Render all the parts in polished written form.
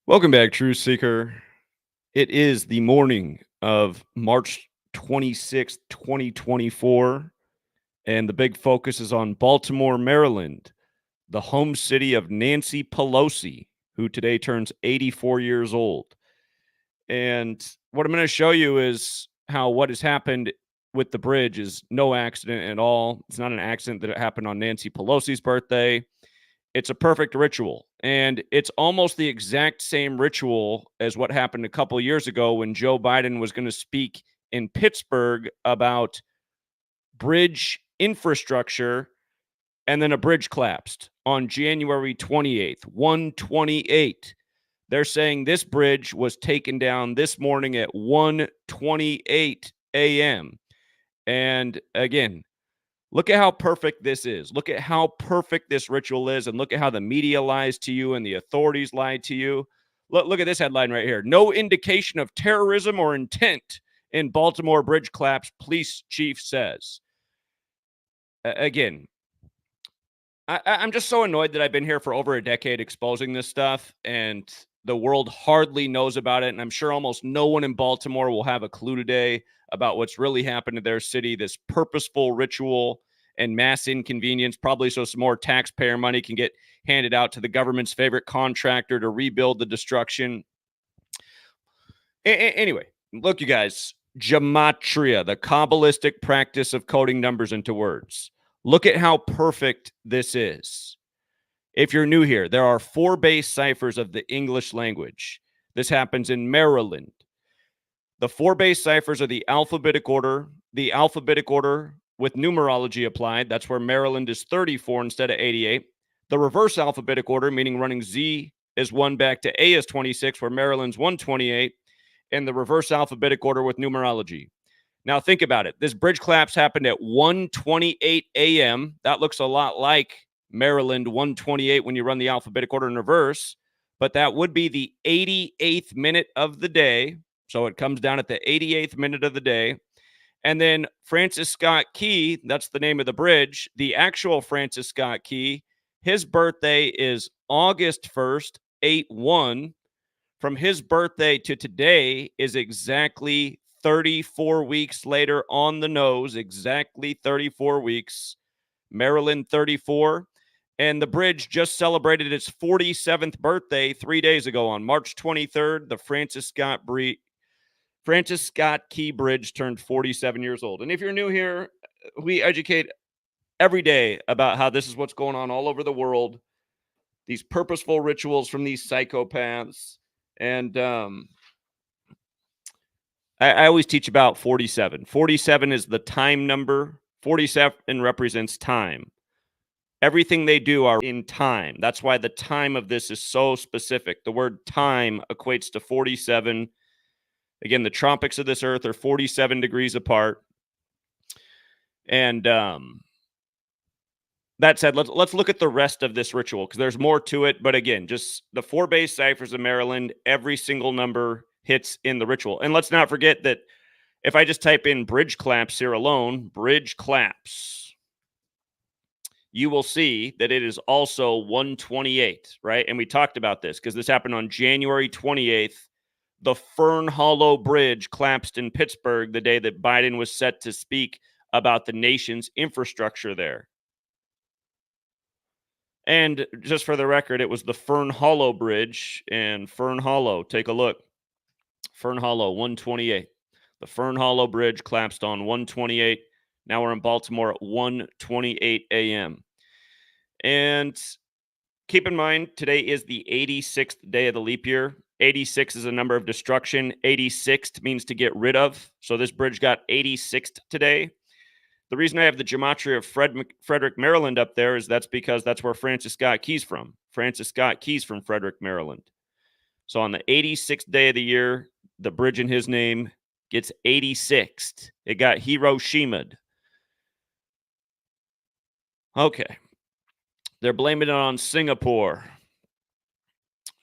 Welcome back, Truth Seeker. It is the morning of March 26th, 2024, and the big focus is on Baltimore, Maryland, the home city of Nancy Pelosi, who today turns 84 years old. And what I'm going to show you is how what has happened with the bridge is no accident at all. It's not an accident that it happened on Nancy Pelosi's birthday. It's a perfect ritual, and it's almost the exact same ritual as what happened a couple of years ago when Joe Biden was going to speak in Pittsburgh about bridge infrastructure, and then a bridge collapsed on January 28th, 128. They're saying this bridge was taken down this morning at 1:28 a.m. And again, look at how perfect this is. Look at how perfect this ritual is, and look at how the media lies to you and the authorities lied to you. Look at this headline right here. No indication of terrorism or intent in Baltimore bridge collapse, police chief says. Again, I'm just so annoyed that I've been here for over a decade exposing this stuff, and the world hardly knows about it. And I'm sure almost no one in Baltimore will have a clue today about what's really happened to their city, this purposeful ritual and mass inconvenience, probably so some more taxpayer money can get handed out to the government's favorite contractor to rebuild the destruction. Anyway, look, you guys, gematria, the Kabbalistic practice of coding numbers into words. Look at how perfect this is. If you're new here, there are 4 base ciphers of the English language. This happens in Maryland. The 4 base ciphers are the alphabetic order with numerology applied. That's where Maryland is 34 instead of 88. The reverse alphabetic order, meaning running Z is 1 back to A is 26, where Maryland's 128. And the reverse alphabetic order with numerology. Now think about it. This bridge collapse happened at 1:28 a.m. That looks a lot like Maryland 128 when you run the alphabetic order in reverse, but that would be the 88th minute of the day. So it comes down at the 88th minute of the day. And then Francis Scott Key, that's the name of the bridge, the actual Francis Scott Key, his birthday is August 1st, 8/1. From his birthday to today is exactly 34 weeks later on the nose, exactly 34 weeks. Maryland 34. And the bridge just celebrated its 47th birthday 3 days ago on March 23rd. The Francis Scott Key Bridge turned 47 years old. And if you're new here, we educate every day about how this is what's going on all over the world. These purposeful rituals from these psychopaths. And I always teach about 47. 47 is the time number. 47 represents time. Everything they do are in time. That's why the time of this is so specific. The word time equates to 47. Again, the tropics of this earth are 47 degrees apart. And that said, let's look at the rest of this ritual because there's more to it. But again, just the 4 base ciphers of Maryland, every single number hits in the ritual. And let's not forget that if I just type in bridge collapse here alone, bridge collapse, you will see that it is also 128, right? And we talked about this because this happened on January 28th. The Fern Hollow Bridge collapsed in Pittsburgh the day that Biden was set to speak about the nation's infrastructure there. And just for the record, it was the Fern Hollow Bridge, and Fern Hollow, take a look. Fern Hollow, 128. The Fern Hollow Bridge collapsed on 128. Now we're in Baltimore at 1:28 a.m. And keep in mind, today is the 86th day of the leap year. 86 is a number of destruction. 86th means to get rid of. So this bridge got 86th today. The reason I have the gematria of Frederick, Maryland up there is that's because that's where Francis Scott Key's from. Francis Scott Key's from Frederick, Maryland. So on the 86th day of the year, the bridge in his name gets 86th. It got Hiroshimaed. Okay. They're blaming it on Singapore.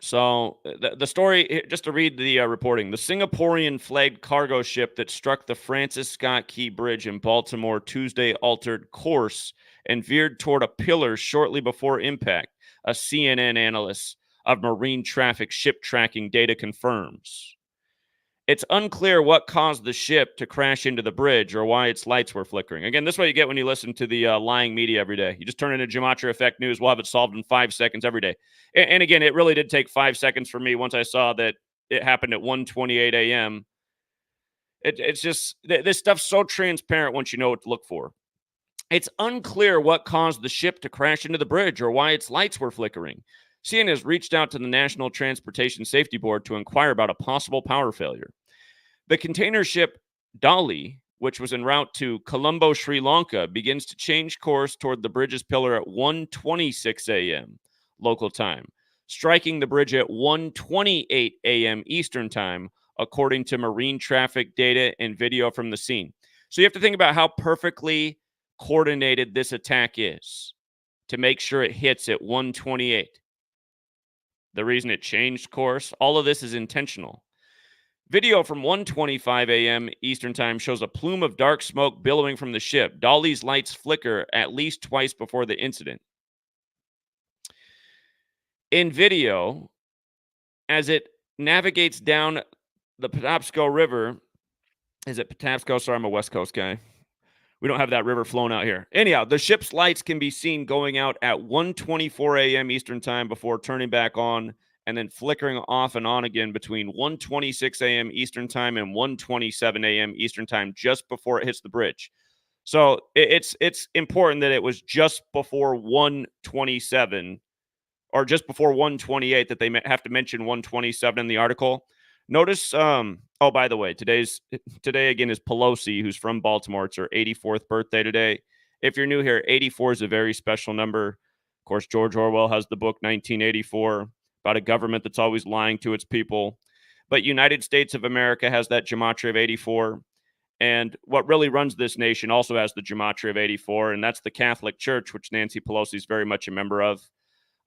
So the story, just to read the reporting, the Singaporean flagged cargo ship that struck the Francis Scott Key Bridge in Baltimore Tuesday altered course and veered toward a pillar shortly before impact, a CNN analyst of marine traffic ship tracking data confirms. It's unclear what caused the ship to crash into the bridge or why its lights were flickering. Again, this is what you get when you listen to the lying media every day. You just turn into Gematria Effect News. We'll have it solved in 5 seconds every day. And again, it really did take 5 seconds for me once I saw that it happened at 1:28 a.m. It's just, this stuff's so transparent once you know what to look for. It's unclear what caused the ship to crash into the bridge or why its lights were flickering. CNN has reached out to the National Transportation Safety Board to inquire about a possible power failure. The container ship Dali, which was en route to Colombo, Sri Lanka, begins to change course toward the bridge's pillar at 1:26 a.m. local time, striking the bridge at 1:28 a.m. Eastern time, according to marine traffic data and video from the scene. So you have to think about how perfectly coordinated this attack is to make sure it hits at 1:28. The reason it changed course, all of this is intentional. Video from 1:25 a.m. Eastern Time shows a plume of dark smoke billowing from the ship. Dali's lights flicker at least twice before the incident. In video, as it navigates down the Patapsco River, is it Patapsco? Sorry, I'm a West Coast guy. We don't have that river flowing out here. Anyhow, the ship's lights can be seen going out at 1:24 a.m. Eastern Time before turning back on and then flickering off and on again between 1:26 a.m. Eastern Time and 1:27 a.m. Eastern Time, just before it hits the bridge. So it's important that it was just before 1:27 or just before 1:28 that they have to mention 1:27 in the article. Notice, oh, by the way, today again is Pelosi, who's from Baltimore. It's her 84th birthday today. If you're new here, 84 is a very special number. Of course, George Orwell has the book 1984 about a government that's always lying to its people. But United States of America has that gematria of 84. And what really runs this nation also has the gematria of 84, and that's the Catholic Church, which Nancy Pelosi is very much a member of.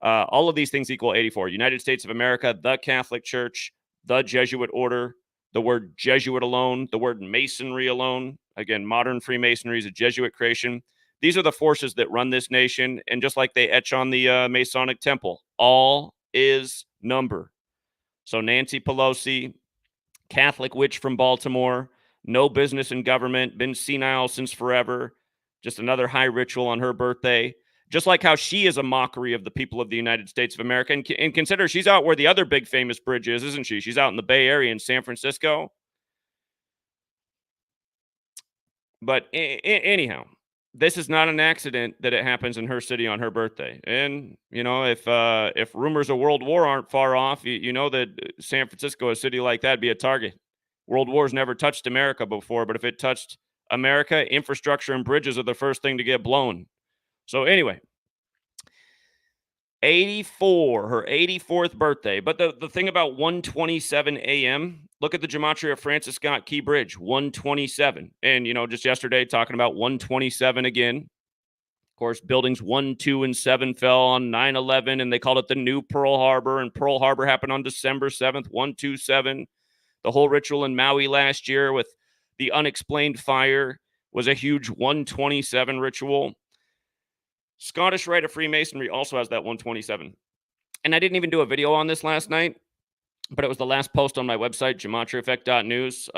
All of these things equal 84. United States of America, the Catholic Church, the Jesuit order, the word Jesuit alone, the word Masonry alone. Again, modern Freemasonry is a Jesuit creation. These are the forces that run this nation. And just like they etch on the Masonic temple, all is number. So Nancy Pelosi, Catholic witch from Baltimore, no business in government, been senile since forever, just another high ritual on her birthday. Just like how she is a mockery of the people of the United States of America. And consider she's out where the other big famous bridge is, isn't she? She's out in the Bay Area in San Francisco. But anyhow, this is not an accident that it happens in her city on her birthday. And, you know, if rumors of World War aren't far off, you know that San Francisco, a city like that, would be a target. World War's never touched America before, but if it touched America, infrastructure and bridges are the first thing to get blown. So anyway, 84, her 84th birthday. But the thing about 1:27 a.m., look at the gematria of Francis Scott Key Bridge, 1:27. And, you know, just yesterday talking about 1:27 again. Of course, buildings 1, 2, and 7 fell on 9/11, and they called it the new Pearl Harbor. And Pearl Harbor happened on December 7th, 127. The whole ritual in Maui last year with the unexplained fire was a huge 127 ritual. Scottish Rite of Freemasonry also has that 127. And I didn't even do a video on this last night, but it was the last post on my website, GematriaEffectNews.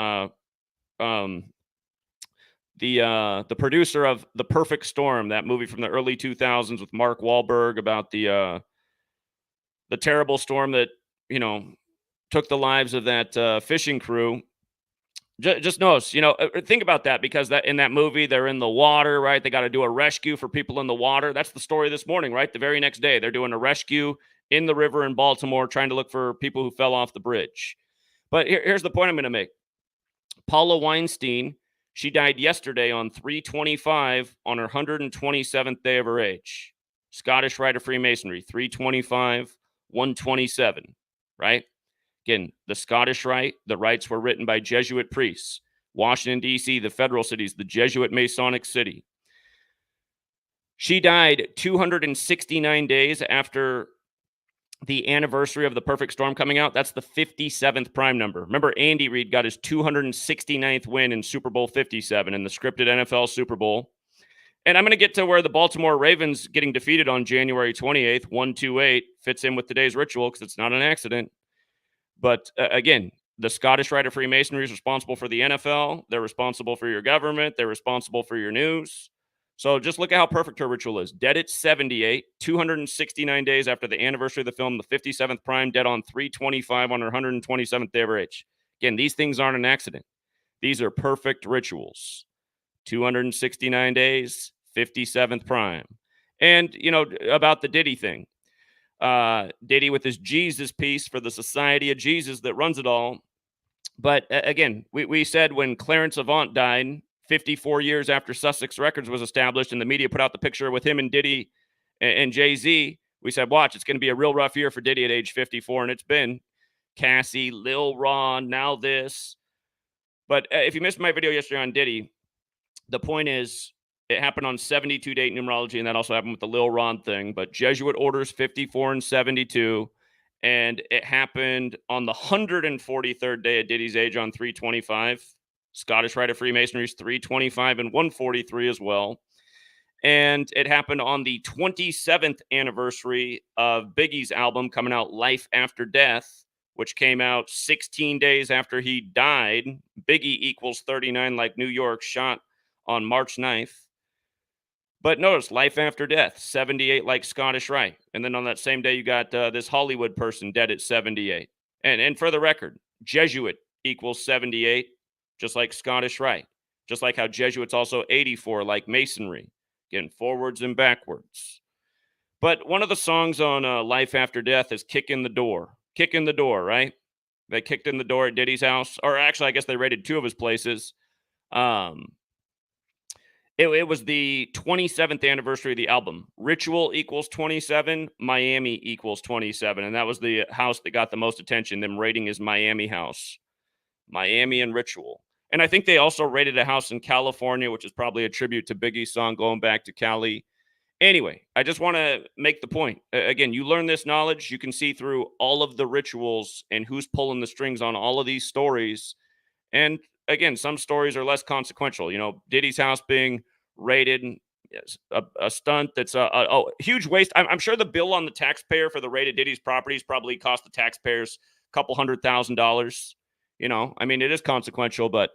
The producer of The Perfect Storm, that movie from the early 2000s with Mark Wahlberg about the terrible storm that, you know, took the lives of that fishing crew. Just knows, you know, think about that, because that in that movie, they're in the water, right? They got to do a rescue for people in the water. That's the story this morning, right? The very next day, they're doing a rescue in the river in Baltimore, trying to look for people who fell off the bridge. But here's the point I'm going to make. Paula Weinstein, she died yesterday on 3/25 on her 127th day of her age. Scottish Rite of Freemasonry, 3/25, 127, right? Again, the Scottish Rite, the rites were written by Jesuit priests. Washington, D.C., the federal cities, the Jesuit Masonic city. She died 269 days after the anniversary of The Perfect Storm coming out. That's the 57th prime number. Remember, Andy Reid got his 269th win in Super Bowl 57 in the scripted NFL Super Bowl. And I'm going to get to where the Baltimore Ravens getting defeated on January 28th, 128, fits in with today's ritual because it's not an accident. But again, the Scottish Rite of Freemasonry is responsible for the NFL. They're responsible for your government. They're responsible for your news. So just look at how perfect her ritual is. Dead at 78, 269 days after the anniversary of the film, the 57th prime, dead on 3/25 on her 127th day of her age. Again, these things aren't an accident. These are perfect rituals. 269 days, 57th prime. And, about the Diddy thing. Diddy with his Jesus piece for the Society of Jesus that runs it all. But again, we said when Clarence Avant died, 54 years after Sussex Records was established, and the media put out the picture with him and Diddy and Jay-Z, we said, watch, it's going to be a real rough year for Diddy at age 54, and it's been. Cassie, Lil Ron, now this. But if you missed my video yesterday on Diddy, the point is, it happened on 72 date numerology, and that also happened with the Lil Ron thing. But Jesuit orders 54 and 72, and it happened on the 143rd day of Diddy's age on 3/25. Scottish Rite of Freemasonry's 3/25 and 143 as well. And it happened on the 27th anniversary of Biggie's album coming out, Life After Death, which came out 16 days after he died. Biggie equals 39 like New York, shot on March 9th. But notice, Life After Death, 78 like Scottish Rite. And then on that same day, you got this Hollywood person dead at 78. And for the record, Jesuit equals 78, just like Scottish Rite. Just like how Jesuit's also 84 like Masonry. Again, forwards and backwards. But one of the songs on Life After Death is Kick in the Door. Kick in the Door, right? They kicked in the door at Diddy's house. Or actually, I guess they raided two of his places. It was the 27th anniversary of the album. Ritual equals 27, Miami equals 27. And that was the house that got the most attention, them raiding his Miami house. Miami and Ritual. And I think they also raided a house in California, which is probably a tribute to Biggie's song going back to Cali. Anyway, I just want to make the point. Again, you learn this knowledge, you can see through all of the rituals and who's pulling the strings on all of these stories. And again, some stories are less consequential. Diddy's house being raided, a stunt that's a huge waste. I'm sure the bill on the taxpayer for the raid of Diddy's properties probably cost the taxpayers a couple $100,000. It is consequential, but,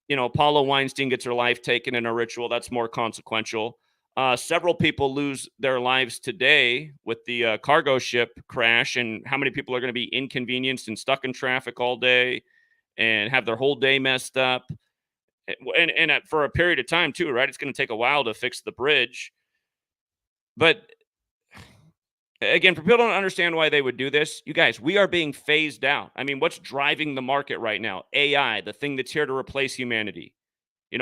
Paula Weinstein gets her life taken in a ritual. That's more consequential. Several people lose their lives today with the cargo ship crash, and how many people are going to be inconvenienced and stuck in traffic all day and have their whole day messed up. And for a period of time too, right? It's going to take a while to fix the bridge. But again, for people who don't understand why they would do this, you guys, we are being phased out. What's driving the market right now? AI, the thing that's here to replace humanity.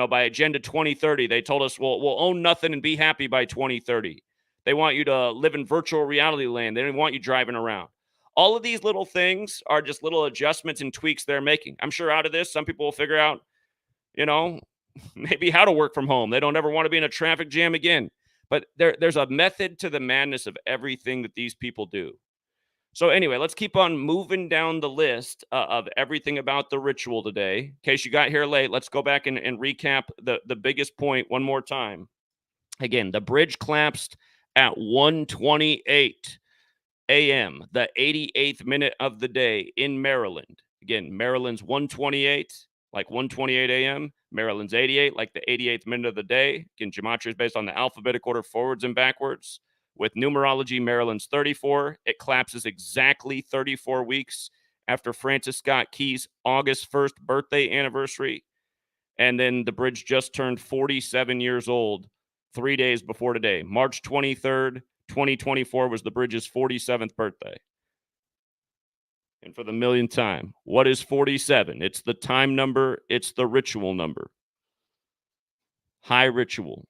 By Agenda 2030, they told us, we'll own nothing and be happy by 2030. They want you to live in virtual reality land. They don't want you driving around. All of these little things are just little adjustments and tweaks they're making. I'm sure out of this, some people will figure out, maybe how to work from home. They don't ever want to be in a traffic jam again. But there's a method to the madness of everything that these people do. So anyway, let's keep on moving down the list of everything about the ritual today. In case you got here late, let's go back and recap the biggest point one more time. Again, the bridge collapsed at 1:28 a.m., the 88th minute of the day in Maryland. Again, Maryland's 1:28, like 1:28 a.m. Maryland's 88, like the 88th minute of the day. Again, Gematria is based on the alphabetic order forwards and backwards. With numerology, Maryland's 34. It collapses exactly 34 weeks after Francis Scott Key's August 1st birthday anniversary. And then the bridge just turned 47 years old 3 days before today. March 23rd, 2024 was the bridge's 47th birthday. And for the millionth time, what is 47? It's the time number. It's the ritual number. High ritual.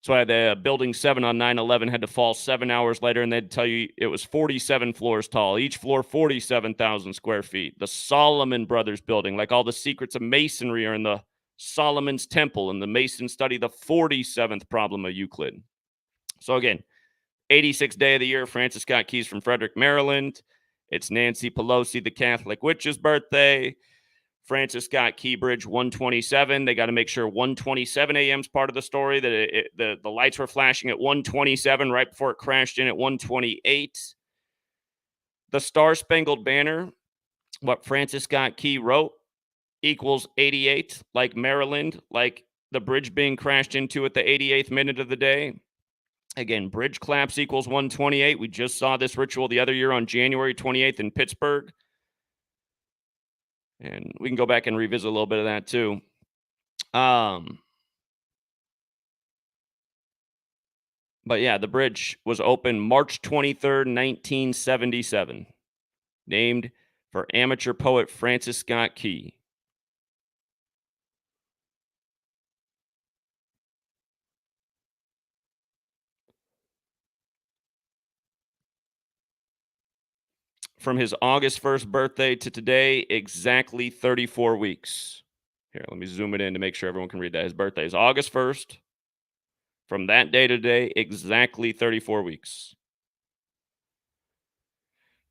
So I had the building 7 on 9/11 had to fall 7 hours later, and they'd tell you it was 47 floors tall. Each floor, 47,000 square feet. The Solomon Brothers building, like all the secrets of masonry are in the Solomon's Temple, and the Masons study the 47th problem of Euclid. So again, 86th day of the year, Francis Scott Key's from Frederick, Maryland. It's Nancy Pelosi, the Catholic witch's birthday. Francis Scott Key Bridge 127. They got to make sure 1:27 a.m. is part of the story, that the lights were flashing at 1:27 right before it crashed in at 1:28. The Star Spangled Banner, what Francis Scott Key wrote, equals 88, like Maryland, like the bridge being crashed into at the 88th minute of the day. Again, bridge collapse equals 1:28. We just saw this ritual the other year on January 28th in Pittsburgh. And we can go back and revisit a little bit of that too. But yeah, the bridge was opened March 23rd, 1977. Named for amateur poet Francis Scott Key. From his August 1st birthday to today, exactly 34 weeks. Here, let me zoom it in to make sure everyone can read that. His birthday is August 1st. From that day to today, exactly 34 weeks.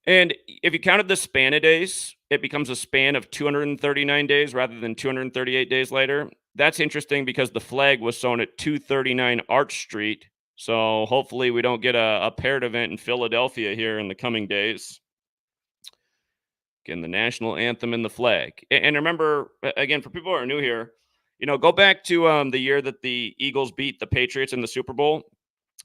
And if you counted the span of days, it becomes a span of 239 days rather than 238 days later. That's interesting because the flag was sewn at 239 Arch Street. So hopefully we don't get a paired event in Philadelphia here in the coming days. Again, the national anthem and the flag. And remember, again, for people who are new here, go back to the year that the Eagles beat the Patriots in the Super Bowl.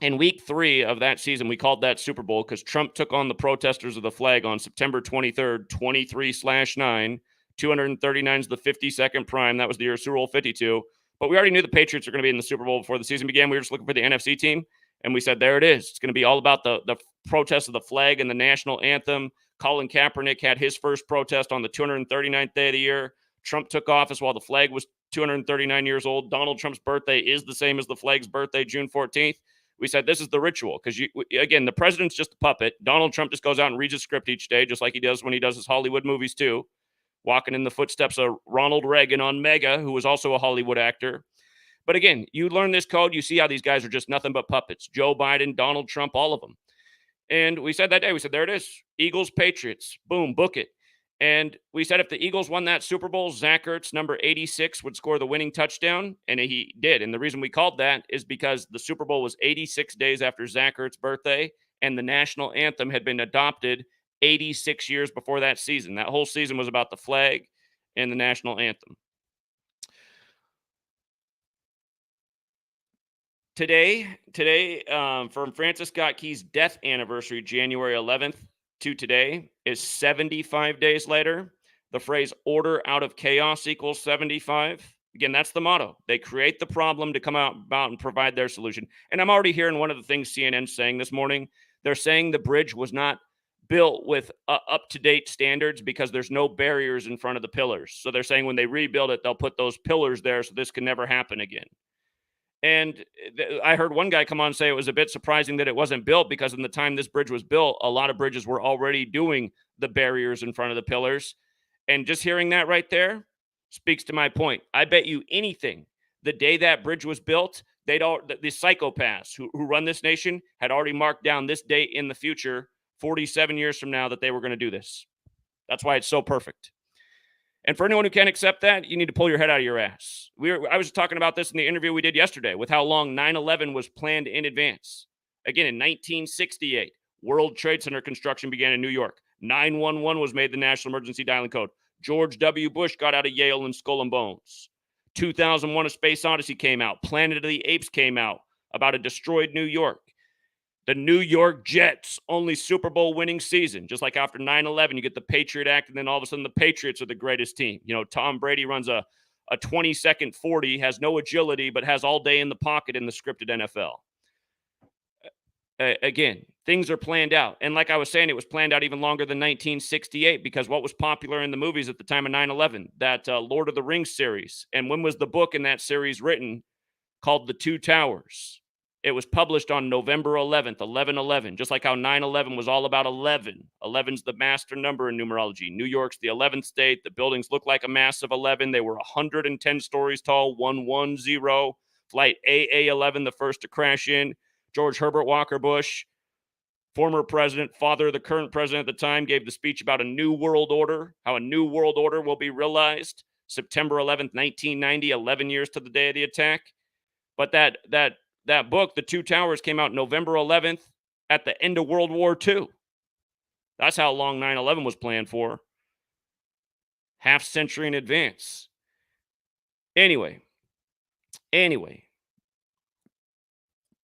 In week 3 of that season, we called that Super Bowl because Trump took on the protesters of the flag on September 23rd, 23/9. 239 is the 52nd prime. That was the year of Super Bowl 52. But we already knew the Patriots were going to be in the Super Bowl before the season began. We were just looking for the NFC team. And we said, there it is. It's going to be all about the protest of the flag and the national anthem. Colin Kaepernick had his first protest on the 239th day of the year. Trump took office while the flag was 239 years old. Donald Trump's birthday is the same as the flag's birthday, June 14th. We said this is the ritual because, again, the president's just a puppet. Donald Trump just goes out and reads a script each day, just like he does when he does his Hollywood movies too, walking in the footsteps of Ronald Reagan on Mega, who was also a Hollywood actor. But again, you learn this code, you see how these guys are just nothing but puppets. Joe Biden, Donald Trump, all of them. And we said that day, we said, there it is. Eagles, Patriots. Boom, book it. And we said if the Eagles won that Super Bowl, Zach Ertz, number 86, would score the winning touchdown. And he did. And the reason we called that is because the Super Bowl was 86 days after Zach Ertz's birthday, and the national anthem had been adopted 86 years before that season. That whole season was about the flag and the national anthem. Today, from Francis Scott Key's death anniversary, January 11th, to today is 75 days later. The phrase order out of chaos equals 75. Again, that's the motto. They create the problem to come out and provide their solution. And I'm already hearing one of the things CNN's saying this morning. They're saying the bridge was not built with up-to-date standards because there's no barriers in front of the pillars. So they're saying when they rebuild it, they'll put those pillars there so this can never happen again. And I heard one guy come on and say it was a bit surprising that it wasn't built because in the time this bridge was built, a lot of bridges were already doing the barriers in front of the pillars. And just hearing that right there speaks to my point. I bet you anything, the day that bridge was built, the psychopaths who run this nation had already marked down this date in the future, 47 years from now, that they were going to do this. That's why it's so perfect. And for anyone who can't accept that, you need to pull your head out of your ass. I was talking about this in the interview we did yesterday with how long 9/11 was planned in advance. Again, in 1968, World Trade Center construction began in New York. 911 was made the national emergency dialing code. George W. Bush got out of Yale and Skull and Bones. 2001, A Space Odyssey came out. Planet of the Apes came out about a destroyed New York. The New York Jets' only Super Bowl winning season. Just like after 9/11, you get the Patriot Act, and then all of a sudden the Patriots are the greatest team. Tom Brady runs a 20-second 40, has no agility, but has all day in the pocket in the scripted NFL. Again, things are planned out. And like I was saying, it was planned out even longer than 1968 because what was popular in the movies at the time of 9/11? That Lord of the Rings series. And when was the book in that series written called The Two Towers? It was published on November 11th, 11/11, just like how 9/11 was all about 11. 11's the master number in numerology. New York's the 11th state. The buildings look like a massive 11. They were 110 stories tall, 110. Flight AA-11, the first to crash in. George Herbert Walker Bush, former president, father of the current president at the time, gave the speech about a new world order, how a new world order will be realized. September 11th, 1990, 11 years to the day of the attack. But that book, The Two Towers, came out November 11th at the end of World War II. That's how long 9/11 was planned for. Half century in advance. Anyway,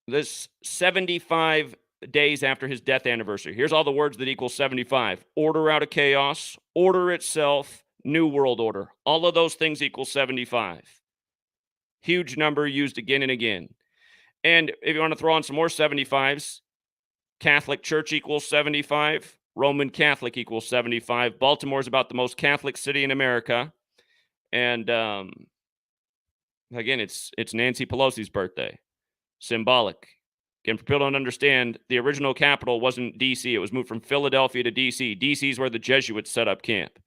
this 75 days after his death anniversary. Here's all the words that equal 75. Order out of chaos, order itself, new world order. All of those things equal 75. Huge number used again and again. And if you want to throw on some more 75s, Catholic Church equals 75. Roman Catholic equals 75. Baltimore is about the most Catholic city in America. And again, it's Nancy Pelosi's birthday. Symbolic. Again, for people don't understand, the original capital wasn't D.C. It was moved from Philadelphia to D.C. D.C. is where the Jesuits set up camp.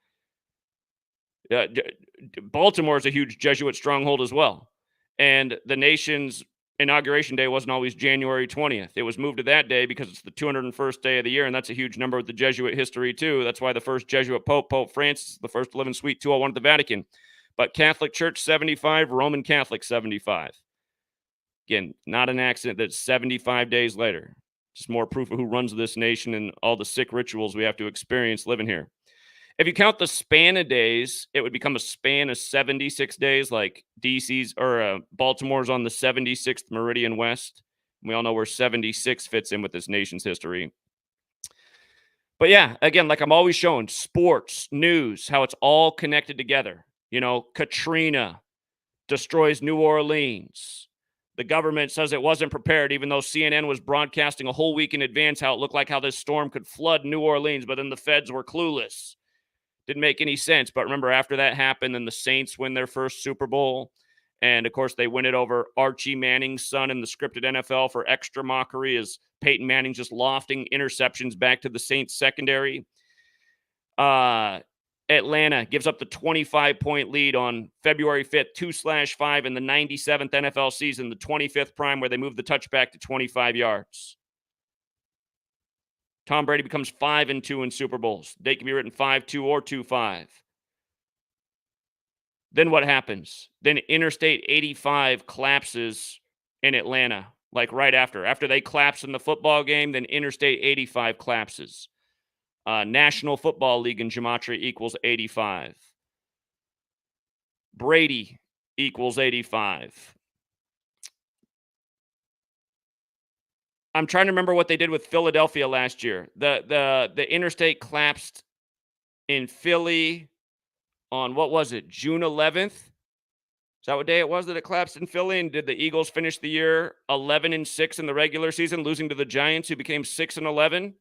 Baltimore is a huge Jesuit stronghold as well. And the nation's inauguration day wasn't always January 20th. It was moved to that day because it's the 201st day of the year, and that's a huge number with the Jesuit history, too. That's why the first Jesuit Pope, Pope Francis, the first to live in Suite 201 at the Vatican. But Catholic Church, 75. Roman Catholic, 75. Again, not an accident that 75 days later. Just more proof of who runs this nation and all the sick rituals we have to experience living here. If you count the span of days, it would become a span of 76 days, like DC's or Baltimore's on the 76th meridian west. We all know where 76 fits in with this nation's history. But yeah, again, like I'm always showing, sports, news, how it's all connected together. You know, Katrina destroys New Orleans. The government says it wasn't prepared, even though CNN was broadcasting a whole week in advance how it looked like how this storm could flood New Orleans, but then the feds were clueless. Didn't make any sense. But remember, after that happened, then the Saints win their first Super Bowl. And, of course, they win it over Archie Manning's son in the scripted NFL for extra mockery as Peyton Manning just lofting interceptions back to the Saints secondary. Atlanta gives up the 25-point lead on February 5th, 2/5 in the 97th NFL season, the 25th prime, where they move the touchback to 25 yards. Tom Brady becomes 5-2 in Super Bowls. They can be written 5-2 or 2-5. Then what happens? Then Interstate 85 collapses in Atlanta, like right after. After they collapse in the football game, then Interstate 85 collapses. National Football League in Gematria equals 85. Brady equals 85. I'm trying to remember what they did with Philadelphia last year. The interstate collapsed in Philly on, what was it, June 11th? Is that what day it was that it collapsed in Philly? And did the Eagles finish the year 11-6 in the regular season, losing to the Giants, who became 6-11?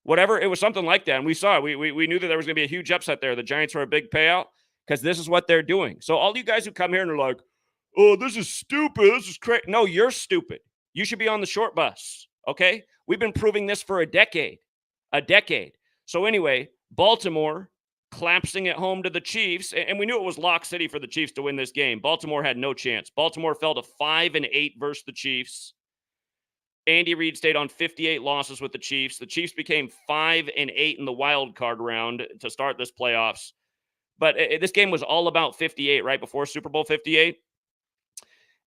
Whatever, it was something like that. And we saw it. We knew that there was going to be a huge upset there. The Giants were a big payout because this is what they're doing. So all you guys who come here and are like, oh, this is stupid, this is crazy. No, you're stupid. You should be on the short bus, okay? We've been proving this for a decade. So anyway, Baltimore collapsing at home to the Chiefs, and we knew it was lock city for the Chiefs to win this game. Baltimore had no chance. Baltimore fell to 5-8 versus the Chiefs. Andy Reid stayed on 58 losses with the Chiefs. The Chiefs became 5-8 in the wild card round to start this playoffs. But this game was all about 58 right before Super Bowl 58.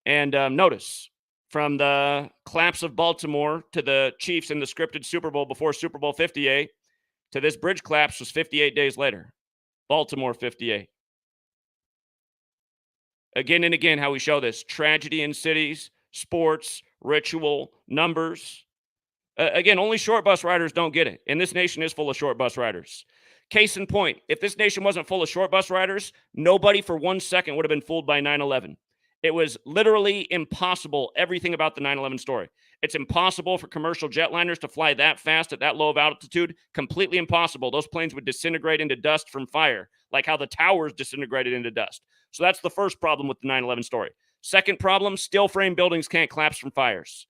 And notice, from the collapse of Baltimore to the Chiefs in the scripted Super Bowl before Super Bowl 58 to this bridge collapse was 58 days later. Baltimore 58. Again and again, how we show this. Tragedy in cities, sports, ritual, numbers. Again, only short bus riders don't get it. And this nation is full of short bus riders. Case in point, if this nation wasn't full of short bus riders, nobody for 1 second would have been fooled by 9/11. It was literally impossible, everything about the 9/11 story. It's impossible for commercial jetliners to fly that fast at that low of altitude. Completely impossible. Those planes would disintegrate into dust from fire, like how the towers disintegrated into dust. So that's the first problem with the 9/11 story. Second problem, steel frame buildings can't collapse from fires.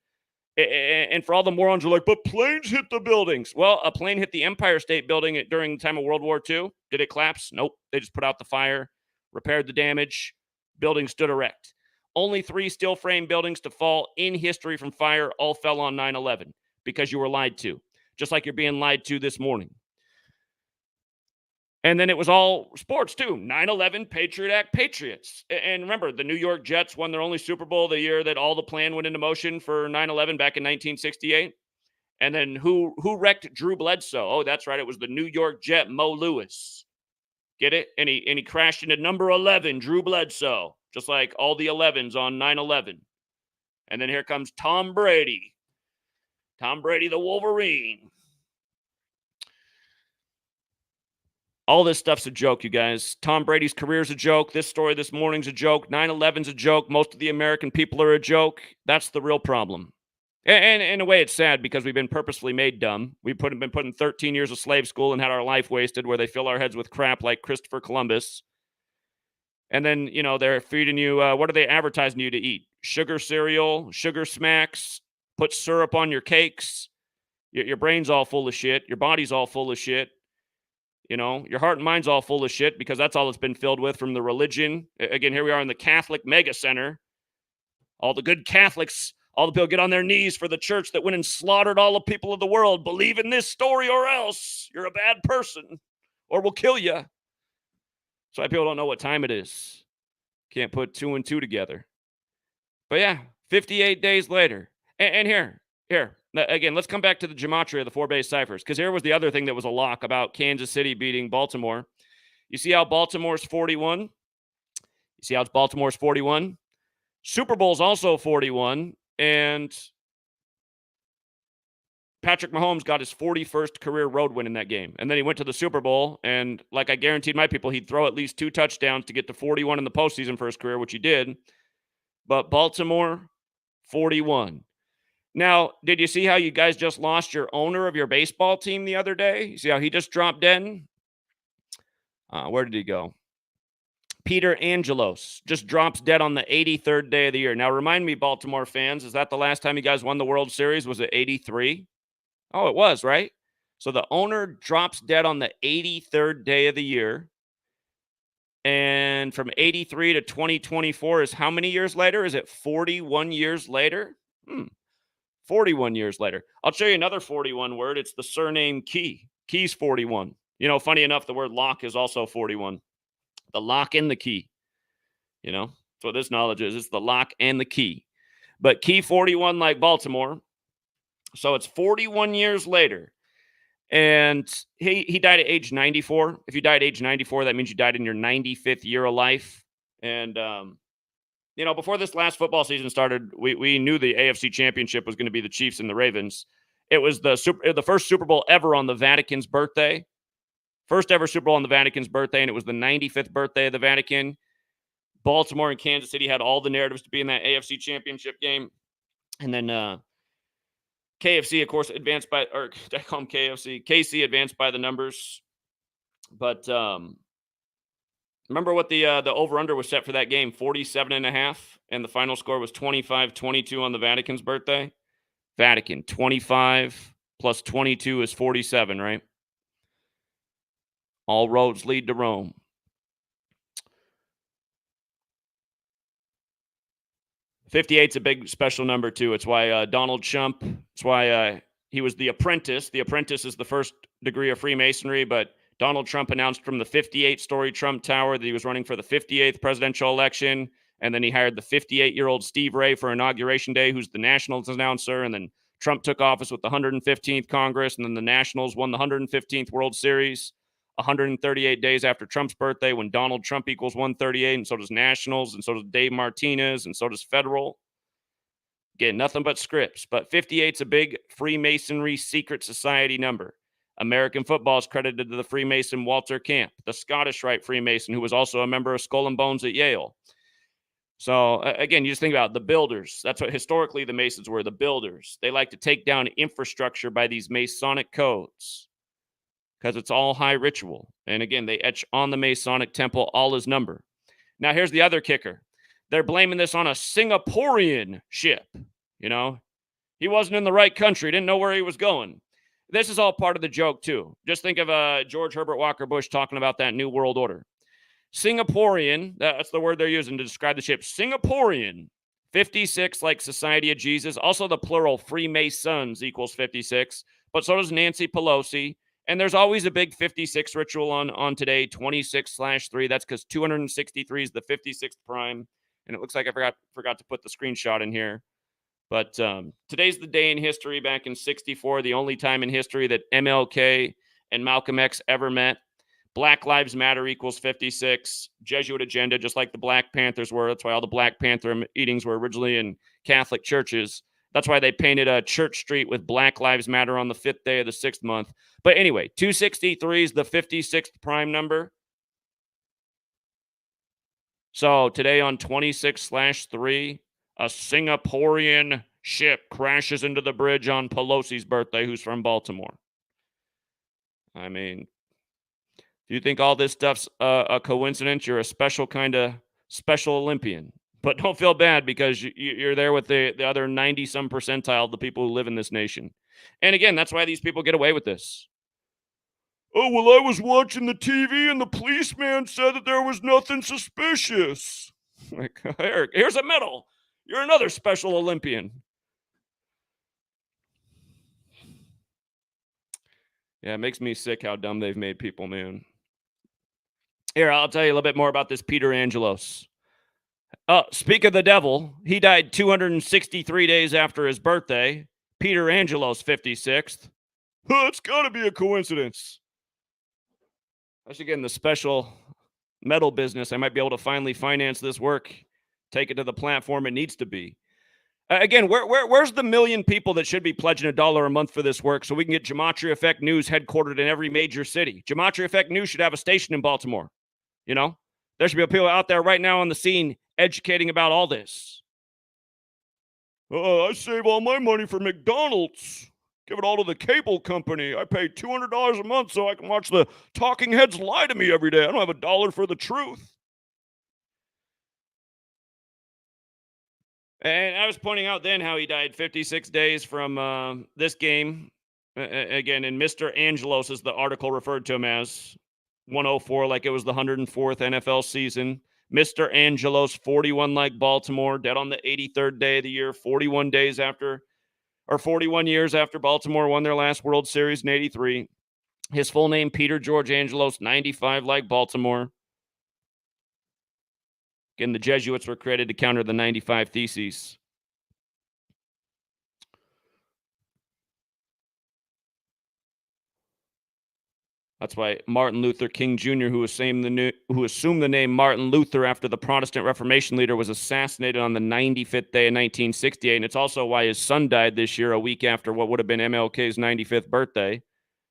And for all the morons who are like, but planes hit the buildings. Well, a plane hit the Empire State Building during the time of World War II. Did it collapse? Nope. They just put out the fire, repaired the damage, building stood erect. Only 3 steel frame buildings to fall in history from fire all fell on 9/11 because you were lied to. just like you're being lied to this morning. And then it was all sports, too. 9/11, Patriot Act, Patriots. And remember, the New York Jets won their only Super Bowl the year that all the plan went into motion for 9/11 back in 1968. And then who wrecked Drew Bledsoe? Oh, that's right. It was the New York Jet, Mo Lewis. Get it? And he crashed into number 11, Drew Bledsoe, just like all the 11s on 9/11. And then here comes Tom Brady. Tom Brady, the Wolverine. All this stuff's a joke, you guys. Tom Brady's career's a joke. This story this morning's a joke. 9/11's a joke. Most of the American people are a joke. That's the real problem. And in a way, it's sad because we've been purposefully made dumb. We've been put in 13 years of slave school and had our life wasted where they fill our heads with crap like Christopher Columbus. And then, they're feeding you, what are they advertising you to eat? Sugar cereal, sugar smacks, put syrup on your cakes. Your brain's all full of shit. Your body's all full of shit. Your heart and mind's all full of shit because that's all it's been filled with from the religion. Again, here we are in the Catholic mega center. All the good Catholics, all the people get on their knees for the church that went and slaughtered all the people of the world. Believe in this story or else you're a bad person or we'll kill you. That's why people don't know what time it is. Can't put 2 and 2 together. But yeah, 58 days later. And here. Again, let's come back to the gematria, the 4-base ciphers, because here was the other thing that was a lock about Kansas City beating Baltimore. You see how Baltimore's 41? You see how it's Baltimore's 41? Super Bowl's also 41, and Patrick Mahomes got his 41st career road win in that game. And then he went to the Super Bowl, and like I guaranteed my people, he'd throw at least 2 touchdowns to get to 41 in the postseason for his career, which he did. But Baltimore, 41. Now, did you see how you guys just lost your owner of your baseball team the other day? You see how he just dropped dead? Where did he go? Peter Angelos just drops dead on the 83rd day of the year. Now, remind me, Baltimore fans, is that the last time you guys won the World Series? Was it 83? Oh, it was, right? So the owner drops dead on the 83rd day of the year. And from 83 to 2024 is how many years later? Is it 41 years later? 41 years later. I'll show you another 41 word. It's the surname Key. Key's 41. Funny enough, the word lock is also 41. The lock and the key. That's what this knowledge is. It's the lock and the key. But Key 41 like Baltimore. So it's 41 years later. And he died at age 94. If you died at age 94, that means you died in your 95th year of life. And, before this last football season started, we knew the AFC Championship was going to be the Chiefs and the Ravens. It was the first Super Bowl ever on the Vatican's birthday. First ever Super Bowl on the Vatican's birthday, and it was the 95th birthday of the Vatican. Baltimore and Kansas City had all the narratives to be in that AFC Championship game. And then KFC, of course, advanced by, or I call them KFC. KC advanced by the numbers. But remember what the over-under was set for that game, 47.5, and the final score was 25-22 on the Vatican's birthday. Vatican, 25 plus 22 is 47, right? All roads lead to Rome. '58's a big special number, too. It's why Donald Trump, it's why he was the apprentice. The apprentice is the first degree of Freemasonry, but Donald Trump announced from the 58-story Trump Tower that he was running for the 58th presidential election, and then he hired the 58-year-old Steve Ray for Inauguration Day, who's the Nationals announcer, and then Trump took office with the 115th Congress, and then the Nationals won the 115th World Series 138 days after Trump's birthday when Donald Trump equals 138, and so does Nationals, and so does Dave Martinez, and so does Federal. Again, nothing but scripts, but 58's a big Freemasonry secret society number. American football is credited to the Freemason Walter Camp, the Scottish Rite Freemason, who was also a member of Skull and Bones at Yale. So, again, you just think about the builders. That's what historically the Masons were, the builders. They like to take down infrastructure by these Masonic codes because it's all high ritual. And, again, they etch on the Masonic temple Allah's number. Now, here's the other kicker. They're blaming this on a Singaporean ship. He wasn't in the right country, didn't know where he was going. This is all part of the joke, too. Just think of George Herbert Walker Bush talking about that New World Order. Singaporean, that's the word they're using to describe the ship. Singaporean, 56 like Society of Jesus. Also the plural Freemasons equals 56. but so does Nancy Pelosi. And there's always a big 56 ritual on today, 26/3. That's because 263 is the 56th prime. And it looks like I forgot to put the screenshot in here. But today's the day in history back in 64, the only time in history that MLK and Malcolm X ever met. Black Lives Matter equals 56. Jesuit agenda, just like the Black Panthers were. That's why all the Black Panther meetings were originally in Catholic churches. That's why they painted a church street with Black Lives Matter on the 5th day of the 6th month. But anyway, 263 is the 56th prime number. So today on 26/3, a Singaporean ship crashes into the bridge on Pelosi's birthday, who's from Baltimore. I mean, if you think all this stuff's a coincidence, you're a special kind of special Olympian. But don't feel bad because you're there with the other 90-some percentile of the people who live in this nation. And again, that's why these people get away with this. Oh, well, I was watching the TV and the policeman said that there was nothing suspicious. Like, Eric, here's a medal. You're another special Olympian. Yeah, it makes me sick how dumb they've made people, man. Here, I'll tell you a little bit more about this Peter Angelos. Speak of the devil, he died 263 days after his birthday. Peter Angelos, 56th. It's got to be a coincidence. I should get in the special metal business. I might be able to finally finance this work, take it to the platform it needs to be. Again, where's the million people that should be pledging $1 a month for this work so we can get Gematria Effect News headquartered in every major city? Gematria Effect News should have a station in Baltimore. You know, there should be people out there right now on the scene educating about all this. I save all my money for McDonald's. Give it all to the cable company. I pay $200 a month so I can watch the talking heads lie to me every day. I don't have $1 for the truth. And I was pointing out then how he died 56 days from this game. Again, and Mr. Angelos is the article referred to him as 104, like it was the 104th NFL season. Mr. Angelos, 41 like Baltimore, dead on the 83rd day of the year, 41 days after, or 41 years after Baltimore won their last World Series in 83. His full name, Peter George Angelos, 95 like Baltimore. Again, the Jesuits were created to counter the 95 Theses. That's why Martin Luther King Jr., who assumed the name Martin Luther after the Protestant Reformation leader, was assassinated on the 95th day of 1968. And it's also why his son died this year, a week after what would have been MLK's 95th birthday.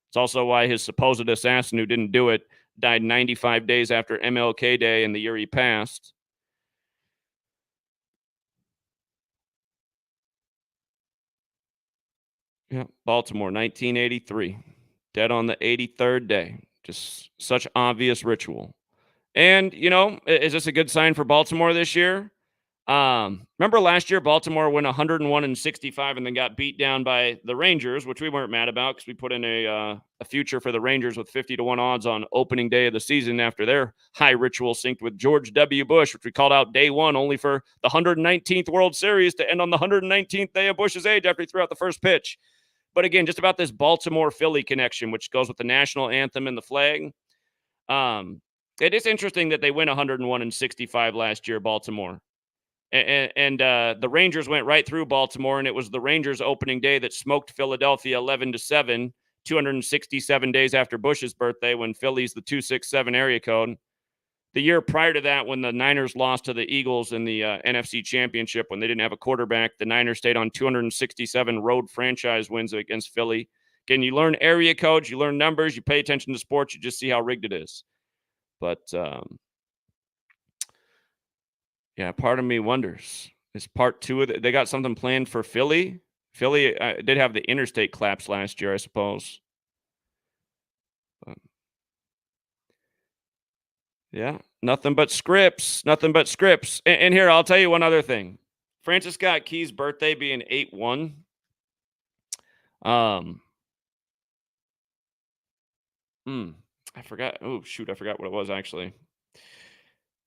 It's also why his supposed assassin who didn't do it died 95 days after MLK Day in the year he passed. Yeah, Baltimore, 1983. Dead on the 83rd day. Just such obvious ritual. And, you know, is this a good sign for Baltimore this year? Remember last year, Baltimore went 101-65 and then got beat down by the Rangers, which we weren't mad about because we put in a future for the Rangers with 50-1 odds on opening day of the season after their high ritual synced with George W. Bush, which we called out day one only for the 119th World Series to end on the 119th day of Bush's age after he threw out the first pitch. But again, just about this Baltimore-Philly connection, which goes with the national anthem and the flag. It is interesting that they went 101-65 last year, Baltimore. And the Rangers went right through Baltimore, and it was the Rangers opening day that smoked Philadelphia 11-7, 267 days after Bush's birthday when Philly's the 267 area code. The year prior to that, when the Niners lost to the Eagles in the NFC Championship, when they didn't have a quarterback, the Niners stayed on 267 road franchise wins against Philly. Again, you learn area codes, you learn numbers, you pay attention to sports, you just see how rigged it is. But, yeah, part of me wonders, is part two of it, they got something planned for Philly? Philly did have the interstate collapse last year, I suppose. But, yeah, nothing but scripts. And here, I'll tell you one other thing. Francis Scott Key's birthday being 8-1. I forgot. Oh, shoot. I forgot what it was, actually.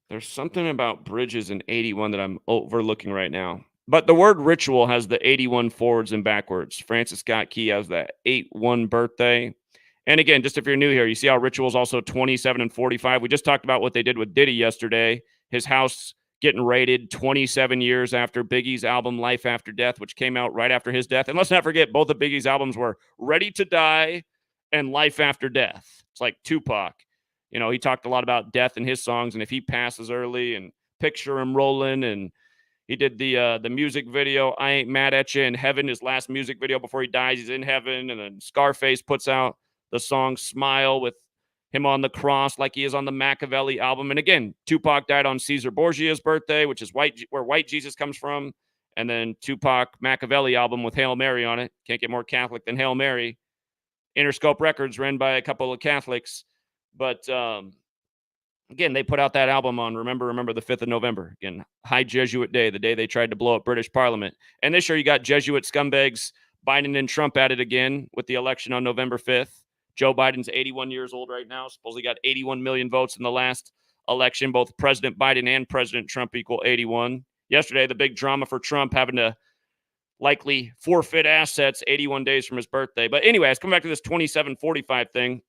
There's something about Bridges in 81 that I'm overlooking right now. But the word ritual has the 81 forwards and backwards. Francis Scott Key has that 8-1 birthday. And again, just if you're new here, you see how ritual is also 27 and 45. We just talked about what they did with Diddy yesterday. His house getting raided 27 years after Biggie's album Life After Death, which came out right after his death. And let's not forget, both of Biggie's albums were Ready to Die and Life After Death. It's like Tupac. You know, he talked a lot about death in his songs, and if he passes early, and Picture Him Rolling, and he did the music video, I Ain't Mad at You in Heaven, his last music video before he dies. He's in heaven. And then Scarface puts out the song Smile with him on the cross like he is on the Machiavelli album. And again, Tupac died on Caesar Borgia's birthday, which is where White Jesus comes from. And then Tupac Machiavelli album with Hail Mary on it. Can't get more Catholic than Hail Mary. Interscope Records, ran by a couple of Catholics. But again, they put out that album on Remember the 5th of November. Again, High Jesuit Day, the day they tried to blow up British Parliament. And this year you got Jesuit scumbags Biden and Trump at it again with the election on November 5th. Joe Biden's 81 years old right now. Supposedly got 81 million votes in the last election. Both President Biden and President Trump equal 81. Yesterday, the big drama for Trump having to likely forfeit assets 81 days from his birthday. But anyway, let's come back to this 2745 thing.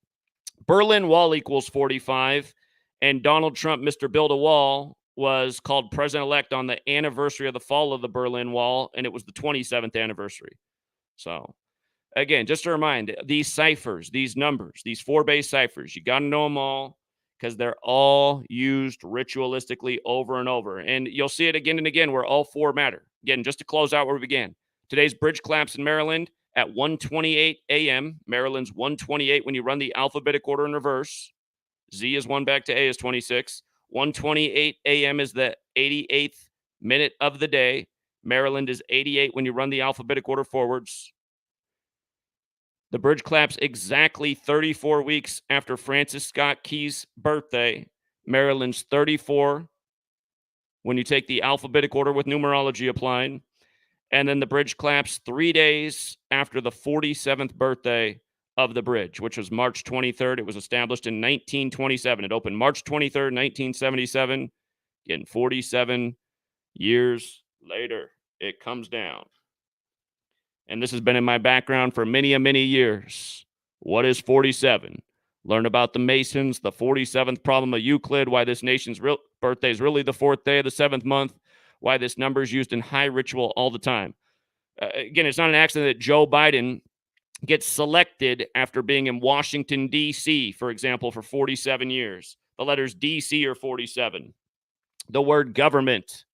Berlin Wall equals 45. And Donald Trump, Mr. Build a Wall, was called president-elect on the anniversary of the fall of the Berlin Wall, and it was the 27th anniversary. So, again, just to remind, these ciphers, these numbers, these 4-base ciphers, you got to know them all because they're all used ritualistically over and over. And you'll see it again and again where all 4 matter. Again, just to close out where we began. Today's bridge collapse in Maryland at 1:28 a.m. Maryland's 1:28 when you run the alphabetic order in reverse. Z is 1 back to A is 26. 1:28 a.m. is the 88th minute of the day. Maryland is 88 when you run the alphabetic order forwards. The bridge collapsed exactly 34 weeks after Francis Scott Key's birthday. Maryland's 34 when you take the alphabetic order with numerology applied. And then the bridge collapsed 3 days after the 47th birthday of the bridge, which was March 23rd. It was established in 1927. It opened March 23rd, 1977. Again, 47 years later, it comes down. And this has been in my background for many years. What is 47? Learn about the Masons, the 47th problem of Euclid, why this nation's birthday is really the 4th day of the 7th month, why this number is used in high ritual all the time. Again, it's not an accident that Joe Biden gets selected after being in Washington, D.C., for example, for 47 years. The letters D.C. are 47. The word government,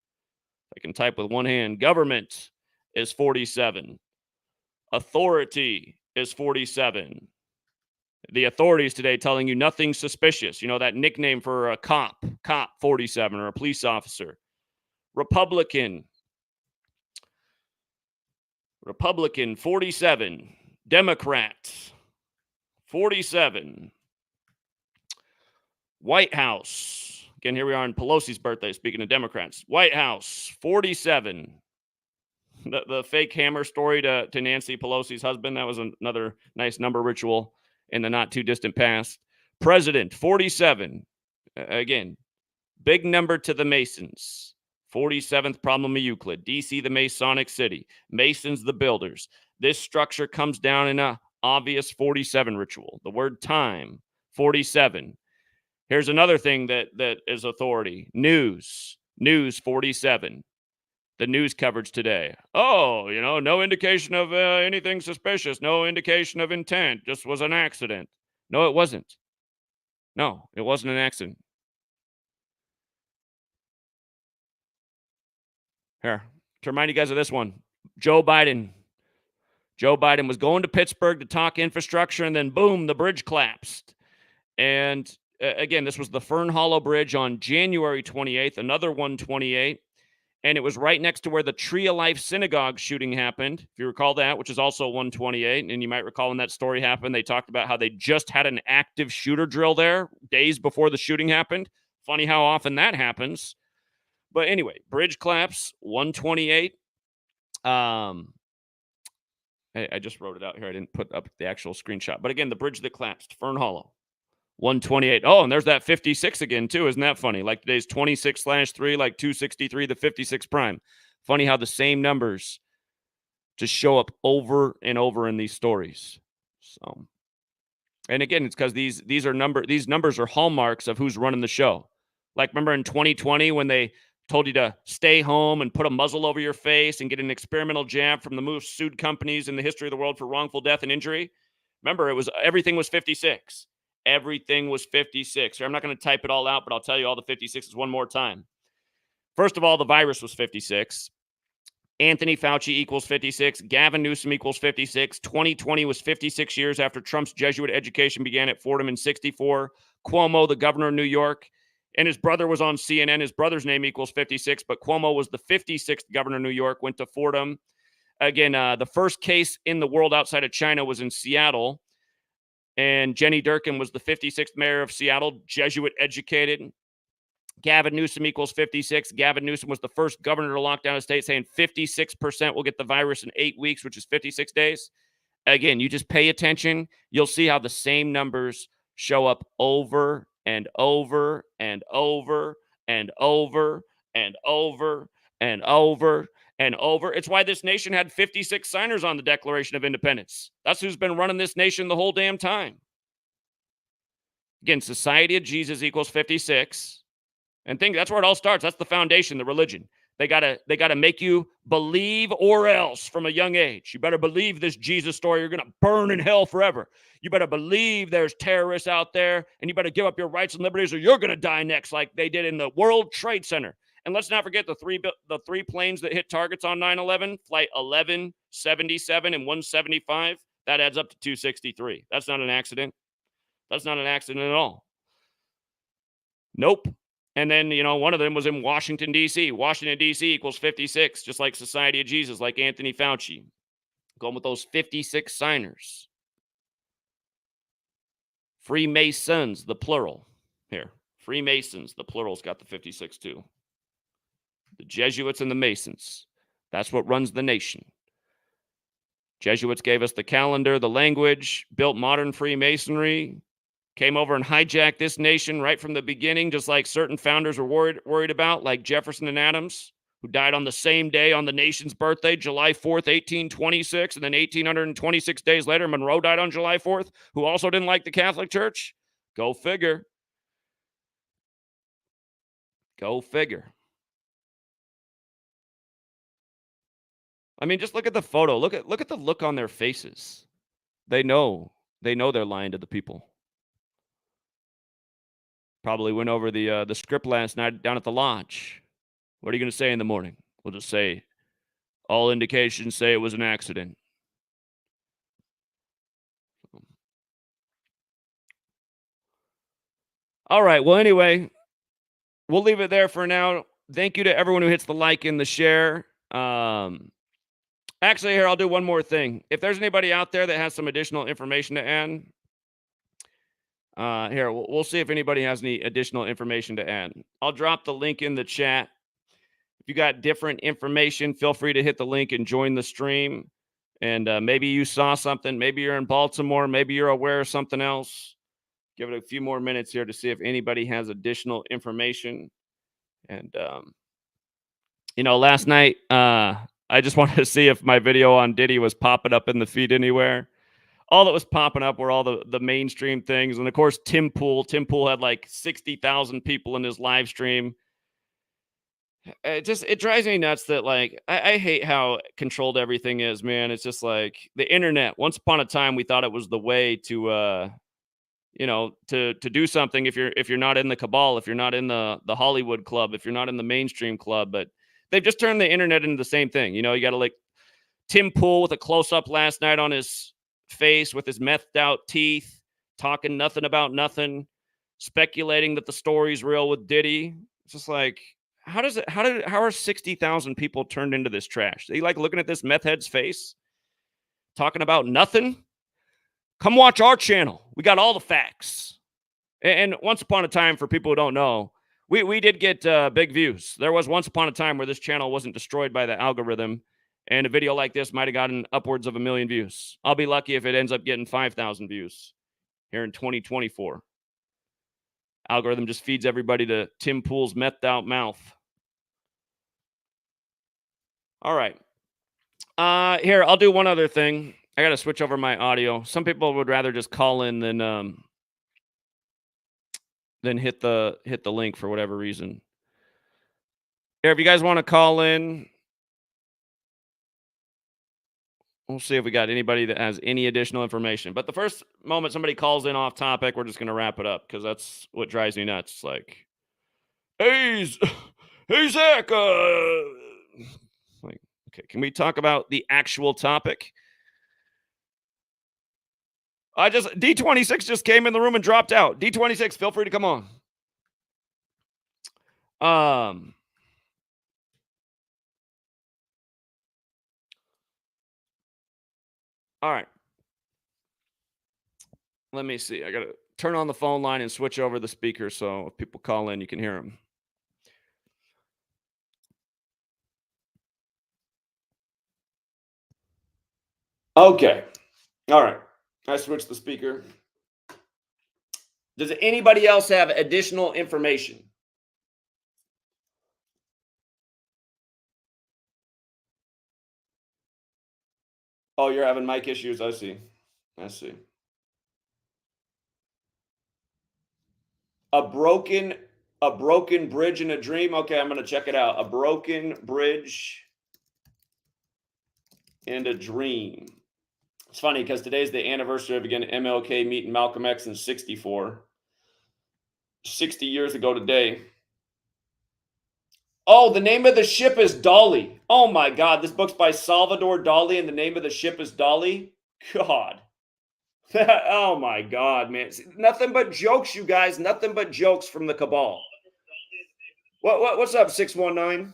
I can type with one hand, government is 47. Authority is 47. The authorities today telling you nothing suspicious. You know, that nickname for a cop 47, or a police officer. Republican 47. Democrat 47. White House. Again, here we are on Pelosi's birthday, speaking of Democrats. White House 47. The fake hammer story to Nancy Pelosi's husband, that was another nice number ritual in the not too distant past. President 47. Again, big number to the Masons. 47th problem of Euclid. DC, the Masonic city. Masons, the builders. This structure comes down in a obvious 47 ritual. The word time, 47. Here's another thing that is authority. News 47. The news coverage today. Oh, no indication of anything suspicious. No indication of intent. Just was an accident. No, it wasn't. No, it wasn't an accident. Here, to remind you guys of this one. Joe Biden was going to Pittsburgh to talk infrastructure, and then boom, the bridge collapsed. And again, this was the Fern Hollow Bridge on January 28th, another 128. And it was right next to where the Tree of Life Synagogue shooting happened, if you recall that, which is also 128. And you might recall when that story happened, they talked about how they just had an active shooter drill there days before the shooting happened. Funny how often that happens. But anyway, bridge collapse, 128. I just wrote it out here. I didn't put up the actual screenshot. But again, the bridge that collapsed, Fern Hollow, 128. Oh, and there's that 56 again, too. Isn't that funny? Like today's 26/3, like 263, the 56 prime. Funny how the same numbers just show up over and over in these stories. So, and again, it's because these numbers are hallmarks of who's running the show. Like, remember in 2020 when they told you to stay home and put a muzzle over your face and get an experimental jab from the most sued companies in the history of the world for wrongful death and injury? Remember, everything was 56. Everything was 56. I'm not going to type it all out, but I'll tell you all the 56s one more time. First of all, the virus was 56. Anthony Fauci equals 56. Gavin Newsom equals 56. 2020 was 56 years after Trump's Jesuit education began at Fordham in 64. Cuomo, the governor of New York, and his brother was on CNN. His brother's name equals 56, but Cuomo was the 56th governor of New York, went to Fordham. Again, the first case in the world outside of China was in Seattle, and Jenny Durkin was the 56th mayor of Seattle, Jesuit educated. Gavin Newsom equals 56. Gavin Newsom was the first governor to lock down a state, saying 56% will get the virus in 8 weeks, which is 56 days. Again, you just pay attention. You'll see how the same numbers show up over and over and over and over and over and over and over. It's why this nation had 56 signers on the Declaration of Independence. That's who's been running this nation the whole damn time. Again, Society of Jesus equals 56. And that's where it all starts. That's the foundation, the religion. They gotta make you believe or else from a young age. You better believe this Jesus story. You're gonna burn in hell forever. You better believe there's terrorists out there, and you better give up your rights and liberties, or you're gonna die next, like they did in the World Trade Center. And let's not forget the three planes that hit targets on 9/11, Flight 11, 77, and 175. That adds up to 263. That's not an accident. That's not an accident at all. Nope. And then, one of them was in Washington, D.C. Washington, D.C. equals 56, just like Society of Jesus, like Anthony Fauci. Going with those 56 signers. Freemasons, the plural. Here. Freemasons, the plural's got the 56 too. The Jesuits and the Masons. That's what runs the nation. Jesuits gave us the calendar, the language, built modern Freemasonry, came over and hijacked this nation right from the beginning, just like certain founders were worried about, like Jefferson and Adams, who died on the same day on the nation's birthday, July 4th, 1826, and then 1826 days later, Monroe died on July 4th, who also didn't like the Catholic Church. Go figure. Go figure. I mean, just look at the photo. Look at the look on their faces. They know they're lying to the people. Probably went over the script last night down at the lodge. What are you going to say in the morning? We'll just say, all indications say it was an accident. All right. Well, anyway, we'll leave it there for now. Thank you to everyone who hits the like and the share. Actually, here, I'll do one more thing. If there's anybody out there that has some additional information to add, here, we'll see if anybody has any additional information to add. I'll drop the link in the chat. If you got different information, feel free to hit the link and join the stream. And maybe you saw something. Maybe you're in Baltimore. Maybe you're aware of something else. Give it a few more minutes here to see if anybody has additional information. And, last night, I just wanted to see if my video on Diddy was popping up in the feed anywhere. All that was popping up were all the mainstream things. And, of course, Tim Pool. Tim Pool had like 60,000 people in his live stream. It drives me nuts that, like, I hate how controlled everything is, man. It's just like the internet. Once upon a time, we thought it was the way to, to do something if you're not in the cabal, if you're not in the Hollywood club, if you're not in the mainstream club. But they've just turned the internet into the same thing. You got to like Tim Pool with a close-up last night on his face with his methed out teeth, talking nothing about nothing, speculating that the story's real with Diddy. It's just like, how are 60,000 people turned into this trash? They like looking at this meth head's face, talking about nothing? Come watch our channel. We got all the facts. And once upon a time, for people who don't know, we did get big views. There was once upon a time where this channel wasn't destroyed by the algorithm, and a video like this might have gotten upwards of 1 million views. I'll be lucky if it ends up getting 5,000 views here in 2024. Algorithm just feeds everybody to Tim Pool's methed out mouth. All right. Here, I'll do one other thing. I got to switch over my audio. Some people would rather just call in than hit the link for whatever reason. Here, if you guys want to call in, we'll see if we got anybody that has any additional information. But the first moment somebody calls in off topic, we're just going to wrap it up because that's what drives me nuts. It's like, hey, hey, Zach. Like, okay, can we talk about the actual topic? D26 just came in the room and dropped out. D26, feel free to come on. All right. Let me see. I got to turn on the phone line and switch over the speaker so if people call in, you can hear them. Okay. All right. I switched the speaker. Does anybody else have additional information? Oh, you're having mic issues. I see. A broken bridge in a dream. Okay, I'm going to check it out. A broken bridge and a dream. It's funny because today's the anniversary of, again, MLK meeting Malcolm X in 64. 60 years ago today. Oh, the name of the ship is Dolly. Oh my God, this book's by Salvador Dali, and the name of the ship is Dolly. God. Oh my God, man. Nothing but jokes, you guys. Nothing but jokes from the cabal. What's up, 619?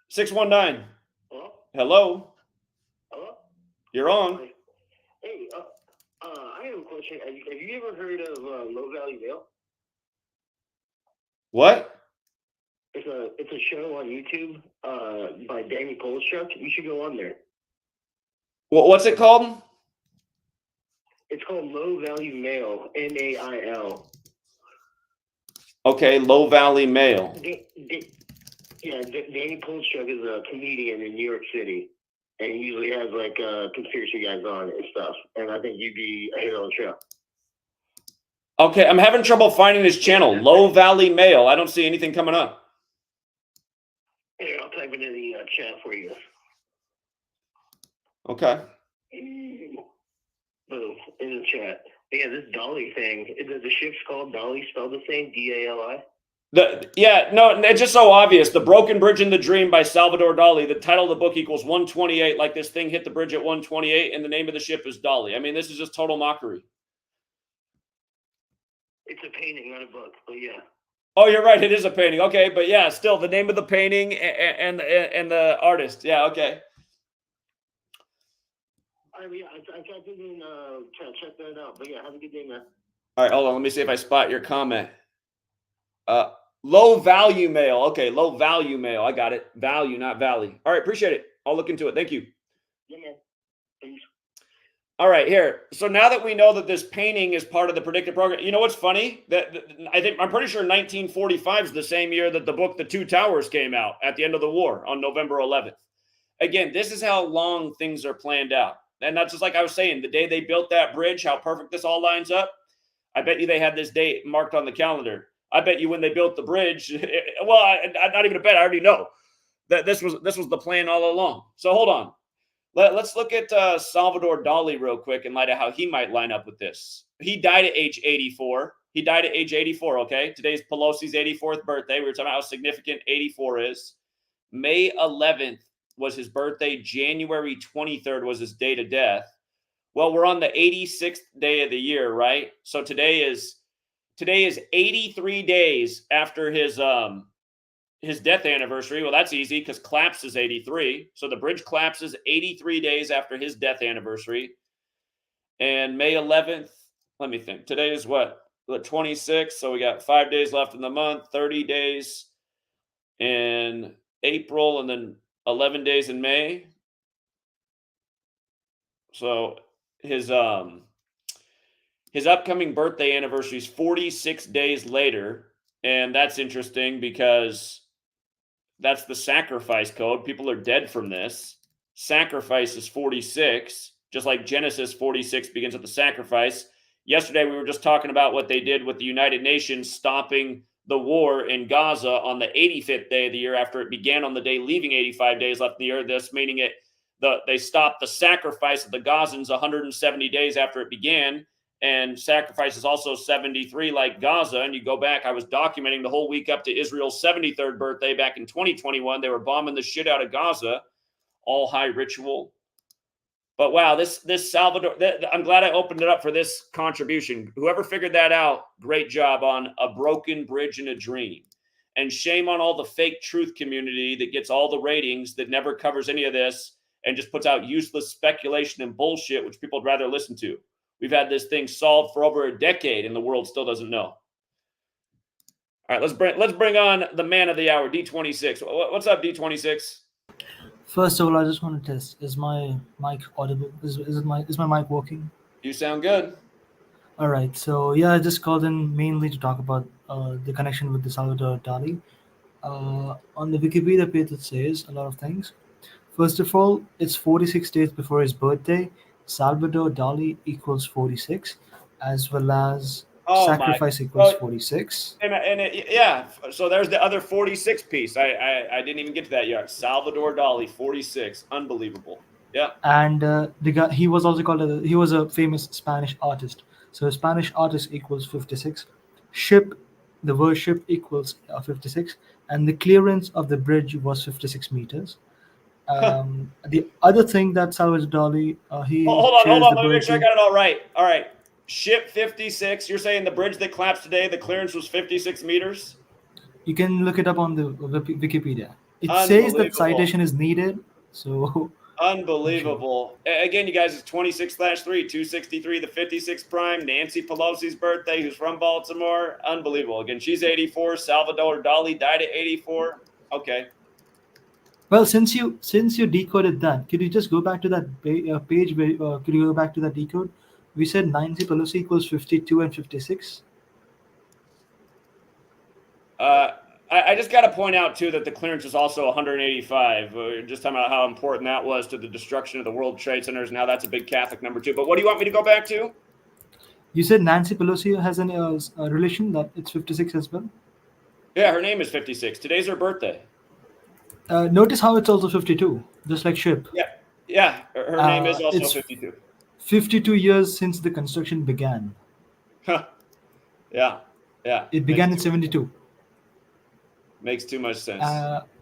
619. Hello? Hello? You're on. Hey, I have a question. Have you ever heard of Low Valley Mail? What? It's a show on YouTube by Danny Polstruck. You should go on there. What's it called? It's called Low Value Mail, MAIL. Okay, Low Valley Mail. Danny Polstruck is a comedian in New York City, and he usually has like conspiracy guys on and stuff. And I think you'd be a hit on the show. Okay, I'm having trouble finding his channel, Low Valley Mail. I don't see anything coming up. Here, I'll type it in the chat for you. Okay. Boom, in the chat. Yeah, this Dolly thing. The ship's called Dolly, spelled the same, D-A-L-I. It's just so obvious. The Broken Bridge in the Dream by Salvador Dali. The title of the book equals 128, like this thing hit the bridge at 128, and the name of the ship is Dolly. I mean, this is just total mockery. It's a painting, not a book, but yeah. Oh, you're right. It is a painting. Okay, but yeah, still the name of the painting and the artist. Yeah, okay. I typed it in check that out. But yeah, have a good day, man. All right, hold on. Let me see if I spot your comment. Low value mail. Okay, low value mail. I got it. Value, not valley. All right, appreciate it. I'll look into it. Thank you. Yeah, man. Peace. All right, here. So now that we know that this painting is part of the predictive program, you know what's funny? I'm pretty sure 1945 is the same year that the book The Two Towers came out at the end of the war on November 11th. Again, this is how long things are planned out. And that's just like I was saying, the day they built that bridge, how perfect this all lines up. I bet you they had this date marked on the calendar. I bet you when they built the bridge, not even a bet, I already know that this was the plan all along. So hold on. Let's look at Salvador Dali real quick in light of how he might line up with this. He died at age 84. Okay? Today's Pelosi's 84th birthday. We were talking about how significant 84 is. May 11th was his birthday. January 23rd was his date of death. Well, we're on the 86th day of the year, right? So today is 83 days after his death anniversary. Well, that's easy because collapse is 83. So the bridge collapses 83 days after his death anniversary. And May 11th, let me think. Today is what? The 26th. So we got 5 days left in the month, 30 days in April, and then 11 days in May. So his upcoming birthday anniversary is 46 days later. And that's interesting because that's the sacrifice code. People are dead from this. Sacrifice is 46, just like Genesis 46 begins with the sacrifice. Yesterday, we were just talking about what they did with the United Nations stopping the war in Gaza on the 85th day of the year after it began on the day, leaving 85 days left in the year. This meaning they stopped the sacrifice of the Gazans 170 days after it began. And sacrifice is also 73 like Gaza. And you go back, I was documenting the whole week up to Israel's 73rd birthday back in 2021. They were bombing the shit out of Gaza, all high ritual. But wow, this Salvador, I'm glad I opened it up for this contribution. Whoever figured that out, great job on a broken bridge and a dream. And shame on all the fake truth community that gets all the ratings, that never covers any of this and just puts out useless speculation and bullshit, which people would rather listen to. We've had this thing solved for over a decade, and the world still doesn't know. All right, let's bring on the man of the hour, D26. What's up, D26? First of all, I just want to test: is my mic audible? Is my mic working? You sound good. All right. So yeah, I just called in mainly to talk about the connection with the Salvador Dali. On the Wikipedia page, it says a lot of things. First of all, it's 46 days before his birthday. Salvador Dali equals 46, as well as sacrifice equals 46. Yeah, so there's the other 46 piece. I didn't even get to that yet. Salvador Dali, 46. Unbelievable. Yeah. And the guy, he was also called he was a famous Spanish artist. So Spanish artist equals 56. Ship, the word ship equals 56, and the clearance of the bridge was 56 meters. The other thing that Salvador Dali he hold on. shares Let the me make sure I birthday. got it all right. All right. Ship 56. You're saying the bridge that collapsed today, the clearance was 56 meters? You can look it up on the Wikipedia. It says that Unbelievable. citation is needed. So Unbelievable. Again, you guys, it's 26/3, 263, the 56 prime. Nancy Pelosi's birthday, who's from Baltimore. Unbelievable. Again, she's 84. Salvador Dali died at 84. Okay. well, since you decoded that, could you just go back to that page? Where, could you go back to that decode? We said Nancy Pelosi equals 52 and 56. I just got to point out, too, that the clearance is also 185. Just talking about how important that was to the destruction of the World Trade Centers. Now that's a big Catholic number, too. But what do you want me to go back to? You said Nancy Pelosi has a relation that it's 56 as well? Yeah, her name is 56. Today's her birthday. Notice how it's also 52, just like ship. Yeah. Her name is also 52. 52 years since the construction began. Yeah. It began in 72. Makes too much sense.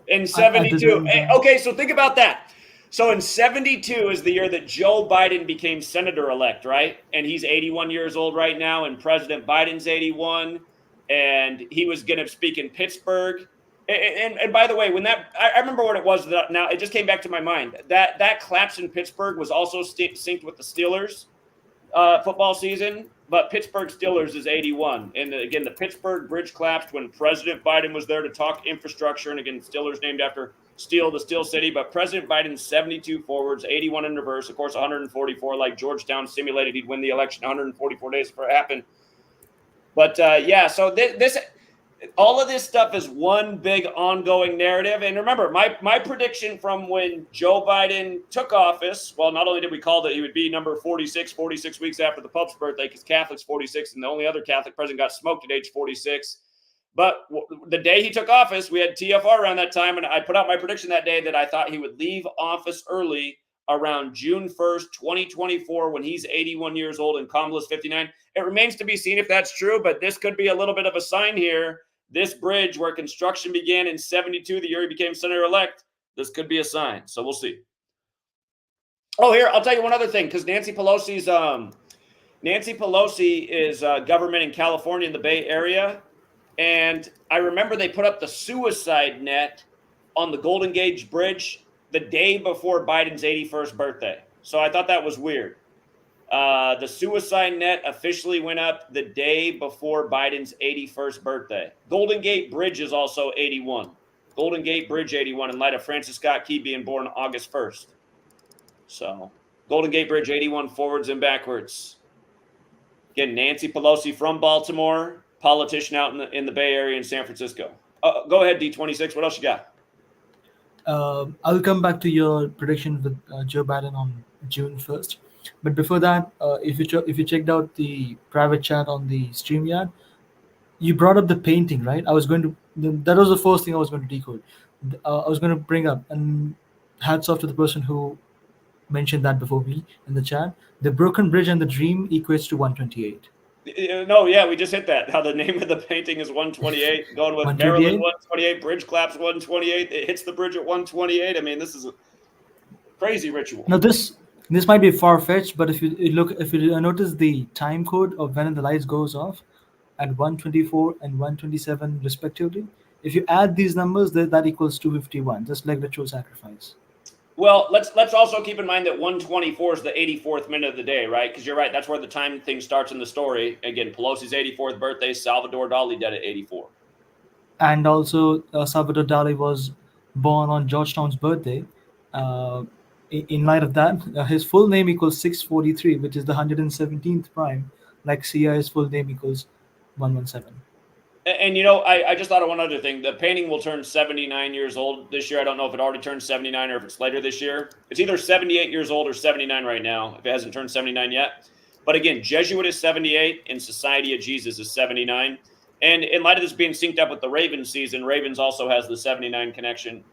In 72. Okay, so think about that. So in 72 is the year that Joe Biden became senator-elect, right? And he's 81 years old right now, and President Biden's 81. And he was going to speak in Pittsburgh. And by the way, when I remember what it was. Now it just came back to my mind. That collapse in Pittsburgh was also synced with the Steelers football season. But Pittsburgh Steelers is 81. And again, the Pittsburgh bridge collapsed when President Biden was there to talk infrastructure. And again, Steelers named after Steel, the Steel City. But President Biden's 72 forwards, 81 in reverse. Of course, 144, like Georgetown simulated he'd win the election 144 days before it happened. But yeah, so this all of this stuff is one big ongoing narrative. And remember, my prediction from when Joe Biden took office, well, not only did we call that he would be number 46 weeks after the Pope's birthday, because Catholic's 46, and the only other Catholic president got smoked at age 46. But the day he took office, we had TFR around that time, and I put out my prediction that day that I thought he would leave office early around June 1st, 2024, when he's 81 years old and Kamala's 59. It remains to be seen if that's true, but this could be a little bit of a sign here. This bridge, where construction began in 72, the year he became senator-elect, this could be a sign. So we'll see. Oh, here, I'll tell you one other thing, because Nancy Pelosi is government in California in the Bay Area, and I remember they put up the suicide net on the Golden Gate Bridge the day before Biden's 81st birthday. So I thought that was weird. The suicide net officially went up the day before Biden's 81st birthday. Golden Gate Bridge is also 81. Golden Gate Bridge 81 in light of Francis Scott Key being born August 1st. So Golden Gate Bridge 81 forwards and backwards. Again, Nancy Pelosi from Baltimore. politician out in the Bay Area in San Francisco. Go ahead, D26. What else you got? I'll come back to your prediction with Joe Biden on June 1st. But before that, if you checked out the private chat on the StreamYard, you brought up the painting, right? That was the first thing I was going to decode. I was going to bring up, and hats off to the person who mentioned that before me in the chat. The broken bridge and the dream equates to 128. No, yeah, we just hit that. How the name of the painting is 128. Going with Maryland 128, bridge claps 128. It hits the bridge at 128. I mean, this is a crazy ritual. Now this might be far fetched, but if you notice the time code of when the lights goes off at 124 and 127 respectively, if you add these numbers, that equals 251, just like ritual sacrifice. Well, let's also keep in mind that 124 is the 84th minute of the day, right? Because you're right, that's where the time thing starts in the story. Again, Pelosi's 84th birthday, Salvador Dali dead at 84. And also, Salvador Dali was born on Georgetown's birthday. In light of that, his full name equals 643, which is the 117th prime. Like CI's full name equals 117. And you know, I just thought of one other thing. The painting will turn 79 years old this year. I don't know if it already turned 79 or if it's later this year. It's either 78 years old or 79 right now, if it hasn't turned 79 yet. But again, Jesuit is 78 and Society of Jesus is 79. And in light of this being synced up with the Ravens season, Ravens also has the 79 connection.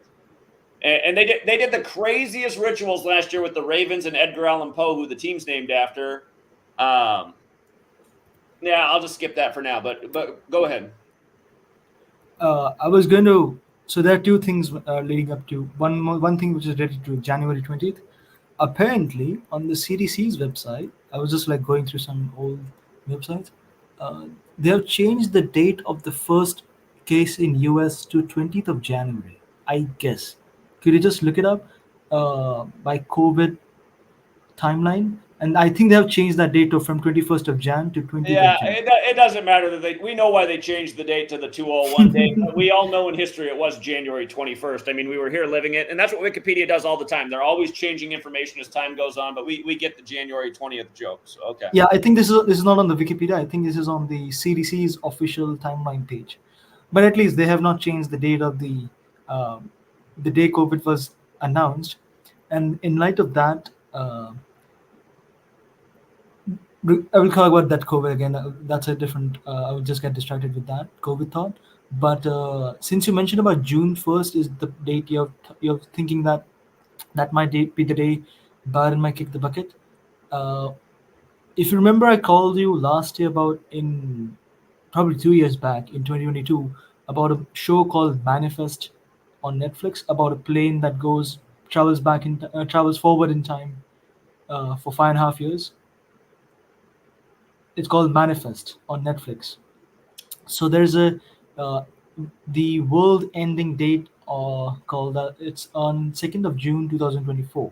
And they did the craziest rituals last year with the Ravens and Edgar Allan Poe, who the team's named after. Yeah, I'll just skip that for now, but go ahead. I was going to. So there are two things leading up to one thing which is related to January 20th. Apparently, on the CDC's website, I was just like going through some old websites. They have changed the date of the first case in US to 20th of January. I guess. Could you just look it up by COVID timeline? And I think they have changed that date from 21st of Jan to 20th Yeah, of Jan. it doesn't matter that we know why they changed the date to the 201 date. We all know in history it was January 21st. I mean, we were here living it, and that's what Wikipedia does all the time. They're always changing information as time goes on, but we get the January 20th joke. So okay. Yeah, I think this is not on the Wikipedia. I think this is on the CDC's official timeline page. But at least they have not changed the date of the day COVID was announced. And in light of that, I will talk about that COVID again. That's a different. I will just get distracted with that COVID thought. But since you mentioned about June 1st is the date you're thinking that might be the day Biden might kick the bucket. If you remember, I called you last year about in probably 2 years back in 2022 about a show called Manifest on Netflix about a plane that travels forward in time for 5.5 years. It's called Manifest on Netflix. So there's the world-ending date called it's on 2nd of June 2024.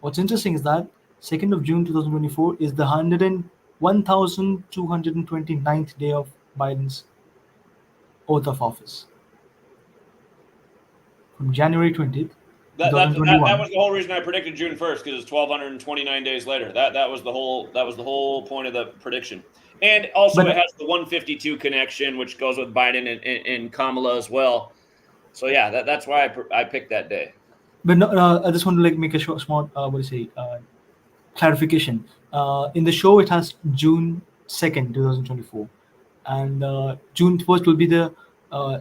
What's interesting is that 2nd of June 2024 is the 1229th day of Biden's oath of office. From January 20th, That 2021. was the whole reason I predicted June 1st, because it's 1,229 days later. That was the whole point of the prediction. And also, it has the 152 connection, which goes with Biden and Kamala as well. So yeah, that's why I picked that day. But no, I just want to make a small clarification. In the show, it has June 2nd, 2024, and June 1st will be the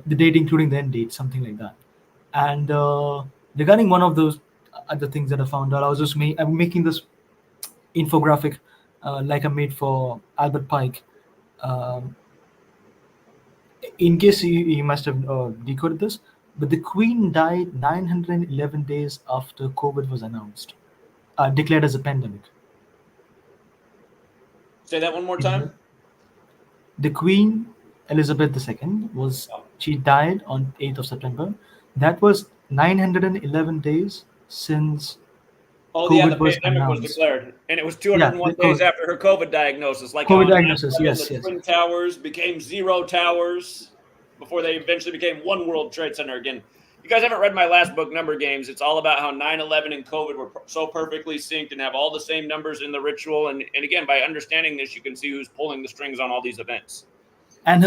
date including the end date, something like that. And regarding one of those other things that I found out, I'm making this infographic like I made for Albert Pike. In case you must have decoded this, but the Queen died 911 days after COVID was announced, declared as a pandemic. Say that one more time. The Queen Elizabeth II she died on 8th of September. That was 911 days since COVID the pandemic was declared, and it was 201 days after her COVID diagnosis. Like COVID diagnosis, yes. Twin Towers became 0 towers before they eventually became One World Trade Center again. You guys haven't read my last book, Number Games. It's all about how 9/11 and COVID were so perfectly synced and have all the same numbers in the ritual. And again, by understanding this, you can see who's pulling the strings on all these events. And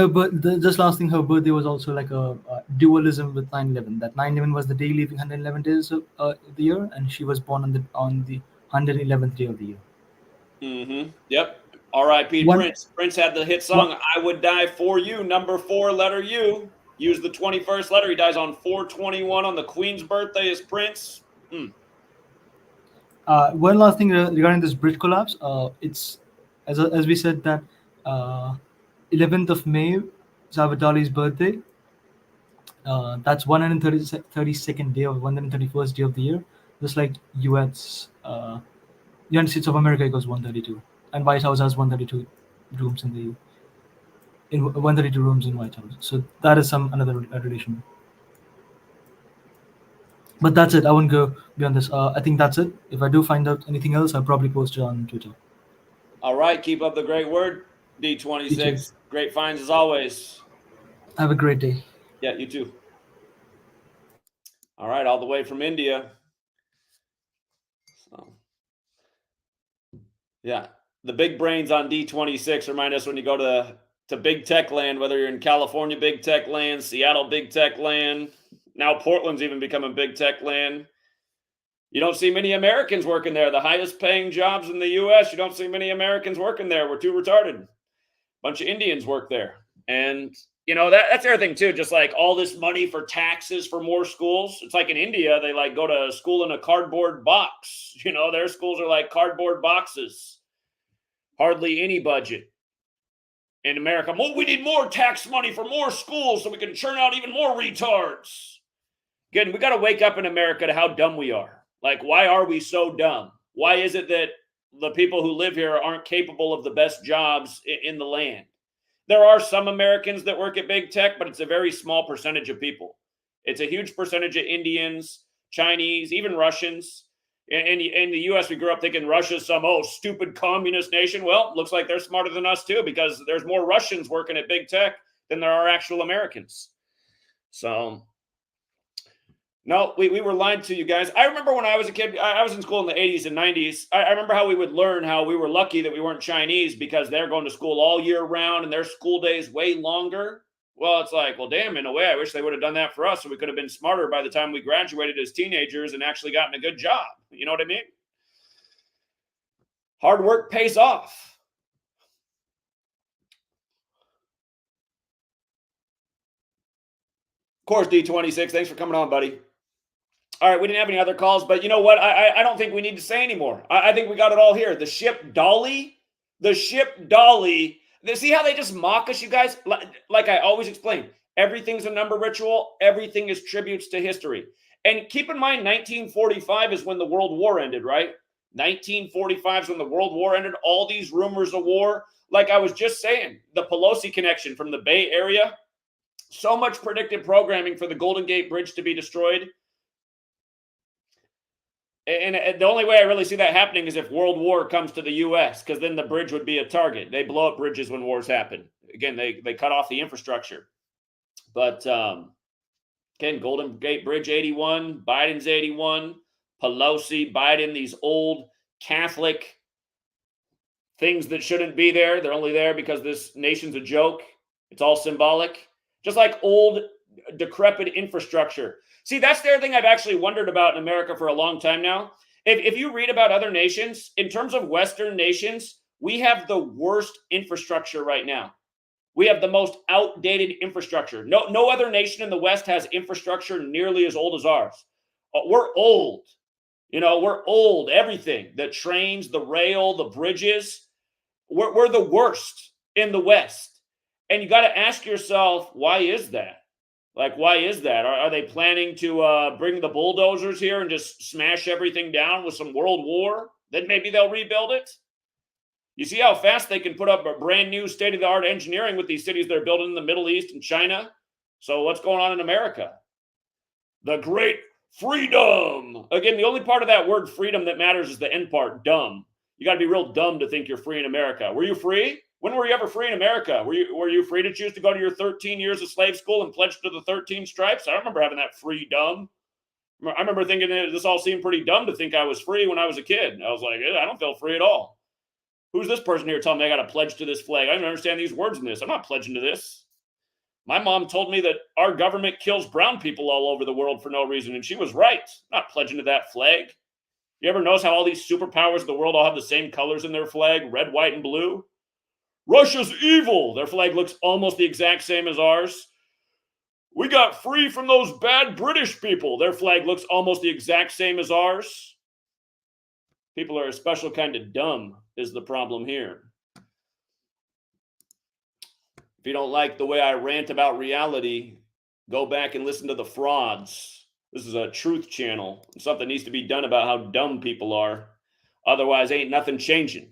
just last thing, her birthday was also like a dualism with 9/11. That 9/11 was the day leaving 111 days of the year, and she was born on the 111th day of the year. Mm-hmm. Yep. R.I.P. One, Prince. Prince had the hit one song "I Would Die for You." Number 4, letter U. Use the 21st letter. He dies on 4/21 on the Queen's birthday. Is Prince? one last thing regarding this bridge collapse. It's as we said that uh, 11th of May, Salvador Dali's birthday. That's 132nd day of 131st day of the year. Just like United States of America equals 132, and White House has 132 rooms in 132 rooms in White House. So that is some another relation. But that's it. I won't go beyond this. I think that's it. If I do find out anything else, I'll probably post it on Twitter. All right. Keep up the great work, You too. D26. Great finds as always. Have a great day. Yeah, you too. All right. All the way from India. So, yeah. The big brains on D26 remind us when you go to big tech land, whether you're in California, big tech land, Seattle, big tech land. Now Portland's even becoming big tech land. You don't see many Americans working there. The highest paying jobs in the U.S., you don't see many Americans working there. We're too retarded. Bunch of Indians work there. And, that's the other thing, too. Just like all this money for taxes for more schools. It's like in India, they like go to school in a cardboard box. Their schools are like cardboard boxes. Hardly any budget. In America, well, we need more tax money for more schools so we can churn out even more retards. Again, we got to wake up in America to how dumb we are. Like, why are we so dumb? Why is it that the people who live here aren't capable of the best jobs in the land? There are some Americans that work at big tech, but it's a very small percentage of people. It's a huge percentage of Indians, Chinese, even Russians. In the U.S., we grew up thinking Russia's some, stupid communist nation. Well, looks like they're smarter than us, too, because there's more Russians working at big tech than there are actual Americans. So, no, we were lied to, you guys. I remember when I was a kid, I was in school in the 80s and 90s. I remember how we would learn how we were lucky that we weren't Chinese because they're going to school all year round and their school day is way longer. Well, it's like, well, damn, in a way, I wish they would have done that for us so we could have been smarter by the time we graduated as teenagers and actually gotten a good job. You know what I mean? Hard work pays off. Of course, D26, thanks for coming on, buddy. All right, we didn't have any other calls, but you know what? I don't think we need to say anymore. I think we got it all here. The ship Dolly. See how they just mock us, you guys? Like I always explain, everything's a number ritual. Everything is tributes to history. And keep in mind, 1945 is when the World War ended, right? 1945 is when the World War ended. All these rumors of war. Like I was just saying, the Pelosi connection from the Bay Area. So much predictive programming for the Golden Gate Bridge to be destroyed. And the only way I really see that happening is if World War comes to the U.S., because then the bridge would be a target. They blow up bridges when wars happen. Again, they cut off the infrastructure. But, again, Golden Gate Bridge 81, Biden's 81, Pelosi, Biden, these old Catholic things that shouldn't be there. They're only there because this nation's a joke. It's all symbolic. Just like old, decrepit infrastructure. See, that's the other thing I've actually wondered about in America for a long time now. If you read about other nations, in terms of Western nations, we have the worst infrastructure right now. We have the most outdated infrastructure. No other nation in the West has infrastructure nearly as old as ours. We're old. We're old. Everything, the trains, the rail, the bridges, we're the worst in the West. And you got to ask yourself, why is that? Like, why is that? Are they planning to bring the bulldozers here and just smash everything down with some world war? Then maybe they'll rebuild it. You see how fast they can put up a brand new state-of-the-art engineering with these cities they're building in the Middle East and China? So what's going on in America? The great freedom. Again, the only part of that word freedom that matters is the end part, dumb. You got to be real dumb to think you're free in America. Were you free? When were you ever free in America? Were you free to choose to go to your 13 years of slave school and pledge to the 13 stripes? I don't remember having that freedom. I remember thinking that this all seemed pretty dumb to think I was free when I was a kid. I was like, I don't feel free at all. Who's this person here telling me I got to pledge to this flag? I don't understand these words in this. I'm not pledging to this. My mom told me that our government kills brown people all over the world for no reason, and she was right. I'm not pledging to that flag. You ever notice how all these superpowers of the world all have the same colors in their flag, red, white, and blue? Russia's evil. Their flag looks almost the exact same as ours. We got free from those bad British people. Their flag looks almost the exact same as ours. People are a special kind of dumb is the problem here. If you don't like the way I rant about reality, go back and listen to the frauds. This is a truth channel. Something needs to be done about how dumb people are. Otherwise, ain't nothing changing.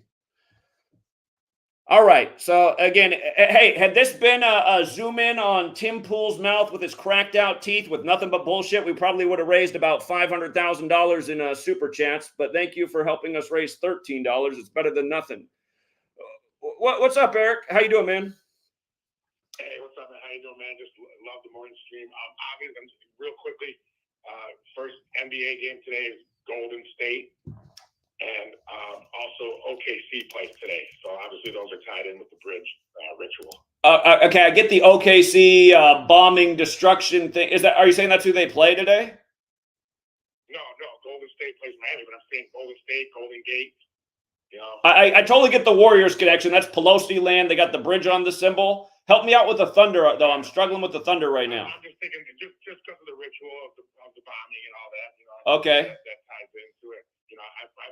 All right. So again, hey, had this been a zoom in on Tim Pool's mouth with his cracked out teeth with nothing but bullshit, we probably would have raised about $500,000 in super chats. But thank you for helping us raise $13. It's better than nothing. What's up, Eric? How you doing, man? Hey, what's up, man? How you doing, man? Just love the morning stream. Obviously, real quickly, first NBA game today is Golden State, and also OKC plays today. So obviously, those are tied in with the bridge ritual. Okay, I get the OKC bombing destruction thing. Are you saying that's who they play today? No, Golden State plays Miami, but I'm saying Golden State, Golden Gate. You know, I totally get the Warriors connection. That's Pelosi land. They got the bridge on the symbol. Help me out with the Thunder, though. I'm struggling with the Thunder right now. I'm just thinking just because of the ritual of the bombing and all that. You know, okay. That ties into it. You know,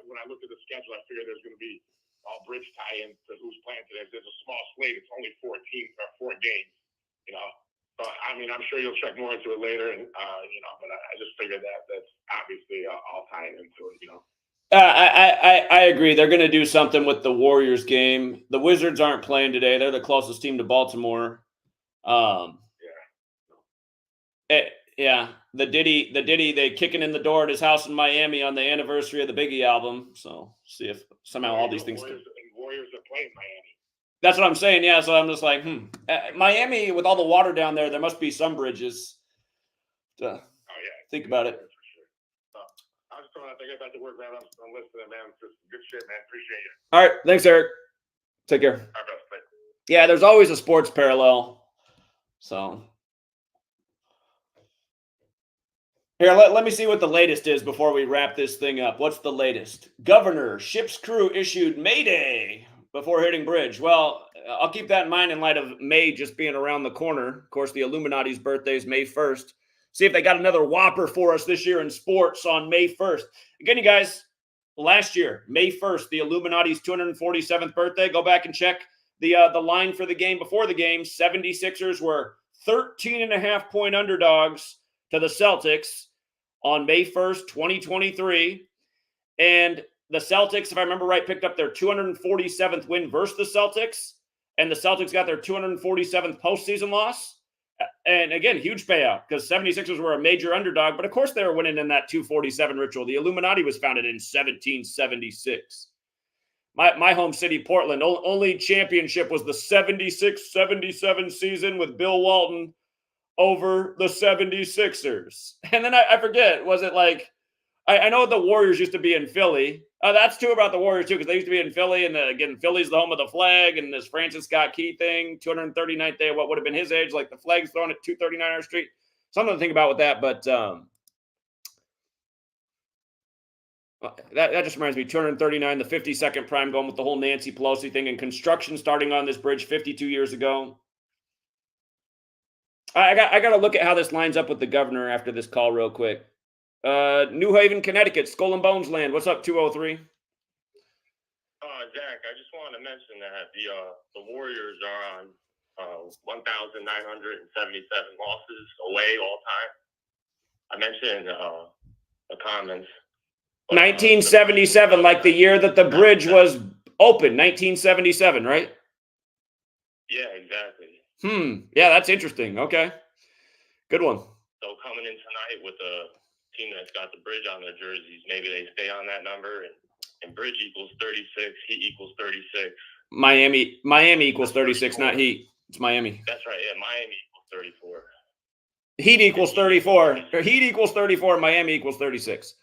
when I looked at the schedule, I figured there's going to be all bridge tie-in to who's playing today. There's a small slate. It's only 4 games. You know, so I mean, I'm sure you'll check more into it later, and you know, but I just figured that's obviously all tying into it. You know. I agree. They're going to do something with the Warriors game. The Wizards aren't playing today. They're the closest team to Baltimore. Yeah. The Diddy, they kicking in the door at his house in Miami on the anniversary of the Biggie album. So see if somehow all these things. Warriors are playing Miami. That's what I'm saying. Yeah. So I'm just like, Miami with all the water down there must be some bridges. Think about it. I was just throwing out there, get back to work, man. I'm listening, man. It's just good shit, man. Appreciate you. All right. Thanks, Eric. Take care. All right, bro. Yeah, there's always a sports parallel. So here, let me see what the latest is before we wrap this thing up. What's the latest? Governor, ship's crew issued Mayday before hitting bridge. Well, I'll keep that in mind in light of May just being around the corner. Of course, the Illuminati's birthday is May 1st. See if they got another whopper for us this year in sports on May 1st. Again, you guys, last year, May 1st, the Illuminati's 247th birthday. Go back and check the line for the game before the game. 76ers were 13.5-point underdogs to the Celtics on May 1st, 2023. And the Celtics, if I remember right, picked up their 247th win versus the Celtics. And the Celtics got their 247th postseason loss. And again, huge payout because 76ers were a major underdog. But of course, they were winning in that 247 ritual. The Illuminati was founded in 1776. My home city, Portland, only championship was the 76-77 season with Bill Walton over the 76ers. And then I forget, was it like, I know the Warriors used to be in Philly. That's true about the Warriors, too, because they used to be in Philly. And again, Philly's the home of the flag and this Francis Scott Key thing, 239th day of what would have been his age, like the flag's thrown at 239th Street. Something to think about with that. But that just reminds me, 239, the 52nd prime going with the whole Nancy Pelosi thing and construction starting on this bridge 52 years ago. I got to look at how this lines up with the governor after this call real quick. New Haven, Connecticut, Skull and Bones land. What's up, 203? Jack, I just wanted to mention that the Warriors are on 1,977 losses away all time. I mentioned the comments. 1977, like the year that the bridge was open, 1977, right? Yeah, exactly. Yeah, that's interesting. Okay. Good one. So coming in tonight with a team that's got the bridge on their jerseys, maybe they stay on that number and bridge equals 36, Heat equals 36. Miami equals 36, not Heat. It's Miami. That's right. Yeah, Miami equals 34. Heat equals 34. Heat equals 34. Miami equals 36.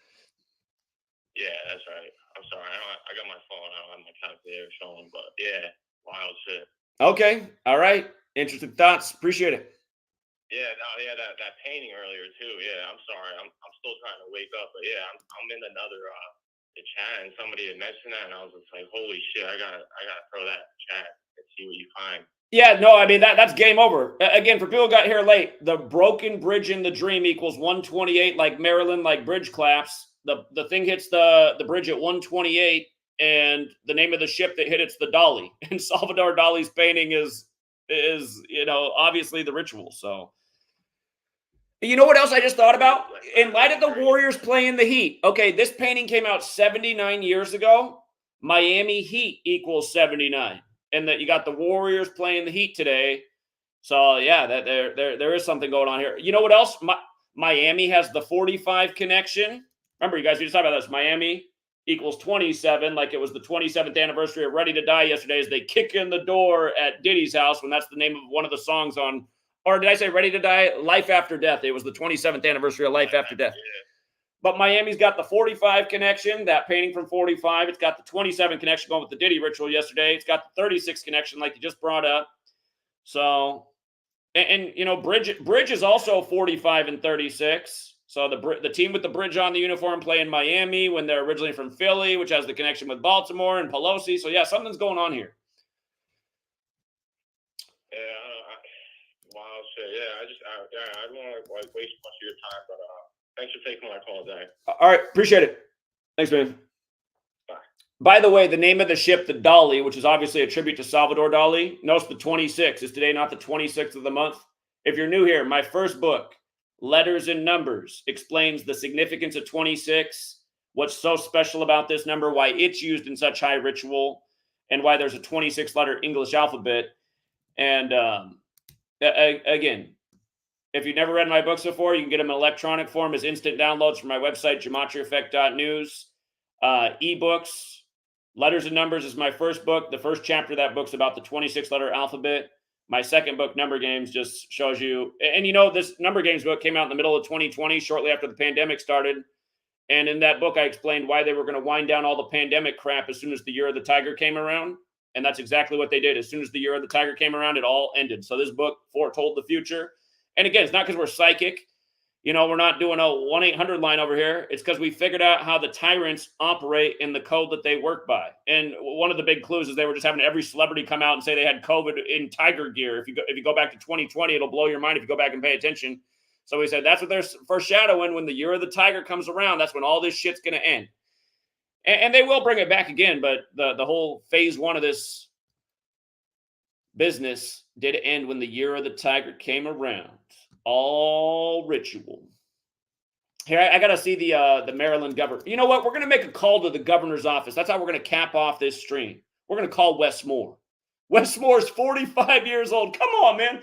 Yeah, that's right. I'm sorry. I got my phone. I don't have my calculator. they were showing. But yeah, wild shit. Okay. All right. Interesting thoughts. Appreciate it. Yeah, no, yeah, that painting earlier too. Yeah, I'm sorry, I'm still trying to wake up, but yeah, I'm in another the chat, and somebody had mentioned that, and I was just like, holy shit, I gotta throw that in chat and see what you find. Yeah, no, I mean that's game over. Again, for people who got here late, the broken bridge in the dream equals 128, like Maryland, like bridge collapse. The thing hits the bridge at 128, and the name of the ship that hit it's the Dali. And Salvador Dali's painting is obviously the ritual. So you know what else I just thought about? In light of the Warriors playing the Heat. Okay, this painting came out 79 years ago. Miami Heat equals 79. And that you got the Warriors playing the Heat today. So yeah, that there is something going on here. You know what else? Miami has the 45 connection. Remember, you guys, we just talked about this. Miami equals 27, like it was the 27th anniversary of Ready to Die yesterday, as they kick in the door at Diddy's house, when that's the name of one of the songs on, or did I say Ready to Die? Life After Death. It was the 27th anniversary of Life After Death. Yeah. But Miami's got the 45 connection, that painting from 45. It's got the 27 connection going with the Diddy ritual yesterday. It's got the 36 connection, like you just brought up. So, and Bridge is also 45 and 36. So the team with the bridge on the uniform play in Miami when they're originally from Philly, which has the connection with Baltimore and Pelosi. So yeah, something's going on here. Yeah, wild shit. Yeah, I don't want to waste much of your time, but thanks for taking my call, Dave. All right, appreciate it. Thanks, man. Bye. By the way, the name of the ship, the Dali, which is obviously a tribute to Salvador Dali. Notice the 26th is today, not the 26th of the month. If you're new here, my first book, Letters and Numbers, explains the significance of 26, what's so special about this number, why it's used in such high ritual, and why there's a 26-letter English alphabet. And again, if you've never read my books before, you can get them in electronic form as instant downloads from my website, GematriaEffectNews. Ebooks, Letters and Numbers is my first book. The first chapter of that book's about the 26-letter alphabet. My second book, Number Games, just shows you. And this Number Games book came out in the middle of 2020, shortly after the pandemic started. And in that book, I explained why they were going to wind down all the pandemic crap as soon as the Year of the Tiger came around. And that's exactly what they did. As soon as the Year of the Tiger came around, it all ended. So this book foretold the future. And again, it's not because we're psychic. We're not doing a 1-800 line over here. It's because we figured out how the tyrants operate in the code that they work by. And one of the big clues is they were just having every celebrity come out and say they had COVID in tiger gear. If you go back to 2020, it'll blow your mind if you go back and pay attention. So we said that's what they're foreshadowing. When the Year of the Tiger comes around, that's when all this shit's going to end. And they will bring it back again, but the whole phase one of this business did end when the Year of the Tiger came around. All ritual. Here, I got to see the Maryland governor. You know what? We're going to make a call to the governor's office. That's how we're going to cap off this stream. We're going to call Wes Moore. Wes Moore's 45 years old. Come on, man.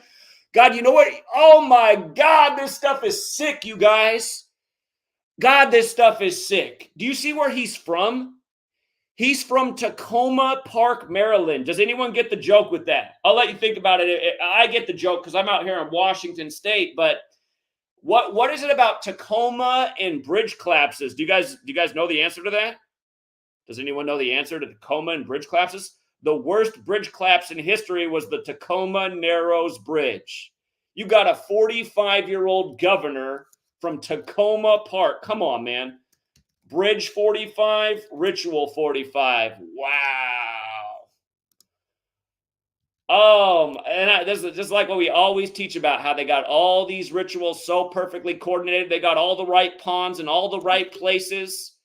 God, you know what? Oh, my God. This stuff is sick, you guys. God, this stuff is sick. Do you see where he's from? He's from Tacoma Park, Maryland. Does anyone get the joke with that? I'll let you think about it. I get the joke because I'm out here in Washington State. But what is it about Tacoma and bridge collapses? Do you guys know the answer to that? Does anyone know the answer to Tacoma and bridge collapses? The worst bridge collapse in history was the Tacoma Narrows Bridge. You got a 45-year-old governor from Tacoma Park. Come on, man. Bridge 45, ritual 45. Wow. And this is just like what we always teach about, how they got all these rituals so perfectly coordinated. They got all the right pawns in all the right places.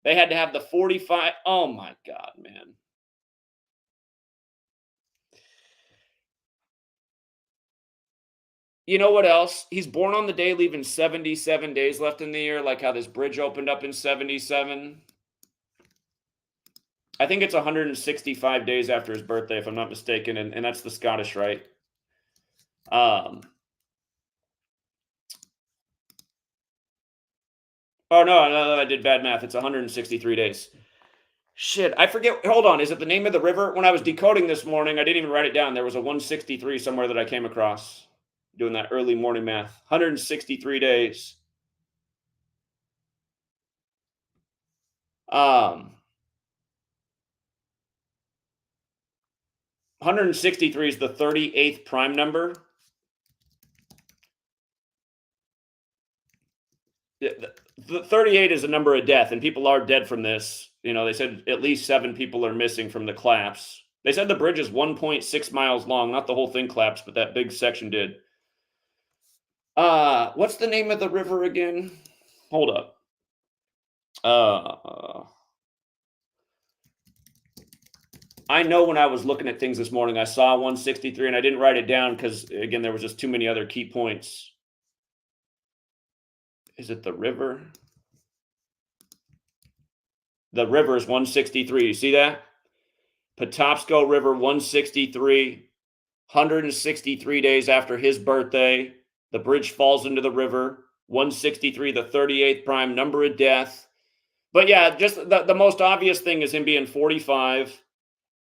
They had to have the 45. Oh, my God, man. You know what else? He's born on the day, leaving 77 days left in the year, like how this bridge opened up in 77. I think it's 165 days after his birthday, if I'm not mistaken, and that's the Scottish Rite. Oh, no, I did bad math. It's 163 days. Shit, I forget. Hold on. Is it the name of the river? When I was decoding this morning, I didn't even write it down. There was a 163 somewhere that I came across doing that early morning math. 163 days. 163 is the 38th prime number. The 38 is a number of death, and people are dead from this. You know, they said at least 7 people are missing from the collapse. They said the bridge is 1.6 miles long. Not the whole thing collapsed, but that big section did. What's the name of the river again? Hold up. I know when I was looking at things this morning, I saw 163, and I didn't write it down because, again, there was just too many other key points. Is it the river? The river is 163. You see that? Patapsco River, 163. 163 days after his birthday, the bridge falls into the river. 163, the 38th prime number of death. But yeah, just the most obvious thing is him being 45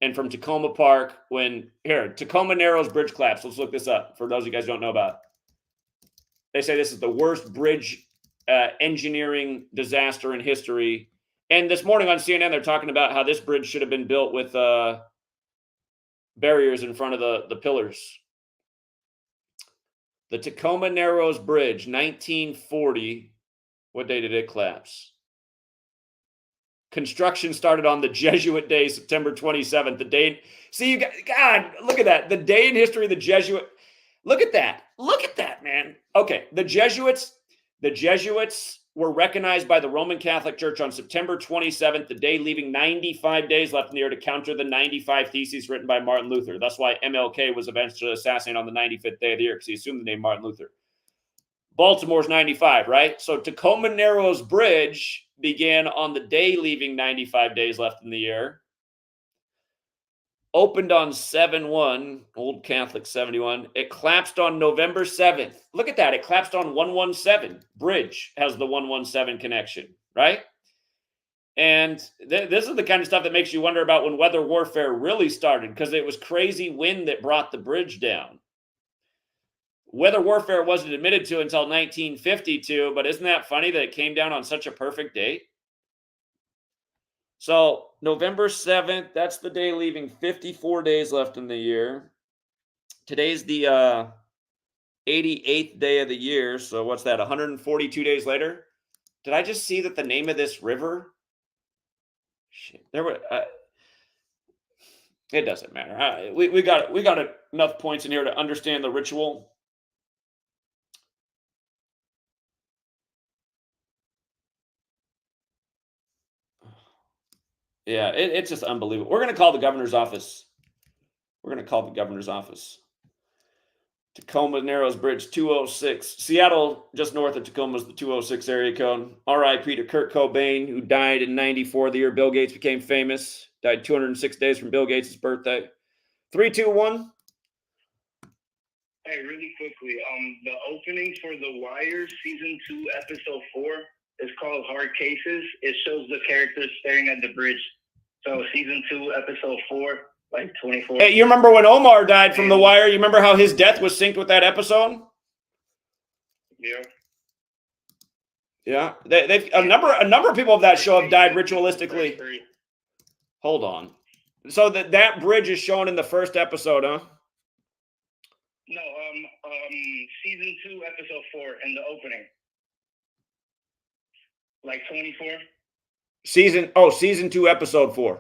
and from Tacoma Park Tacoma Narrows bridge collapse. Let's look this up for those of you guys who don't know about it. They say this is the worst bridge engineering disaster in history. And this morning on CNN, they're talking about how this bridge should have been built with barriers in front of the pillars. The Tacoma Narrows Bridge, 1940. What day did it collapse? Construction started on the Jesuit day, September 27th. The day, see, you got, God, look at that. The day in history of the Jesuit. Look at that. Look at that, man. Okay, the Jesuits were recognized by the Roman Catholic Church on September 27th, the day leaving 95 days left in the year to counter the 95 Theses written by Martin Luther. That's why MLK was eventually assassinated on the 95th day of the year, because he assumed the name Martin Luther. Baltimore's 95, right? So Tacoma Narrows Bridge began on the day leaving 95 days left in the year. Opened on 7/1, Old Catholic 71. It collapsed on November 7th. Look at that. It collapsed on 117. Bridge has the 117 connection, right? And this is the kind of stuff that makes you wonder about when weather warfare really started, because it was crazy wind that brought the bridge down. Weather warfare wasn't admitted to until 1952, but isn't that funny that it came down on such a perfect date? So November 7th, that's the day leaving 54 days left in the year. Today's the 88th day of the year. So what's that, 142 days later? Did I just see that the name of this river? Shit, there were... it doesn't matter. We got enough points in here to understand the ritual. Yeah, it's just unbelievable. We're going to call the governor's office. Tacoma Narrows Bridge, 206. Seattle, just north of Tacoma, is the 206 area code. R.I.P. to Kurt Cobain, who died in 94, the year Bill Gates became famous. Died 206 days from Bill Gates' birthday. 3, 2, 1. Hey, really quickly, the opening for The Wire season 2, episode 4 is called Hard Cases. It shows the characters staring at the bridge. So season 2, episode 4, like 24. Hey, you remember when Omar died from The Wire? You remember how his death was synced with that episode? Yeah. Yeah. They've a number of people of that show have died ritualistically. Hold on. So that bridge is shown in the first episode, huh? No, season 2, episode 4 in the opening. Like 24? Season 2, episode 4.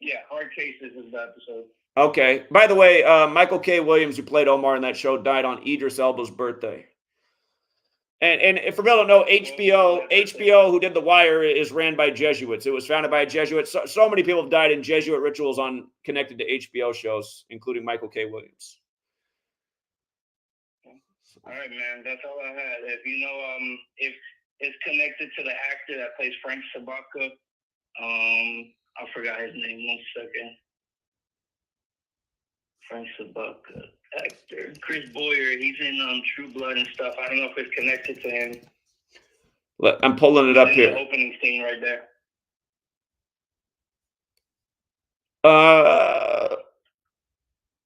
Yeah, Hard Cases is the episode. Okay. By the way, Michael K. Williams, who played Omar in that show, died on Idris Elba's birthday. And if for people don't know, HBO, who did The Wire, is ran by Jesuits. It was founded by a Jesuit. So many people have died in Jesuit rituals connected to HBO shows, including Michael K. Williams. All right, man. That's all I had. If you know, if it's connected to the actor that plays Frank Sabaka, I forgot his name. 1 second. Frank Sabaka, actor. Chris Boyer, he's in True Blood and stuff. I don't know if it's connected to him. I'm pulling it up here. The opening scene right there.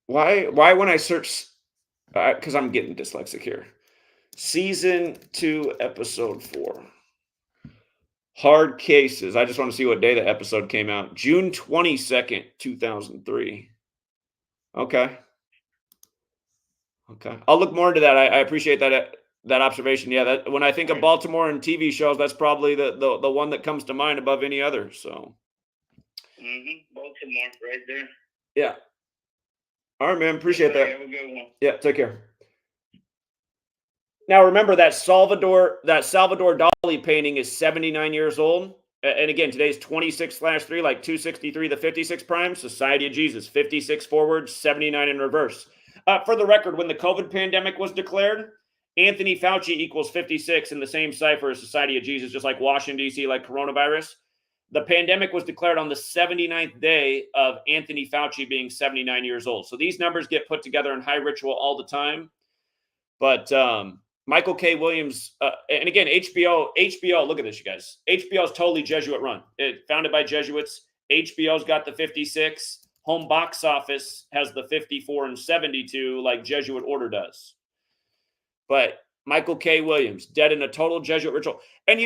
Why when I search, because I'm getting dyslexic here. Season 2, episode 4. Hard Cases. I just want to see what day the episode came out. June 22nd, 2003. Okay. I'll look more into that. I appreciate that observation. Yeah, that when I think of Baltimore and TV shows, that's probably the one that comes to mind above any other. So. Baltimore, right there. Yeah. All right, man. Appreciate that. Have a good one. Yeah. Take care. Now remember that Salvador Dali painting is 79 years old. And again, today's 26/3, like 263, the 56 prime, Society of Jesus, 56 forward, 79 in reverse. For the record, when the COVID pandemic was declared, Anthony Fauci equals 56 in the same cipher as Society of Jesus, just like Washington, D.C., like coronavirus. The pandemic was declared on the 79th day of Anthony Fauci being 79 years old. So these numbers get put together in high ritual all the time. But Michael K. Williams, and again, HBO, look at this, you guys. HBO is totally Jesuit run. Founded by Jesuits. HBO's got the 56. Home box office has the 54 and 72 like Jesuit order does. But Michael K. Williams, dead in a total Jesuit ritual. And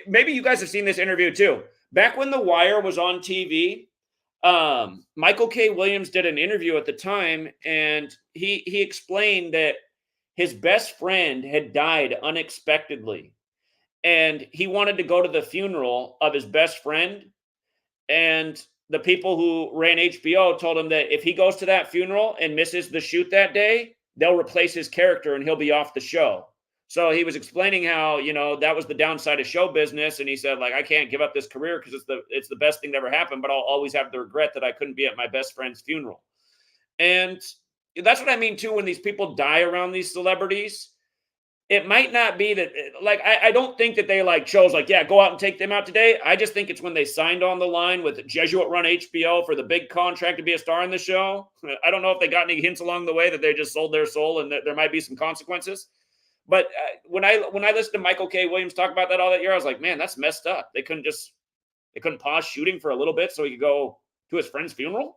maybe you guys have seen this interview too. Back when The Wire was on TV, Michael K. Williams did an interview at the time, and he explained that his best friend had died unexpectedly, and he wanted to go to the funeral of his best friend. And the people who ran HBO told him that if he goes to that funeral and misses the shoot that day, they'll replace his character and he'll be off the show. So he was explaining how, that was the downside of show business. And he said, like, I can't give up this career because it's the best thing that ever happened, but I'll always have the regret that I couldn't be at my best friend's funeral. And that's what I mean, too, when these people die around these celebrities. It might not be that, like, I don't think that they, like, chose, like, yeah, go out and take them out today. I just think it's when they signed on the line with Jesuit-run HBO for the big contract to be a star in the show. I don't know if they got any hints along the way that they just sold their soul and that there might be some consequences. But when I listened to Michael K. Williams talk about that all that year, I was like, man, that's messed up. They couldn't pause shooting for a little bit so he could go to his friend's funeral.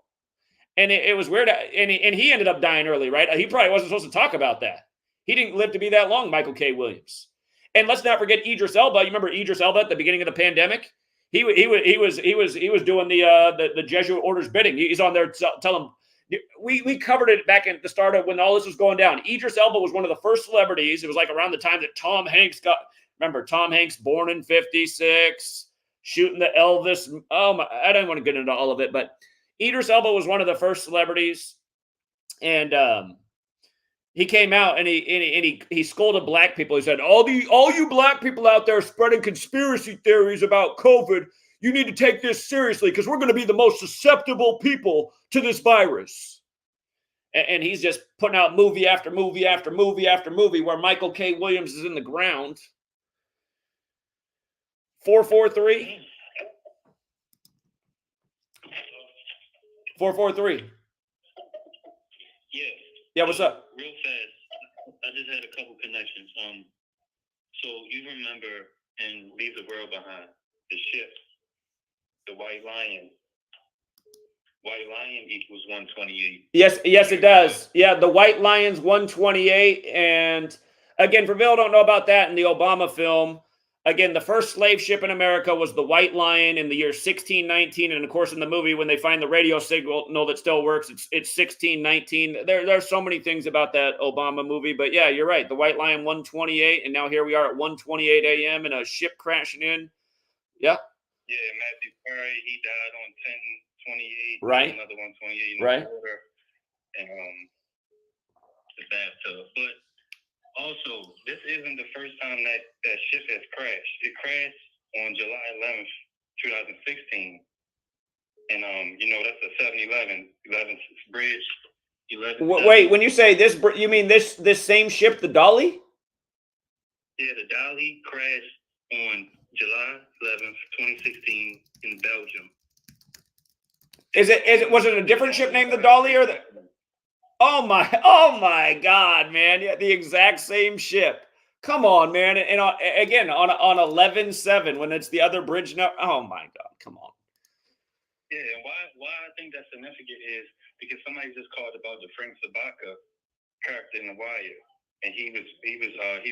And it was weird. And he ended up dying early, right? He probably wasn't supposed to talk about that. He didn't live to be that long, Michael K. Williams. And let's not forget Idris Elba. You remember Idris Elba at the beginning of the pandemic? He was doing the Jesuit order's bidding. He's on there telling. We covered it back at the start of when all this was going down. Idris Elba was one of the first celebrities. It was like around the time that Tom Hanks remember Tom Hanks, born in 56, shooting the Elvis. I don't want to get into all of it, but Idris Elba was one of the first celebrities. And he came out and he scolded black people. He said, all you black people out there spreading conspiracy theories about COVID, you need to take this seriously because we're going to be the most susceptible people to this virus. And he's just putting out movie after movie after movie after movie where Michael K. Williams is in the ground. 443. 443. Yeah, what's up? Real fast. I just had a couple connections. So you remember in Leave the World Behind, the ship, the White Lion. White Lion equals 128. Yes, it does. Yeah, the White Lion's 128. And again, for people who don't know about that, in the Obama film, again, the first slave ship in America was the White Lion in the year 1619. And of course, in the movie, when they find the radio signal that still works, it's 1619. There's so many things about that Obama movie. But yeah, you're right. The White Lion 128. And now here we are at 1:28 a.m. and a ship crashing in. Yeah. Yeah, Matthew Perry, he died on 10/28. Right. Another 128 in right. the water. And the bathtub. But also, this isn't the first time that ship has crashed. It crashed on July 11th, 2016. And, that's the 7-Eleven, 11th Bridge. 11th Wait, when you say this, you mean this same ship, the Dolly? Yeah, the Dolly crashed on July 11th, 2016 in Belgium. Was it a different ship named the Dolly or the... Oh my God, man. Yeah, the exact same ship. Come on, man. And again, on 11/7 when it's the other bridge now. Oh my God, come on. Yeah, and why I think that's significant is because somebody just called about the Frank Sabaka character in The Wire. And he was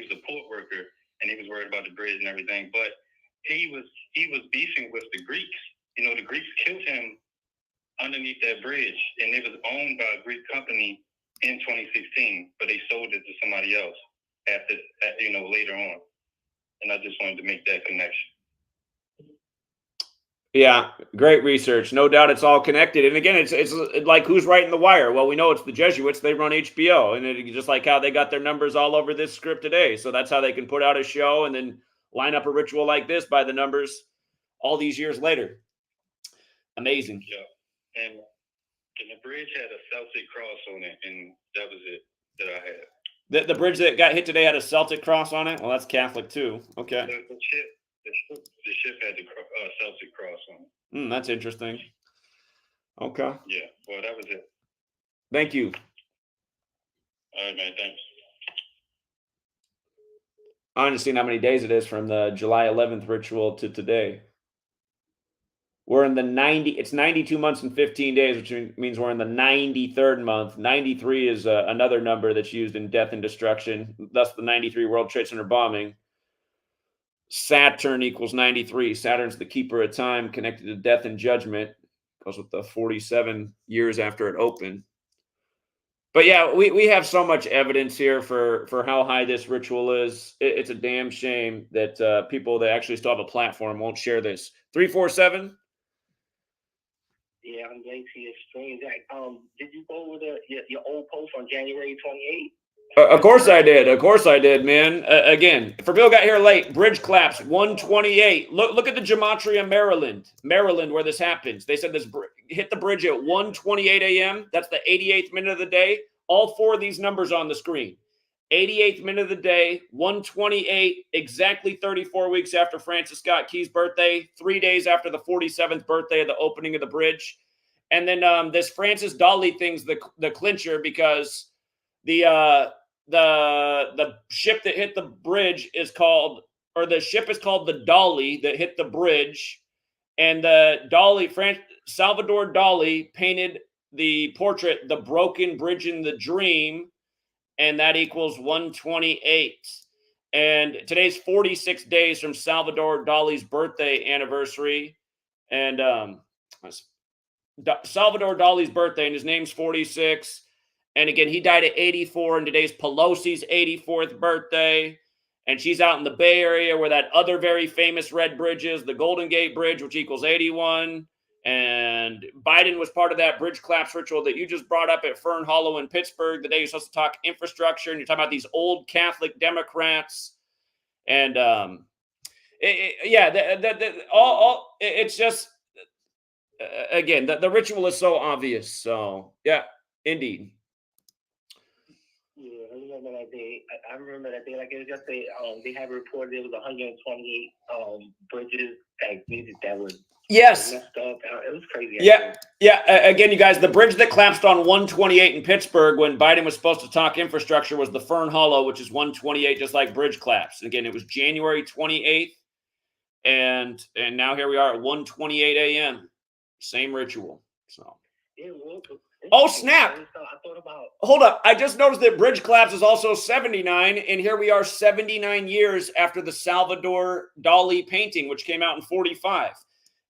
a port worker and he was worried about the bridge and everything. But he was beefing with the Greeks. The Greeks killed him underneath that bridge, and it was owned by a Greek company in 2016, but they sold it to somebody else after, later on. And I just wanted to make that connection. Yeah, great research. No doubt it's all connected. And again, it's like who's writing the wire? Well, we know it's the Jesuits. They run HBO, and just like how they got their numbers all over this script today. So that's how they can put out a show and then line up a ritual like this by the numbers all these years later. Amazing. Yeah, and the bridge had a Celtic cross on it, and that was it that I had. The bridge that got hit today had a Celtic cross on it? Well, that's Catholic too. Okay. The ship had the Celtic cross on it. That's interesting. Okay. Yeah, well, that was it. Thank you. All right, man, thanks. I want to see how many days it is from the July 11th ritual to today. We're in the it's 92 months and 15 days, which means we're in the 93rd month. 93 is another number that's used in death and destruction, thus the 93 World Trade Center bombing. Saturn equals 93. Saturn's the keeper of time, connected to death and judgment. Goes with the 47 years after it opened. But yeah, we have so much evidence here for how high this ritual is. It's a damn shame that people that actually still have a platform won't share this. 347. Yeah, I'm glad to see your stream. Did you go over your old post on January 28th? Of course I did. Of course I did, man. Again, for Bill got here late. Bridge collapse 128. Look at the Gematria, Maryland, where this happens. They said this hit the bridge at 1:28 a.m. That's the 88th minute of the day. All four of these numbers on the screen. 88th minute of the day, 128, exactly 34 weeks after Francis Scott Key's birthday, 3 days after the 47th birthday of the opening of the bridge. And then this Francis Dolly thing's the clincher, because the ship that hit the bridge is called, or the ship is called the Dolly that hit the bridge. And the Dolly, Salvador Dali painted the portrait, The Broken Bridge in the Dream, and that equals 128. And today's 46 days from Salvador Dali's birthday anniversary. And Salvador Dali's birthday, and his name's 46. And again, he died at 84, and today's Pelosi's 84th birthday. And she's out in the Bay Area where that other very famous red bridge is, the Golden Gate Bridge, which equals 81. And Biden was part of that bridge collapse ritual that you just brought up at Fern Hollow in Pittsburgh. The day you're supposed to talk infrastructure, and you're talking about these old Catholic Democrats. And it's just, again, the ritual is so obvious. So, yeah, indeed. Yeah, I remember that day. I remember that day. Like it was just they had reported there was 128 bridges that was yes messed up. It was crazy. Yeah. Again, you guys, the bridge that collapsed on 128 in Pittsburgh when Biden was supposed to talk infrastructure was the Fern Hollow, which is 128, just like bridge collapse. Again, it was January 28th, and now here we are at 1:28 a.m. Same ritual. So. Yeah, well, oh, snap. I thought about. Hold up. I just noticed that bridge collapse is also 79, and here we are 79 years after the Salvador Dali painting, which came out in 45.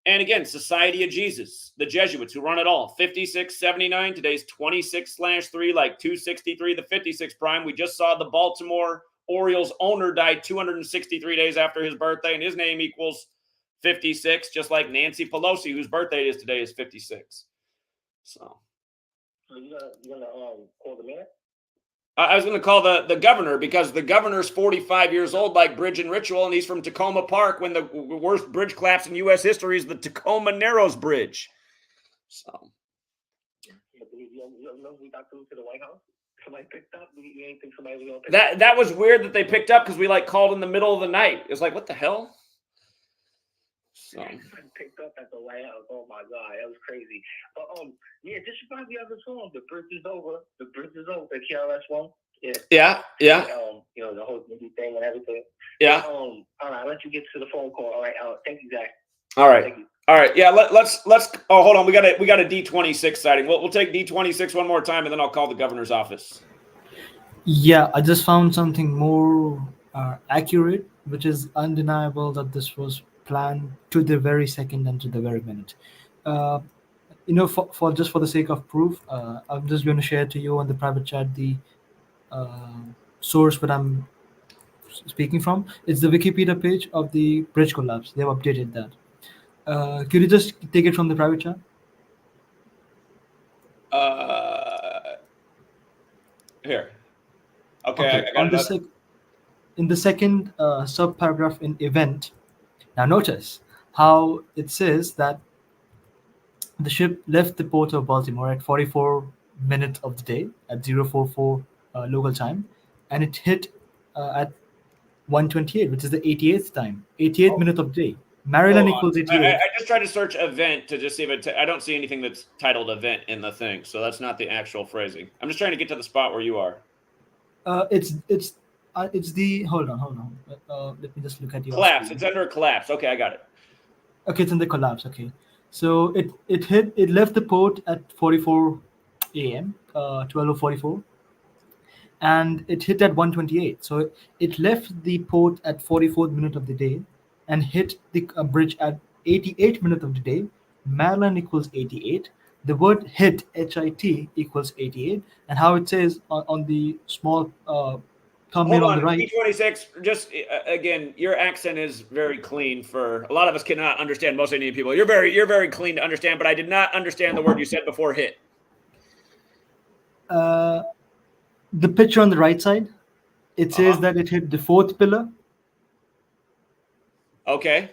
And again, Society of Jesus, the Jesuits who run it all, 5679. Today's 26/3, like 263, the 56 prime. We just saw the Baltimore Orioles owner died 263 days after his birthday, and his name equals 56, just like Nancy Pelosi, whose birthday is today, is 56. So you gonna call the mayor? I was going to call the governor, because the governor's 45 years old, like Bridge and Ritual, and he's from Tacoma Park, when the worst bridge collapse in U.S. history is the Tacoma Narrows Bridge. So. We got through to the White House. Somebody picked up. You ain't think somebody was going to pick up? That was weird that they picked up, because we called in the middle of the night. It was like, what the hell? So. Picked up at the White House. Oh my God, that was crazy. But yeah, this should probably be the other song. The bridge is over. The bridge is over. The KRS one. Yeah. The whole movie thing and everything. Yeah. All right, I'll let you get to the phone call. All right. Thank you, Zach. All right. All right. Yeah. Let's. Oh, hold on. We got a D26 sighting. We'll take D26 one more time, and then I'll call the governor's office. Yeah, I just found something more accurate, which is undeniable that this was planned to the very second and to the very minute. For just for the sake of proof, I'm just going to share to you on the private chat the uh, source that I'm speaking from. It's the Wikipedia page of the bridge collapse. They've updated that. Could you just take it from the private chat? Here. Okay, Okay. I got another. In the second sub paragraph in event, now notice how it says that the ship left the port of Baltimore at 44 minutes of the day at 044 local time, and it hit at 128, which is the 88th time, 88th minute of the day. Maryland Hold on. equals I 88. just tried to search event to just see if it. I don't see anything that's titled event in the thing, so that's not the actual phrasing. I'm just trying to get to the spot where you are. It's the hold on. Let me just look at your Collapse. screen. It's under collapse. Okay, I got it. Okay, it's in the collapse. Okay, so it left the port at 44 a.m. 12:44, and it hit at 128. So it left the port at 44th minute of the day, and hit the bridge at 88th minute of the day. Maryland equals 88. The word hit equals 88, and how it says on the small Hold thumbnail on on, the right. D26. Just again, your accent is very clean. For a lot of us, cannot understand most Indian people. You're very clean to understand, but I did not understand the word you said before hit. The picture on the right side, it says that it hit the fourth pillar. Okay.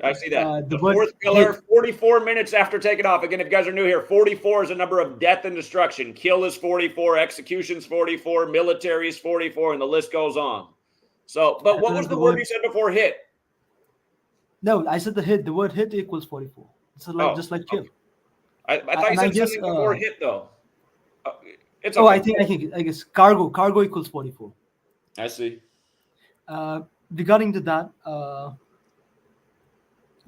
I see that. The The word fourth pillar, hit. 44 minutes after taking off. Again, if you guys are new here, 44 is a number of death and destruction. Kill is 44, execution's 44, military is 44, and the list goes on. So, but what was the word you said before hit? No, I said the hit. The word hit equals 44. It's like just like kill. I thought you And I said guess something before hit though. It's oh, okay. I guess cargo equals 44. I see. Regarding to that,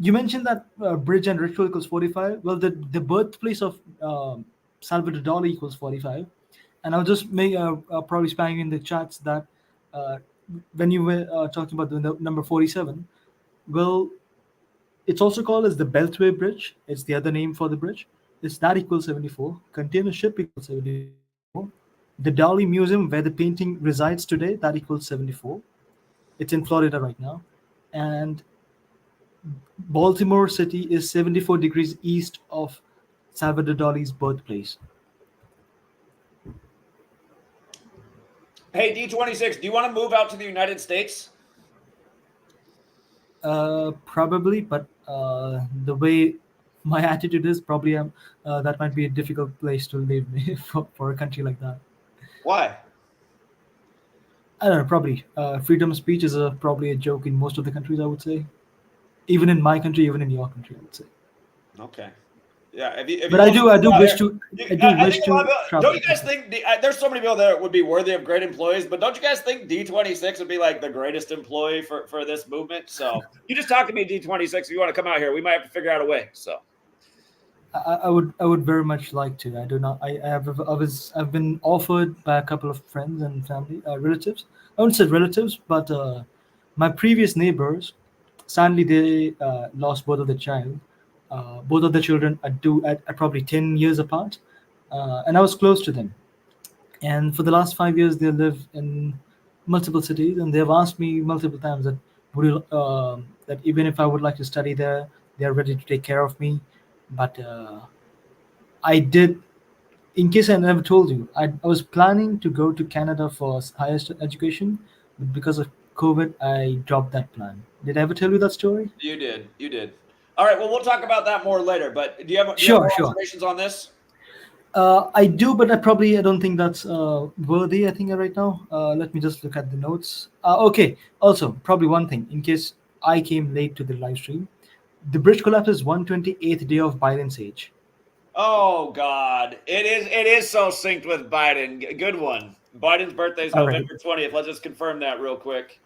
you mentioned that bridge and ritual equals 45. Well, the birthplace of Salvador Dali equals 45, and I'll just probably spamming in the chats that uh, when you were talking about the number 47, well, it's also called as the Beltway Bridge. It's the other name for the bridge. It's that equals 74. Container ship equals 74. The Dali Museum, where the painting resides today, that equals 74. It's in Florida right now. And Baltimore City is 74 degrees east of Salvador Dali's birthplace. Hey, D26, do you want to move out to the United States? Probably, but the way my attitude is, probably that might be a difficult place to live for a country like that. Why? I don't know. Probably freedom of speech is probably a joke in most of the countries. I would say, even in my country, even in your country, I would say. Okay. Yeah, if But you want I do out wish here, to I think a lot of people, travel. don't you guys think there's so many people that would be worthy of great employees, but don't you guys think D26 would be like the greatest employee for this movement? So you just talk to me, D26, if you want to come out here. We might have to figure out a way. So I would very much like to. I do not. I've been offered by a couple of friends and family relatives. I wouldn't say relatives, but my previous neighbors. Sadly, they lost both of their child. Both of the children are probably 10 years apart, and I was close to them. And for the last 5 years, they live in multiple cities, and they've asked me multiple times that that even if I would like to study there, they are ready to take care of me. But I did, in case I never told you, I was planning to go to Canada for higher education, but because of COVID, I dropped that plan. Did I ever tell you that story? you did. All right. Well, we'll talk about that more later. But do you have Sure, more sure. observations on this? I do, but I don't think that's worthy. I think right now. Let me just look at the notes. Okay. Also, probably one thing in case I came late to the live stream. The bridge collapse is 128th day of Biden's age. Oh God, it is so synced with Biden. Good one. Biden's birthday is All right. November 20th. Let's just confirm that real quick.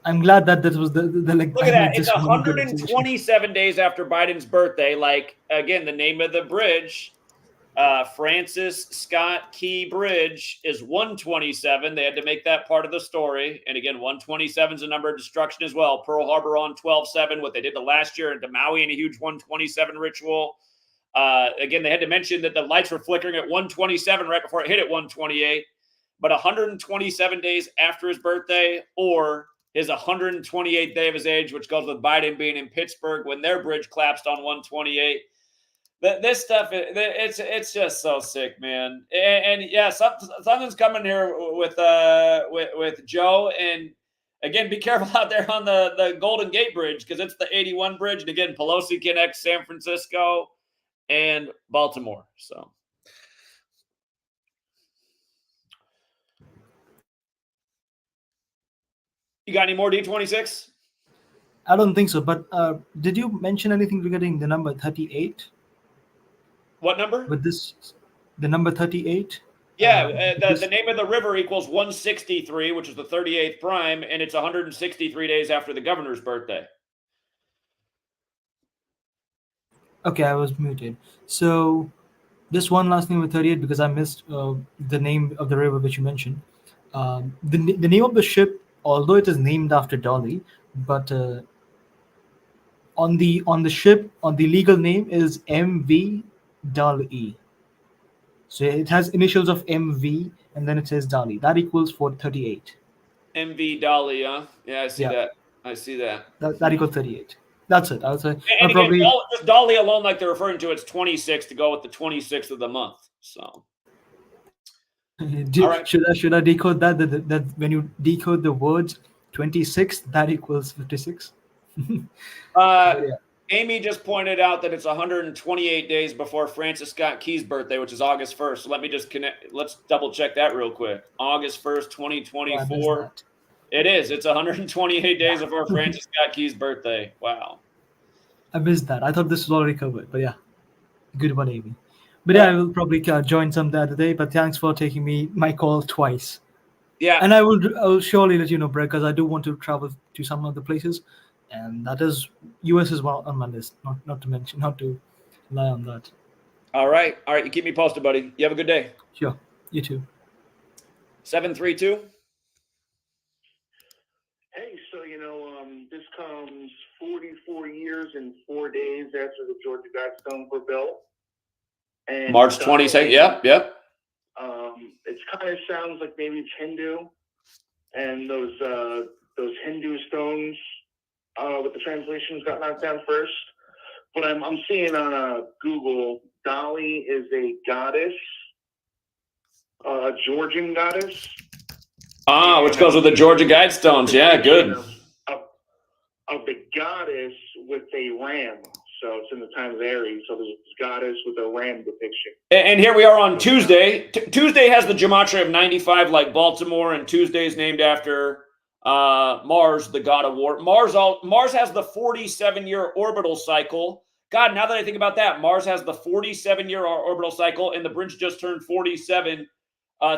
I'm glad that that was the like Look at I that. made It's this one good observation. 127 days after Biden's birthday. Like, again, the name of the bridge, Francis Scott Key Bridge, is 127. They had to make that part of the story. And again, 127 is a number of destruction as well. Pearl Harbor on 12/7, what they did the last year into Maui in a huge 127 ritual. Again, they had to mention that the lights were flickering at 127 right before it hit at 128. But 127 days after his birthday, or his 128th day of his age, which goes with Biden being in Pittsburgh when their bridge collapsed on 128. This stuff, it's just so sick, man. And yeah, something's coming here with Joe. And again, be careful out there on the Golden Gate Bridge, because it's the 81 bridge. And again, Pelosi connects San Francisco and Baltimore. So you got any more D26? I don't think so. But did you mention anything regarding the number 38? What number? With this, the number 38? Yeah, the name of the river equals 163, which is the 38th prime, and it's 163 days after the governor's birthday. Okay, I was muted. So just one last thing with 38, because I missed the name of the river which you mentioned. The name of the ship, although it is named after Dolly, but on the ship, on the legal name is MV Dolly. So it has initials of MV and then it says Dolly. That equals 438. MV Dolly, huh? Yeah, I see Yeah. that. I see that. That equals 38. That's it. I would say. And I'll again, probably just Dolly alone, like they're referring to, it's 26 to go with the 26th of the month. So, all right. should I decode that? That when you decode the words 26, that equals 56. Yeah. Amy just pointed out that it's 128 days before Francis Scott Key's birthday, which is August 1st. So let me just connect. Let's double check that real quick. August 1st, 2024. It is. It's 128 days before Francis Scott Key's birthday. Wow. I missed that. I thought this was already covered, but yeah, good one, Amy. But yeah, I will probably join some the other day. But thanks for taking my call twice. Yeah, and I will surely let you know, Brett, because I do want to travel to some other places, and that is US is one on my list. Not to lie on that. All right. You keep me posted, buddy. You have a good day. Sure. You too. 732. Hey, so this comes 44 years and 4 days after the Georgia Guidestones were built. And March 22nd. Yep. It kind of sounds like maybe it's Hindu, and those Hindu stones with the translations got knocked down first. But I'm seeing on Google, Dolly is a goddess, a Georgian goddess. Which goes with the Georgia Guidestones. Yeah, good. Of the goddess with a ram. So it's in the time of Aries. So there's this goddess with a ram depiction. And here we are on Tuesday. Tuesday has the gematria of 95 like Baltimore, and Tuesday is named after Mars, the god of war. Mars has the 47-year orbital cycle. God, now that I think about that, Mars has the 47-year orbital cycle, and the bridge just turned 47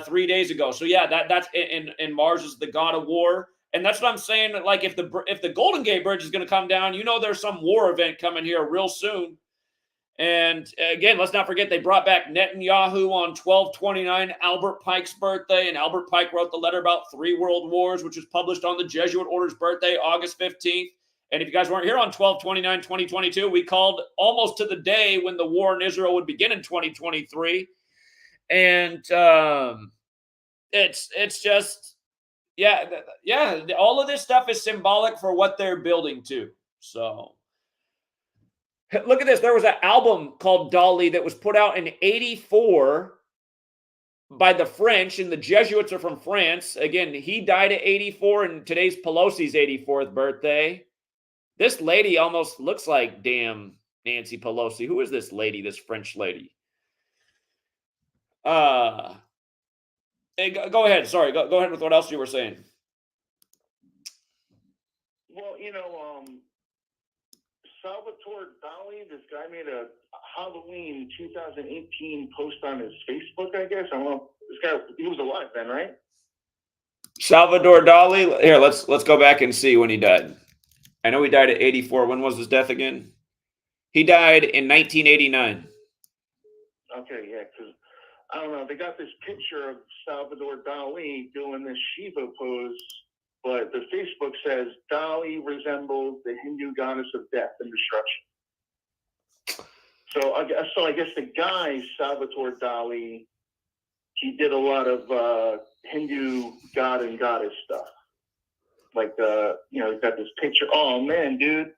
3 days ago. So yeah, that's and Mars is the god of war. And that's what I'm saying. Like if the Golden Gate Bridge is going to come down, there's some war event coming here real soon. And again, let's not forget they brought back Netanyahu on 12/29, Albert Pike's birthday, and Albert Pike wrote the letter about 3 world wars, which was published on the Jesuit Order's birthday, August 15th. And if you guys weren't here on 12/29/2022, we called almost to the day when the war in Israel would begin in 2023. And it's just. Yeah, all of this stuff is symbolic for what they're building to. So, look at this. There was an album called Dolly that was put out in 84 by the French, and the Jesuits are from France. Again, he died at 84, and today's Pelosi's 84th birthday. This lady almost looks like damn Nancy Pelosi. Who is this lady, this French lady? Hey, go ahead. Sorry, go ahead with what else you were saying. Well, Salvatore Dali, this guy made a Halloween 2018 post on his Facebook, I guess. I don't know. This guy, he was alive then, right? Salvador Dali. Here, let's go back and see when he died. I know he died at 84. When was his death again? He died in 1989. Okay, yeah, because I don't know. They got this picture of Salvador Dali doing this Shiva pose, but the Facebook says Dali resembles the Hindu goddess of death and destruction. So I guess the guy, Salvatore Dali, he did a lot of Hindu god and goddess stuff. Like, he's got this picture. Oh, man, dude.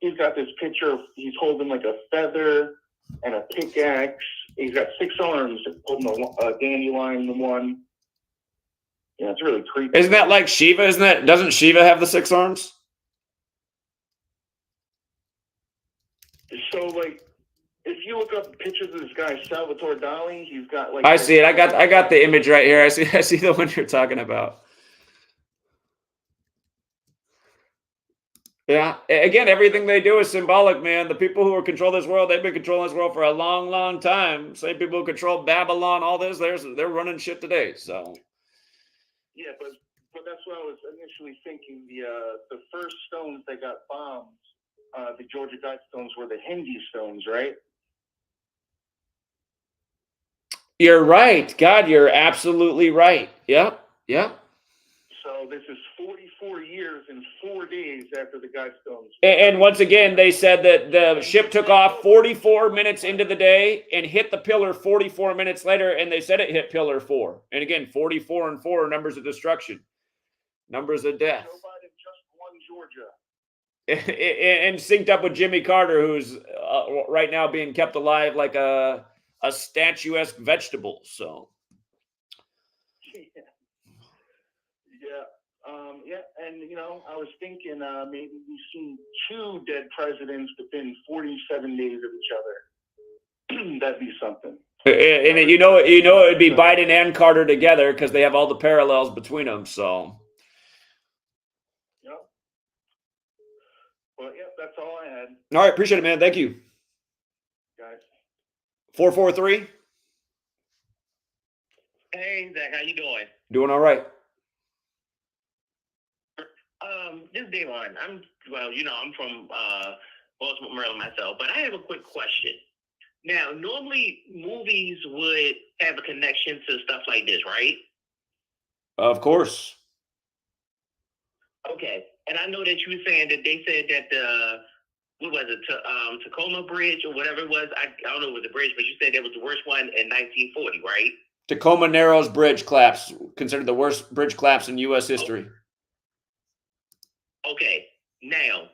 He's got this picture of, he's holding like a feather and a pickaxe. He's got 6 arms, holding a dandelion in one. Yeah, it's really creepy. Isn't that like Shiva? Doesn't Shiva have the 6 arms? So, like, if you look up pictures of this guy, Salvatore Dali, he's got like. I see it. I got the image right here. I see the one you're talking about. Yeah. Again, everything they do is symbolic, man. The people who control this world, they've been controlling this world for a long, long time. Same people who control Babylon, all this, they're running shit today. So. Yeah, but that's what I was initially thinking. The first stones that got bombed, the Georgia Guidestones, were the Hindi stones, right? You're right. God, you're absolutely right. Yep. So this is 44 years and 4 days after the Guidestones. And once again, they said that the ship took off 44 minutes into the day and hit the pillar 44 minutes later, and they said it hit pillar 4. And again, 44 and 4 are numbers of destruction, numbers of death. Joe Biden just won Georgia. And synced up with Jimmy Carter, who's right now being kept alive like a statuesque vegetable. So. Yeah, and I was thinking maybe we've seen 2 dead presidents within 47 days of each other. That'd be something. And it would be Biden and Carter together because they have all the parallels between them. So. Yep. Well, yeah, that's all I had. All right, appreciate it, man. Thank you. Guys. 443. Hey, Zach, how you doing? Doing all right. This is Davon. I'm from Baltimore, Maryland myself, but I have a quick question. Now, normally movies would have a connection to stuff like this, right? Of course. Okay, and I know that you were saying that they said that what was it, Tacoma Bridge or whatever it was? I don't know if it was the bridge, but you said that was the worst one in 1940, right? Tacoma Narrows Bridge collapse, considered the worst bridge collapse in U.S. history. Okay, now,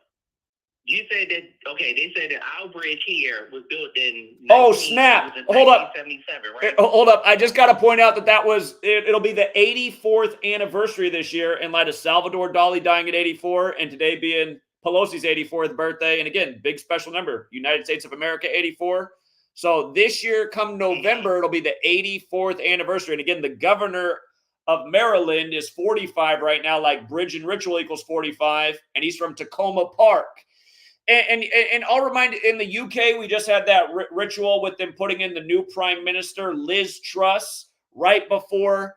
you said that, they said that our bridge here was built in Oh, snap. Hold up. 1977, right? Hold up. I just got to point out it'll be the 84th anniversary this year in light of Salvador Dali dying at 84 and today being Pelosi's 84th birthday. And again, big special number, United States of America, 84. So this year, come November, it'll be the 84th anniversary. And again, the governor of Maryland is 45 right now, like bridge and ritual equals 45, and he's from Tacoma Park. And I'll remind you, in the UK, we just had that ritual with them putting in the new prime minister, Liz Truss, right before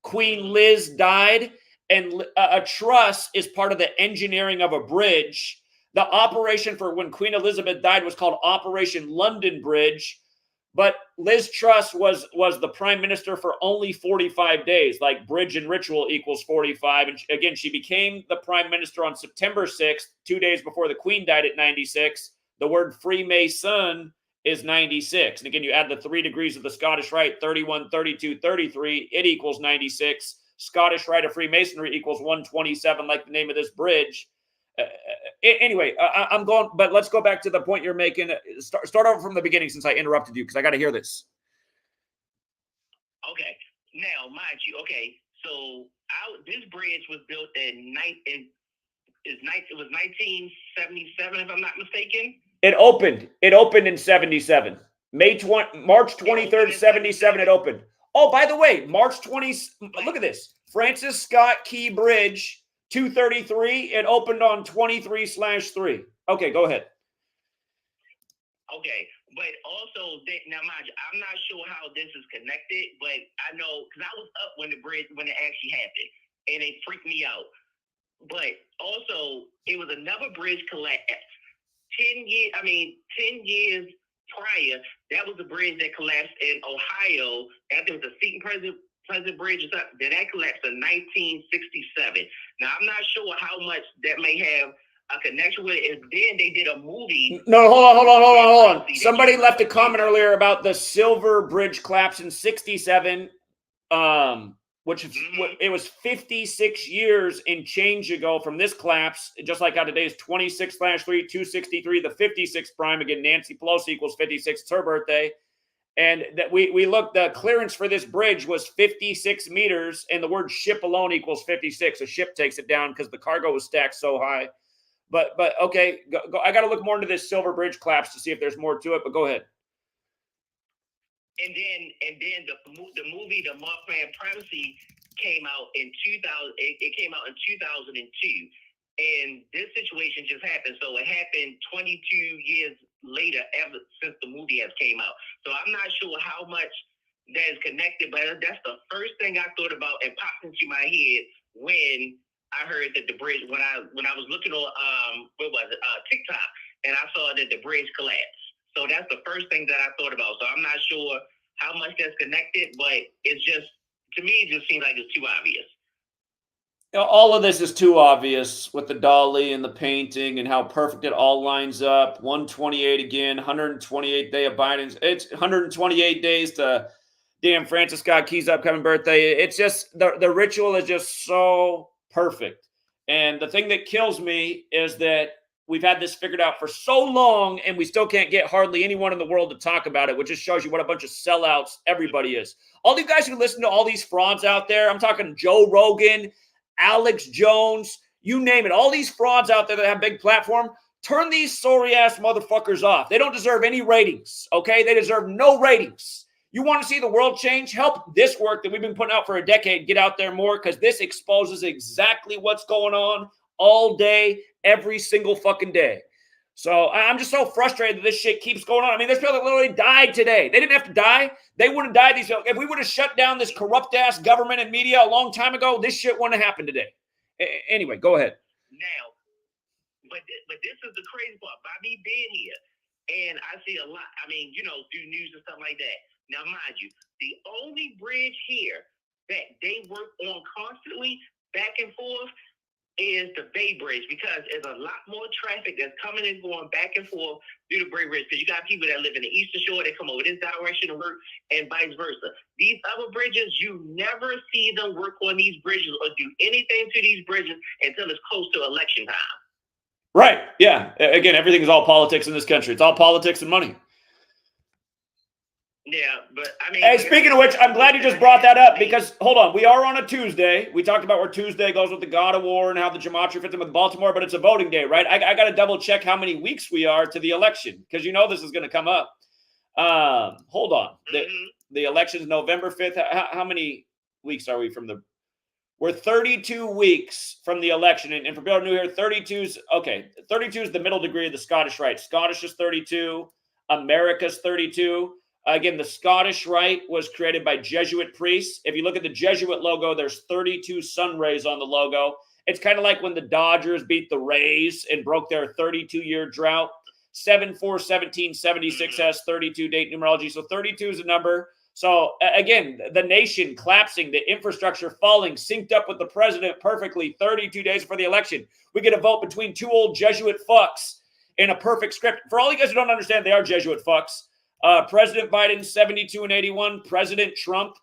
Queen Liz died. And a truss is part of the engineering of a bridge. The operation for when Queen Elizabeth died was called Operation London Bridge. But Liz Truss was the prime minister for only 45 days, like bridge and ritual equals 45. And again, she became the prime minister on September 6th, 2 days before the Queen died at 96. The word Freemason is 96. And again, you add the 3 degrees of the Scottish Rite, 31, 32, 33, it equals 96. Scottish Rite of Freemasonry equals 127, like the name of this bridge. Anyway, I'm going, but let's go back to the point you're making. Start over from the beginning since I interrupted you because I got to hear this. Okay. Now, mind you, so this bridge was built it was 1977, if I'm not mistaken. It opened in 77. March 23rd, 77, it opened. Oh, by the way, March 20th, look at this. Francis Scott Key Bridge, 233. It opened on 23/3. Okay, go ahead. Okay, but also, now mind you, I'm not sure how this is connected, but I know, because I was up when it actually happened, and it freaked me out. But also, it was another bridge collapse. 10 years prior, that was the bridge that collapsed in Ohio. I think it was the Seton Pleasant Bridge or something. That collapsed in 1967. Now, I'm not sure how much that may have a connection with it. And then they did a movie. No, hold on. Somebody left a comment earlier about the Silver Bridge collapse in 67, which it was 56 years and change ago from this collapse, just like how today's 26/3, 263, the 56 prime. Again, Nancy Pelosi equals 56. It's her birthday. And that we looked, the clearance for this bridge was 56 meters, and the word ship alone equals 56. A ship takes it down because the cargo was stacked so high. But okay, go, I got to look more into this Silver Bridge collapse to see if there's more to it. But go ahead. And then the movie, The Mothman Prophecy, came out in 2000. It came out in 2002, and this situation just happened. So it happened 22 years later, ever since the movie has came out. So I'm not sure how much that is connected, but that's the first thing I thought about and popped into my head when I heard that the bridge, when I was looking on TikTok, and I saw that the bridge collapsed. So that's the first thing that I thought about. So I'm not sure how much that's connected, but it's just, to me, it just seems like it's too obvious. All of this is too obvious with the dolly and the painting and how perfect it all lines up. 128 again, 128th day of Biden's. It's 128 days to damn Francis Scott Key's upcoming birthday. It's just the ritual is just so perfect. And the thing that kills me is that we've had this figured out for so long, and we still can't get hardly anyone in the world to talk about it, which just shows you what a bunch of sellouts everybody is. All you guys who listen to all these frauds out there, I'm talking Joe Rogan, Alex Jones, you name it, all these frauds out there that have big platform, turn these sorry-ass motherfuckers off. They don't deserve any ratings, okay? They deserve no ratings. You want to see the world change? Help this work that we've been putting out for a decade get out there more, because this exposes exactly what's going on all day, every single fucking day. So I'm just so frustrated that this shit keeps going on. I mean, there's people that literally died today. They didn't have to die. They would have died. If we would have shut down this corrupt-ass government and media a long time ago, this shit wouldn't have happened today. Anyway, go ahead. Now, but this is the crazy part. By me being here, and I see a lot, I mean, through news and stuff like that. Now, mind you, the only bridge here that they work on constantly, back and forth, is the Bay Bridge, because there's a lot more traffic that's coming and going back and forth through the Bay Bridge, because you got people that live in the Eastern Shore, they come over this direction to work, and vice versa. These other bridges, you never see them work on these bridges or do anything to these bridges until it's close to election time. Right. Yeah. Again, everything is all politics in this country. It's all politics and money. Yeah, but I mean... Hey, speaking of which, I'm glad you just brought that up, because, hold on, we are on a Tuesday. We talked about where Tuesday goes with the God of War and how the Gematria fits in with Baltimore, but it's a voting day, right? I got to double check how many weeks we are to the election, because this is going to come up. Hold on. The election's November 5th. How many weeks are we from the... We're 32 weeks from the election. And for people new here, 32 is the middle degree of the Scottish Rite. Scottish is 32. America's 32. Again, the Scottish Rite was created by Jesuit priests. If you look at the Jesuit logo, there's 32 sun rays on the logo. It's kind of like when the Dodgers beat the Rays and broke their 32-year drought. 7/4/1776 has 32 date numerology. So 32 is a number. So again, the nation collapsing, the infrastructure falling, synced up with the president perfectly 32 days before the election. We get a vote between two old Jesuit fucks in a perfect script. For all you guys who don't understand, they are Jesuit fucks. President Biden, 72 and 81. President Trump,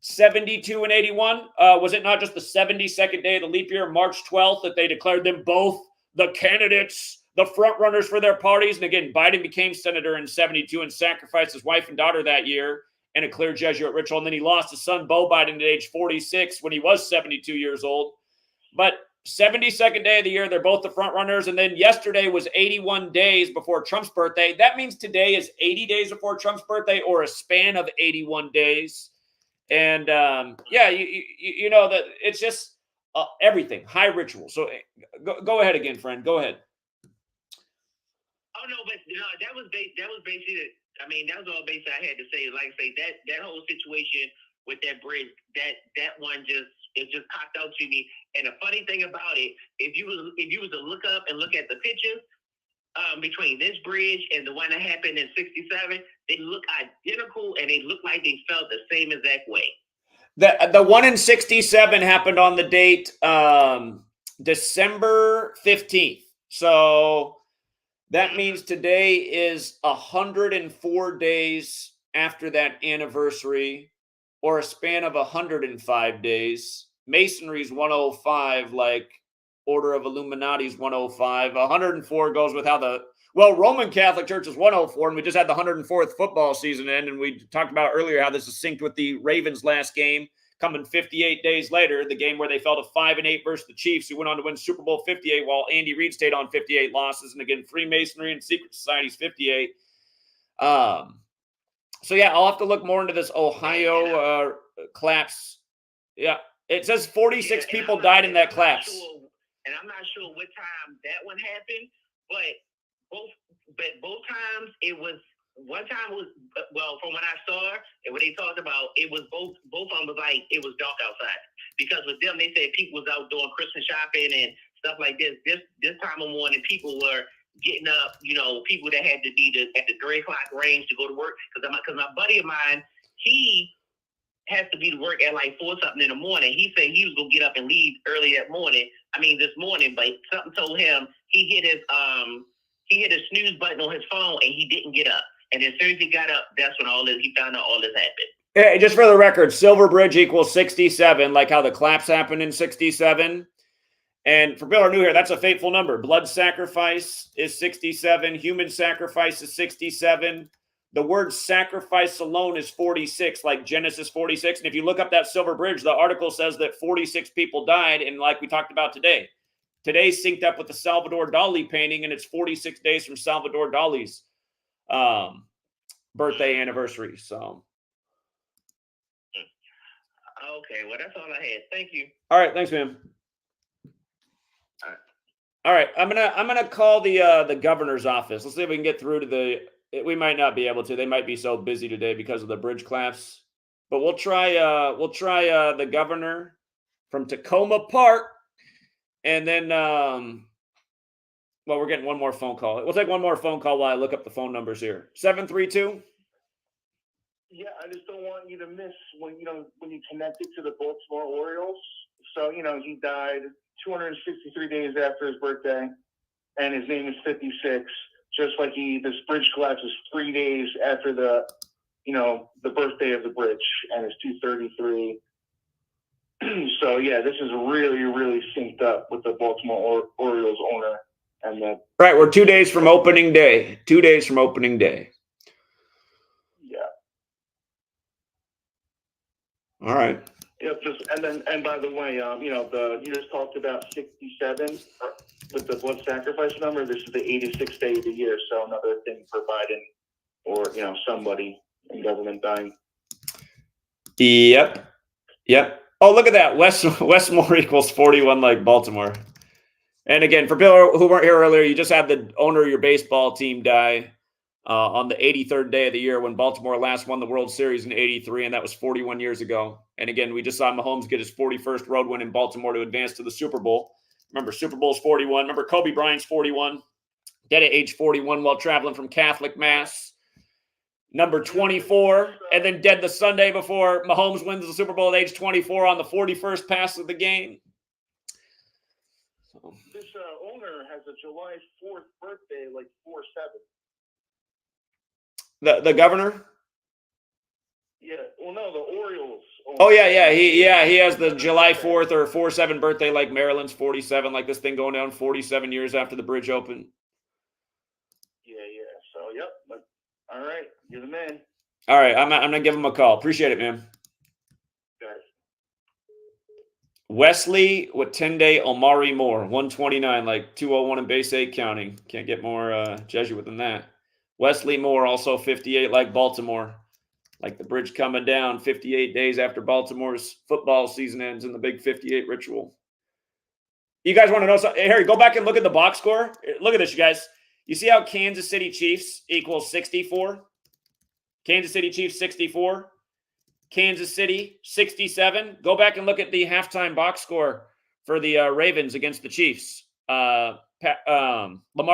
72 and 81. Was it not just the 72nd day of the leap year, March 12th, that they declared them both the candidates, the front runners for their parties? And again, Biden became senator in 72 and sacrificed his wife and daughter that year in a clear Jesuit ritual. And then he lost his son, Beau Biden, at age 46 when he was 72 years old. But 72nd day of the year, they're both the front runners. And then yesterday was 81 days before Trump's birthday. That means today is 80 days before Trump's birthday, or a span of 81 days. And you know that it's just everything, high ritual. So go ahead again, friend. Go ahead. Oh no, but that was basically. I mean, that was all basically I had to say. Like I say, that whole situation with that bridge, that one just popped out to me. And the funny thing about it, if you was to look up and look at the pictures between this bridge and the one that happened in 67, they look identical, and they look like they felt the same exact way. The one in 67 happened on the date December 15th. So that means today is 104 days after that anniversary, or a span of 105 days. Masonry's 105, like Order of Illuminati's 105. 104 goes with how Roman Catholic Church is 104, and we just had the 104th football season end, and we talked about earlier how this is synced with the Ravens' last game, coming 58 days later, the game where they fell to 5-8 versus the Chiefs, who went on to win Super Bowl 58, while Andy Reid stayed on 58 losses. And again, Freemasonry and Secret Society's 58. So yeah, I'll have to look more into this Ohio collapse. Yeah, it says 46 people died in that collapse. And I'm not sure what time that one happened, but both times it was. One time was, well, from what I saw and what they talked about, it was both of them was like it was dark outside, because with them they said people was out doing Christmas shopping and stuff like this. This time of morning, people were getting up. People that had to be at the 3 o'clock range to go to work, because my buddy of mine, he has to be to work at like 4 something in the morning. He said he was gonna get up and leave early that morning. This morning, but something told him he hit his snooze button on his phone and he didn't get up. And as soon as he got up, that's when he found out all this happened. Yeah, just for the record, Silver Bridge equals 67, like how the collapse happened in 67. And for people who are new here, that's a fateful number. Blood sacrifice is 67. Human sacrifice is 67. The word sacrifice alone is 46, like Genesis 46. And if you look up that Silver Bridge, the article says that 46 people died. And like we talked about today's synced up with the Salvador Dali painting, and it's 46 days from Salvador Dali's birthday anniversary. So okay, well, that's all I had. Thank you. all right, thanks, man. All right, I'm gonna call the governor's office. Let's see if we can get through to we might not be able to. They might be so busy today because of the bridge collapse, but we'll try the governor from Tacoma Park, and then we're getting one more phone call. We'll take one more phone call while I look up the phone numbers here. 732. Yeah, I just don't want you to miss when you connect it to the Baltimore Orioles. So, he died 263 days after his birthday, and his name is 56. Just like this bridge collapse is 3 days after the birthday of the bridge, and it's 233. So yeah, this is really, really synced up with the Baltimore Orioles owner. And right, we're 2 days from opening day. 2 days from opening day. Yeah. All right. Yep. And by the way, you just talked about 67 with the blood sacrifice number. This is the 86th day of the year, so another thing for Biden or somebody in government dying. Yep. Oh, look at that. Westmore equals 41, like Baltimore. And again, for people who weren't here earlier, you just had the owner of your baseball team die on the 83rd day of the year when Baltimore last won the World Series in 83, and that was 41 years ago. And again, we just saw Mahomes get his 41st road win in Baltimore to advance to the Super Bowl. Remember, Super Bowl's 41. Remember, Kobe Bryant's 41. Dead at age 41 while traveling from Catholic Mass. Number 24, and then dead the Sunday before Mahomes wins the Super Bowl at age 24 on the 41st pass of the game. This owner has a July 4th birthday, like 4/7. The governor? Yeah. Well, no, the Orioles. Oh yeah. He has the July 4th or 4/7 birthday, like Maryland's 47, like this thing going down 47 years after the bridge opened. Yeah. So yep. But, all right, you're the man. All right, I'm gonna give him a call. Appreciate it, man. Guys. Wesley Watende Omari Moore, 129, like 201 in base 8 counting. Can't get more Jesuit than that. Wesley Moore, also 58, like Baltimore. Like the bridge coming down 58 days after Baltimore's football season ends in the big 58 ritual. You guys want to know something? Hey, Harry, go back and look at the box score. Look at this, you guys. You see how Kansas City Chiefs equals 64? Kansas City Chiefs 64. Kansas City 67. Go back and look at the halftime box score for the Ravens against the Chiefs. Lamar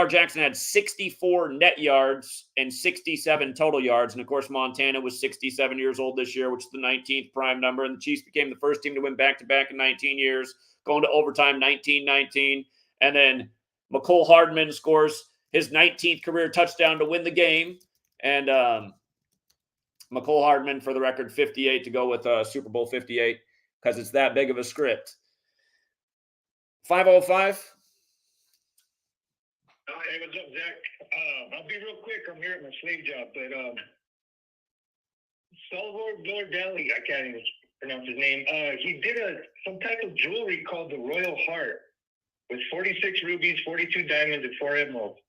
Jackson had 64 net yards and 67 total yards. And, of course, Montana was 67 years old this year, which is the 19th prime number. And the Chiefs became the first team to win back-to-back in 19 years, going to overtime 19-19. And then McCole Hardman scores his 19th career touchdown to win the game. And McCole Hardman, for the record, 58 to go with Super Bowl 58 because it's that big of a script. 505. Hey, what's up, Zach? I'll be real quick. I'm here at my slave job, but Salvador Dali, I can't even pronounce his name. He did some type of jewelry called the Royal Heart with 46 rubies, 42 diamonds, and 4 emeralds,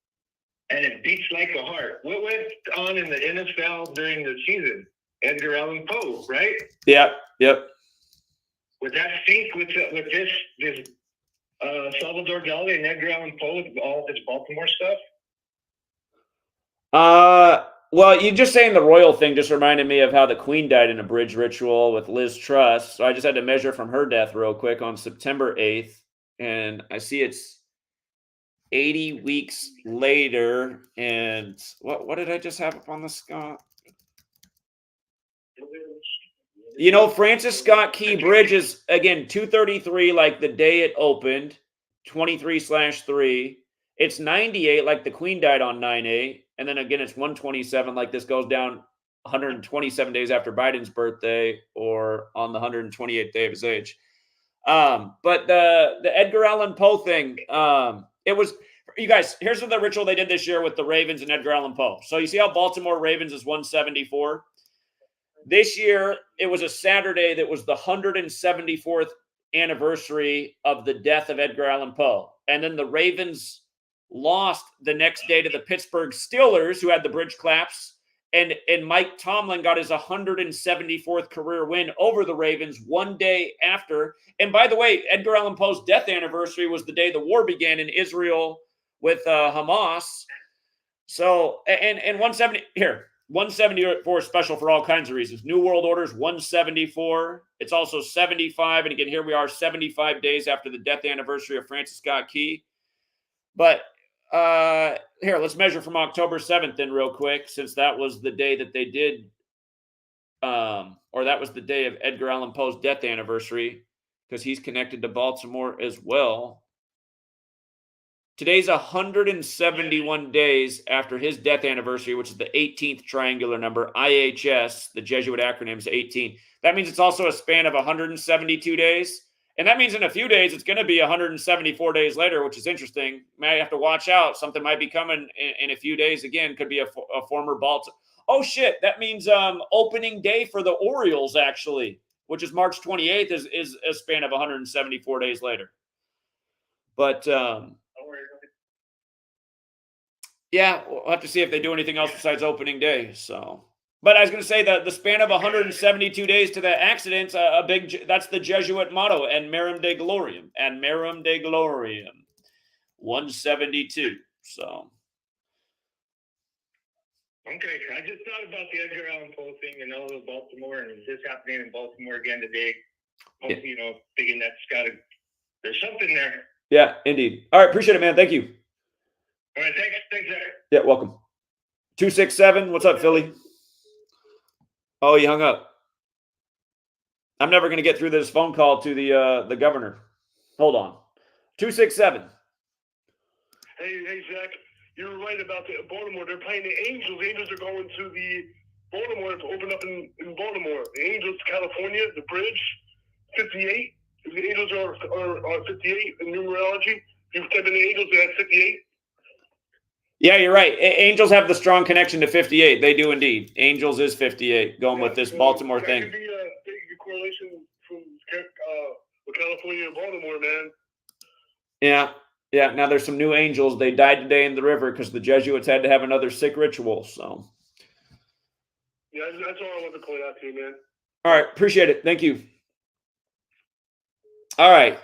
and it beats like a heart. What went on in the NFL during the season? Edgar Allan Poe, right? Yep. Would that sync with this Salvador Dali and Edgar Allan Poe with all this Baltimore stuff? Well, you just saying the royal thing just reminded me of how the Queen died in a bridge ritual with Liz Truss. So I just had to measure from her death real quick on September 8th. And I see it's 80 weeks later. And what did I just have up on the Scott? You know, Francis Scott Key Bridge is, again, 233 like the day it opened, 23/3. It's 98 like the Queen died on 9/8. And then again, it's 127 like this goes down 127 days after Biden's birthday or on the 128th day of his age. But the Edgar Allan Poe thing, it was, you guys, here's the ritual they did this year with the Ravens and Edgar Allan Poe. So you see how Baltimore Ravens is 174? This year, it was a Saturday that was the 174th anniversary of the death of Edgar Allan Poe. And then the Ravens lost the next day to the Pittsburgh Steelers, who had the bridge collapse. And Mike Tomlin got his 174th career win over the Ravens one day after. And by the way, Edgar Allan Poe's death anniversary was the day the war began in Israel with Hamas. So, and 170, here, 174 is special for all kinds of reasons. New World Order is 174. It's also 75. And again, here we are 75 days after the death anniversary of Francis Scott Key. But here, let's measure from October 7th then real quick, since that was the day that they did, or that was the day of Edgar Allan Poe's death anniversary, because he's connected to Baltimore as well. Today's 171 days after his death anniversary, which is the 18th triangular number. IHS, the Jesuit acronym, is 18. That means it's also a span of 172 days. And that means in a few days, it's going to be 174 days later, which is interesting. Might have to watch out. Something might be coming in a few days. Again, could be a former Baltimore. Oh, shit. That means opening day for the Orioles, actually, which is March 28th, is a span of 174 days later. But, yeah, we'll have to see if they do anything else besides opening day. So, but I was going to say that the span of 172 days to that accident, that's the Jesuit motto, and Merum de Gloriam, and Merum de Gloriam, 172. So, okay, I just thought about the Edgar Allan Poe thing and all of Baltimore, and is this happening in Baltimore again today? Yeah. You know, thinking there's something there. Yeah, indeed. All right, appreciate it, man. Thank you. All right, thanks, Zach. Yeah, welcome. 267, what's up, Philly? Oh, he hung up. I'm never going to get through this phone call to the governor. Hold on. 267. Hey, Zach, you're right about the Baltimore. They're playing the Angels. The Angels are going to the Baltimore to open up in Baltimore. The Angels, California, the bridge, 58. The Angels are 58 in numerology. You've typed in the Angels, they have 58. Yeah, you're right. Angels have the strong connection to 58. They do indeed. Angels is 58, going with this Baltimore thing. That could be a big correlation from California and Baltimore, man. Yeah. Now there's some new angels. They died today in the river because the Jesuits had to have another sick ritual. So, yeah, that's all I wanted to point out to you, man. All right, appreciate it. Thank you. All right.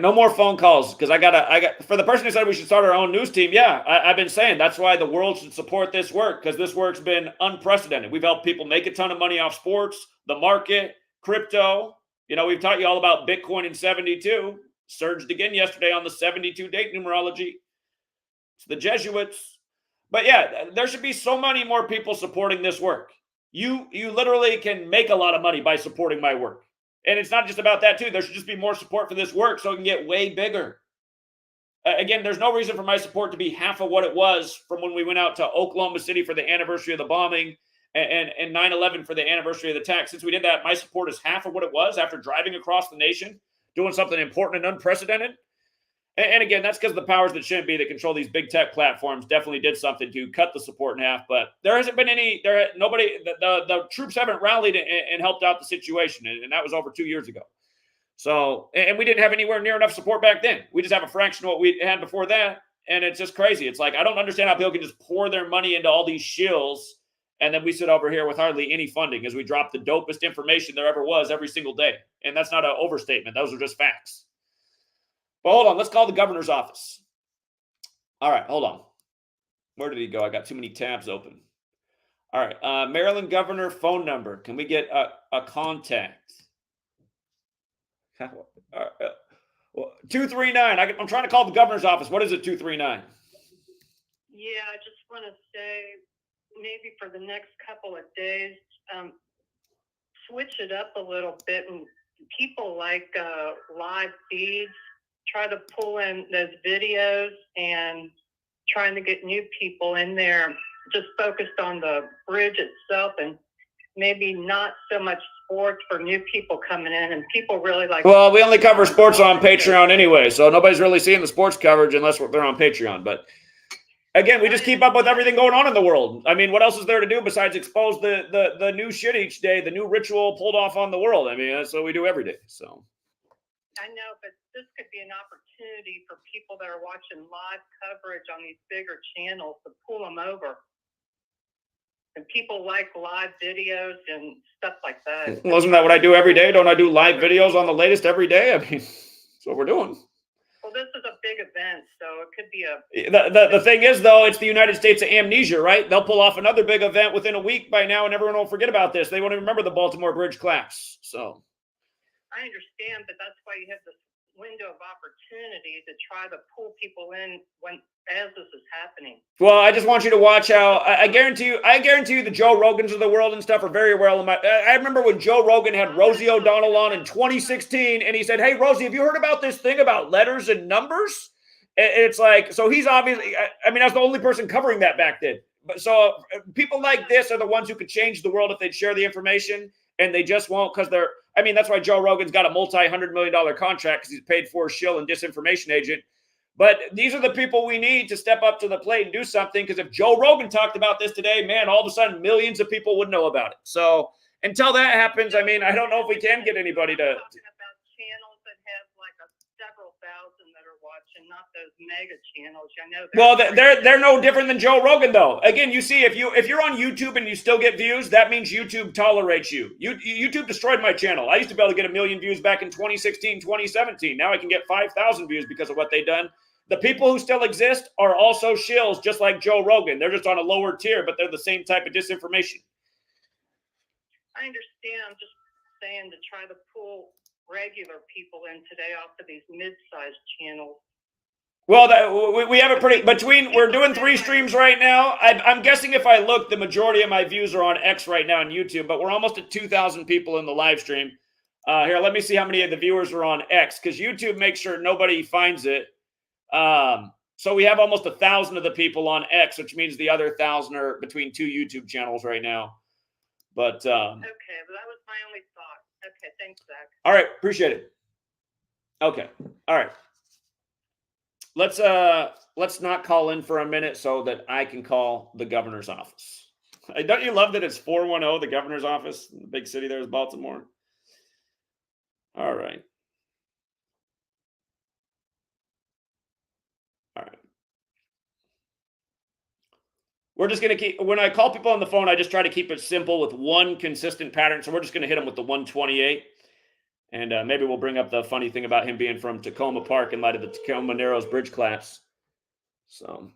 No more phone calls because I got for the person who said we should start our own news team. Yeah, I've been saying that's why the world should support this work, because this work's been unprecedented. We've helped people make a ton of money off sports, the market, crypto. You know, we've taught you all about Bitcoin in 72. Surged again yesterday on the 72 date numerology. It's the Jesuits. But yeah, there should be so many more people supporting this work. You literally can make a lot of money by supporting my work. And it's not just about that, too. There should just be more support for this work so it can get way bigger. Again, there's no reason for my support to be half of what it was from when we went out to Oklahoma City for the anniversary of the bombing and 9/11 for the anniversary of the attack. Since we did that, my support is half of what it was after driving across the nation, doing something important and unprecedented. And again, that's because the powers that shouldn't be that control these big tech platforms definitely did something to cut the support in half. But there hasn't been the troops haven't rallied and helped out the situation. And that was over 2 years ago. So, and we didn't have anywhere near enough support back then. We just have a fraction of what we had before that. And it's just crazy. It's like, I don't understand how people can just pour their money into all these shills. And then we sit over here with hardly any funding as we drop the dopest information there ever was every single day. And that's not an overstatement. Those are just facts. But hold on, let's call the governor's office. All right, hold on. Where did he go? I got too many tabs open. All right, Maryland governor phone number. Can we get a contact? 239. I'm trying to call the governor's office. What is it, 239? Yeah, I just want to say maybe for the next couple of days, switch it up a little bit. And people like live feeds. Try to pull in those videos and trying to get new people in there, just focused on the bridge itself and maybe not so much sports for new people coming in. And people really like. Well, we only cover sports on Patreon anyway, so nobody's really seeing the sports coverage unless they're on Patreon. But again, we just keep up with everything going on in the world. I mean, what else is there to do besides expose the new shit each day, the new ritual pulled off on the world? I mean, that's what we do every day. So. I know, but this could be an opportunity for people that are watching live coverage on these bigger channels to pull them over. And people like live videos and stuff like that. Well, isn't that what I do every day? Don't I do live videos on the latest every day? I mean, that's what we're doing. Well, this is a big event, so it could be a... The thing is, though, it's the United States of amnesia, right? They'll pull off another big event within a week by now, and everyone will forget about this. They won't even remember the Baltimore bridge collapse, so... I understand, but that's why you have this window of opportunity to try to pull people in as this is happening. Well, I just want you to watch how I guarantee you the Joe Rogans of the world and stuff are very well in my. I remember when Joe Rogan had Rosie O'Donnell on in 2016, and he said, "Hey, Rosie, have you heard about this thing about letters and numbers?" It's like, so he's obviously. I mean, I was the only person covering that back then. But so people like this are the ones who could change the world if they'd share the information, and they just won't because they're. I mean, that's why Joe Rogan's got a multi-$100-million contract because he's paid for a shill and disinformation agent. But these are the people we need to step up to the plate and do something. Because if Joe Rogan talked about this today, man, all of a sudden millions of people would know about it. So until that happens, I mean, I don't know if we can get anybody to. Talking about channels that have like several thousand that are watching, not those mega channels. I know. Well, they're no different than Joe Rogan, though. Again, you see, if you're on YouTube and you still get views, that means YouTube tolerates you. YouTube destroyed my channel. I used to be able to get 1 million views back in 2016, 2017. Now I can get 5,000 views because of what they've done. The people who still exist are also shills, just like Joe Rogan. They're just on a lower tier, but they're the same type of disinformation. I understand. I'm just saying to try to pull regular people in today off of these mid-sized channels. Well, we have a pretty we're doing 3 streams right now. I'm guessing if I look, the majority of my views are on X right now on YouTube, but we're almost at 2,000 people in the live stream. Here, let me see how many of the viewers are on X because YouTube makes sure nobody finds it. So we have almost 1,000 of the people on X, which means the other 1,000 are between 2 YouTube channels right now. But okay, but that was my only thought. Okay, thanks, Zach. All right, appreciate it. Okay, all right. Let's not call in for a minute so that I can call the governor's office. Don't you love that it's 410, the governor's office? The big city there is Baltimore. All right. All right. We're just going to keep, when I call people on the phone, I just try to keep it simple with one consistent pattern. So we're just going to hit them with the 128. And maybe we'll bring up the funny thing about him being from Tacoma Park in light of the Tacoma Narrows bridge collapse. So.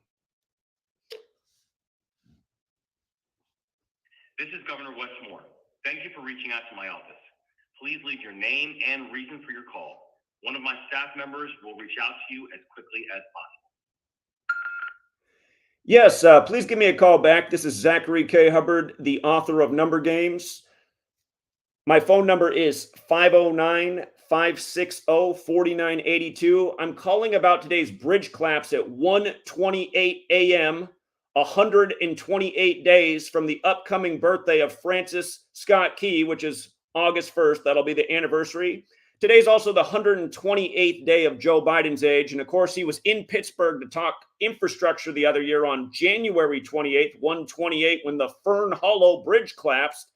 This is Governor Westmore. Thank you for reaching out to my office. Please leave your name and reason for your call. One of my staff members will reach out to you as quickly as possible. Yes, please give me a call back. This is Zachary K. Hubbard, the author of Number Games. My phone number is 560-4982. I'm calling about today's bridge collapse at 1:28 a.m., 128 days from the upcoming birthday of Francis Scott Key, which is August 1st. That'll be the anniversary. Today's also the 128th day of Joe Biden's age. And of course, he was in Pittsburgh to talk infrastructure the other year on January 28th, 128, when the Fern Hollow Bridge collapsed.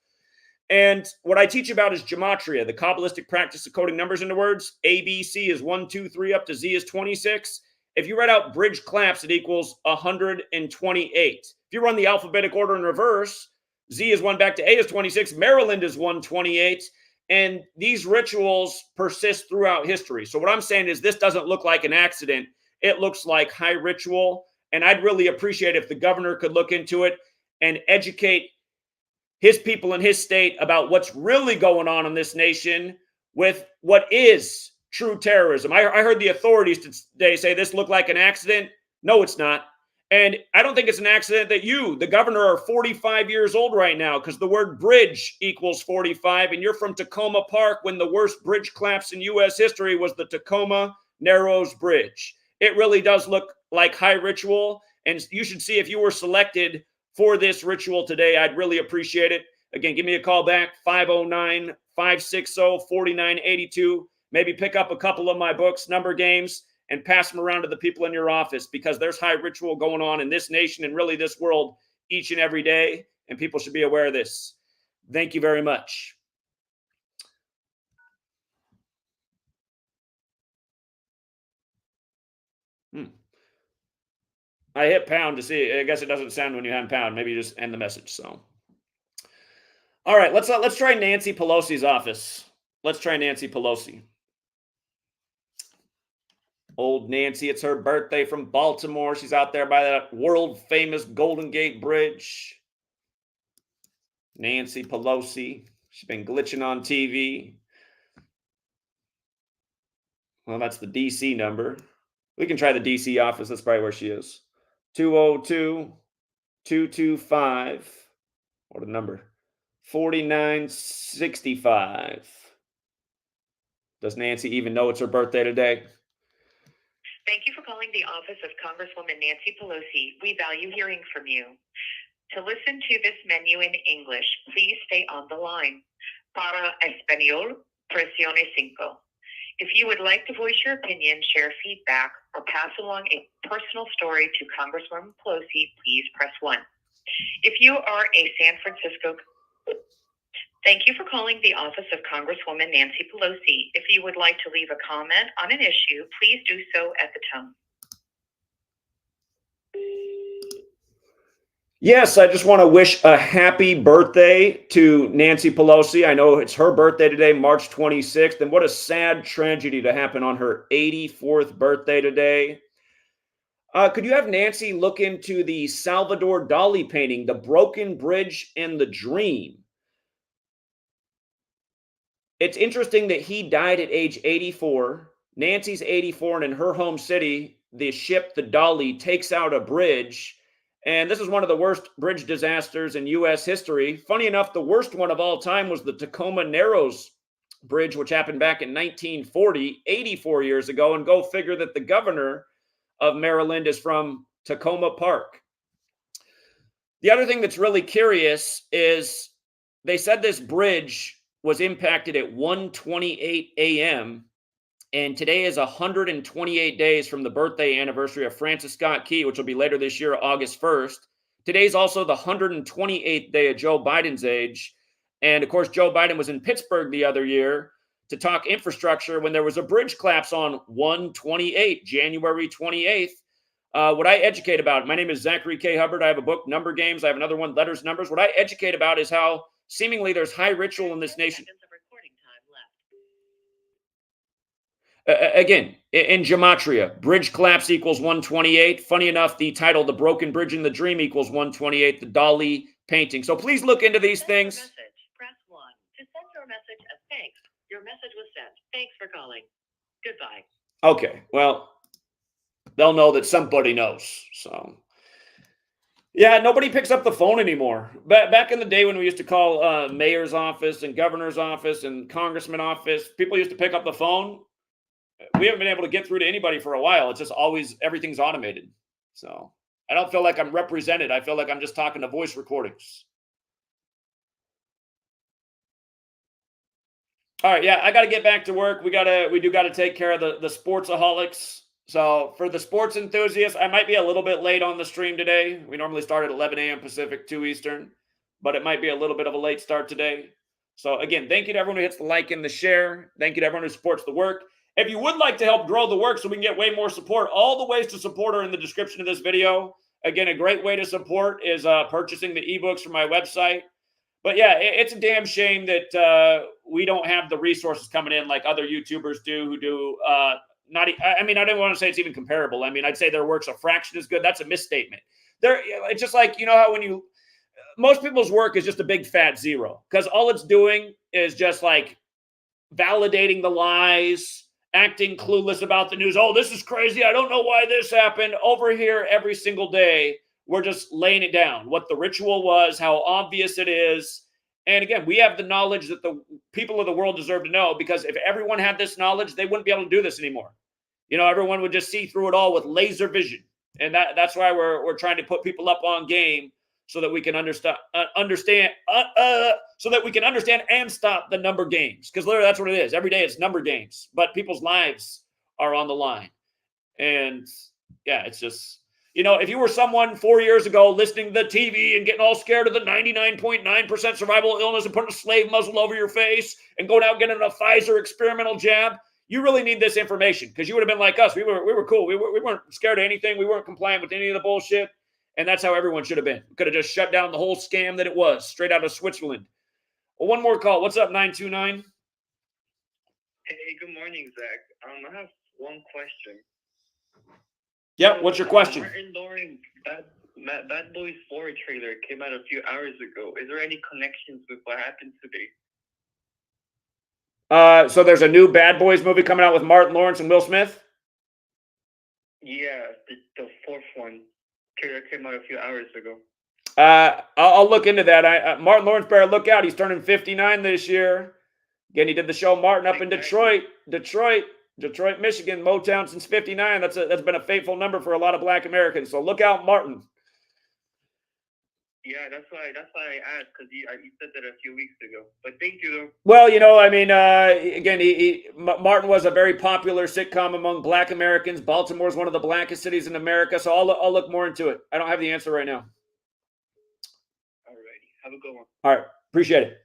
And what I teach about is gematria, the Kabbalistic practice of coding numbers into words. A, B, C is 1, 2, 3, up to Z is 26. If you write out bridge collapse, it equals 128. If you run the alphabetic order in reverse, Z is 1 back to A is 26. Maryland is 128. And these rituals persist throughout history. So what I'm saying is this doesn't look like an accident. It looks like high ritual. And I'd really appreciate if the governor could look into it and educate his people in his state about what's really going on in this nation with what is true terrorism. I heard the authorities today say this looked like an accident. No, it's not. And I don't think it's an accident that you, the governor, are 45 years old right now, because the word bridge equals 45, and you're from Tacoma Park when the worst bridge collapse in U.S. history was the Tacoma Narrows Bridge. It really does look like high ritual, and you should see if you were selected for this ritual today. I'd really appreciate it. Again, give me a call back, 509-560-4982. Maybe pick up a couple of my books, Number Games, and pass them around to the people in your office, because there's high ritual going on in this nation and really this world each and every day, and people should be aware of this. Thank you very much. I hit pound to see. I guess it doesn't sound when you hit pound. Maybe you just end the message. So, all right, let's try Nancy Pelosi's office. Let's try Nancy Pelosi. Old Nancy, it's her birthday from Baltimore. She's out there by that world famous Golden Gate Bridge. Nancy Pelosi. She's been glitching on TV. Well, that's the DC number. We can try the DC office. That's probably where she is. 202-225. What a number. 4965. Does Nancy even know it's her birthday today? Thank you for calling the office of Congresswoman Nancy Pelosi. We value hearing from you. To listen to this menu in English, please stay on the line. Para español, presione 5. If you would like to voice your opinion, share feedback, or pass along a personal story to Congresswoman Pelosi, please press 1. If you are a San Francisco... Thank you for calling the office of Congresswoman Nancy Pelosi. If you would like to leave a comment on an issue, please do so at the tone. Yes, I just want to wish a happy birthday to Nancy Pelosi. I know it's her birthday today, March 26th, and what a sad tragedy to happen on her 84th birthday today. Could you have Nancy look into the Salvador Dali painting, The Broken Bridge and the Dream? It's interesting that he died at age 84. Nancy's 84, and in her home city, the ship, the Dali, takes out a bridge. And this is one of the worst bridge disasters in U.S. history. Funny enough, the worst one of all time was the Tacoma Narrows Bridge, which happened back in 1940, 84 years ago. And go figure that the governor of Maryland is from Tacoma Park. The other thing that's really curious is they said this bridge was impacted at 1:28 a.m., and today is 128 days from the birthday anniversary of Francis Scott Key, which will be later this year, August 1st. Today's also the 128th day of Joe Biden's age. And of course, Joe Biden was in Pittsburgh the other year to talk infrastructure when there was a bridge collapse on 1/28, January 28th. What I educate about, my name is Zachary K. Hubbard. I have a book, Number Games. I have another one, Letters, Numbers. What I educate about is how seemingly there's high ritual in this nation. Again, in gematria, bridge collapse equals 128. Funny enough, the title, The Broken Bridge and the Dream, equals 128, the Dali painting. So please look into these things. Press 1 to send your message of thanks. Your message was sent. Thanks for calling. Goodbye. Okay, well, they'll know that somebody knows. So Yeah, nobody picks up the phone anymore. Back in the day when we used to call mayor's office and governor's office and congressman office, people used to pick up the phone. We haven't been able to get through to anybody for a while. It's just always everything's automated. So I don't feel like I'm represented. I feel like I'm just talking to voice recordings. All right, yeah, I got to get back to work. We do got to take care of the sportsaholics. So for the sports enthusiasts, I might be a little bit late on the stream today. We normally start at 11 a.m. Pacific, 2 Eastern, but it might be a little bit of a late start today. So again, thank you to everyone who hits the like and the share. Thank you to everyone who supports the work. If you would like to help grow the work so we can get way more support, all the ways to support are in the description of this video. Again, a great way to support is purchasing the ebooks from my website. But yeah, it's a damn shame that we don't have the resources coming in like other YouTubers do who do not. I mean, I don't want to say it's even comparable. I mean, I'd say their work's a fraction as good. That's a misstatement. It's just like, you know how when most people's work is just a big fat zero because all it's doing is just like validating the lies, acting clueless about the news. Oh, this is crazy. I don't know why this happened. Over here every single day, we're just laying it down, what the ritual was, how obvious it is. And again, we have the knowledge that the people of the world deserve to know, because if everyone had this knowledge, they wouldn't be able to do this anymore. You know, everyone would just see through it all with laser vision. And that's why we're trying to put people up on game so that we can understand so that we can understand and stop the number games. Because literally that's what it is. Every day it's number games, but people's lives are on the line. And yeah, it's just, you know, if you were someone 4 years ago listening to the TV and getting all scared of the 99.9% survival illness and putting a slave muzzle over your face and going out and getting a Pfizer experimental jab, you really need this information, because you would have been like us. We were cool. We weren't scared of anything. We weren't compliant with any of the bullshit. And that's how everyone should have been. We could have just shut down the whole scam that it was, straight out of Switzerland. Well, one more call. What's up, 929? Hey, good morning, Zach. I have one question. Yep, what's your question? Martin Lawrence Bad Boys 4 trailer came out a few hours ago. Is there any connections with what happened today? So there's a new Bad Boys movie coming out with Martin Lawrence and Will Smith? Yeah, the fourth one. Trailer came out a few hours ago. I'll look into that. Martin Lawrence better look out. He's turning 59 this year. Again, he did the show Martin up in Detroit, Michigan, Motown since 59. That's been a fateful number for a lot of Black Americans. So look out, Martin. Yeah, that's why I asked, because he said that a few weeks ago. But thank you, though. Well, you know, I mean, again, Martin was a very popular sitcom among Black Americans. Baltimore is one of the blackest cities in America, so I'll look more into it. I don't have the answer right now. All righty. Have a good one. All right. Appreciate it.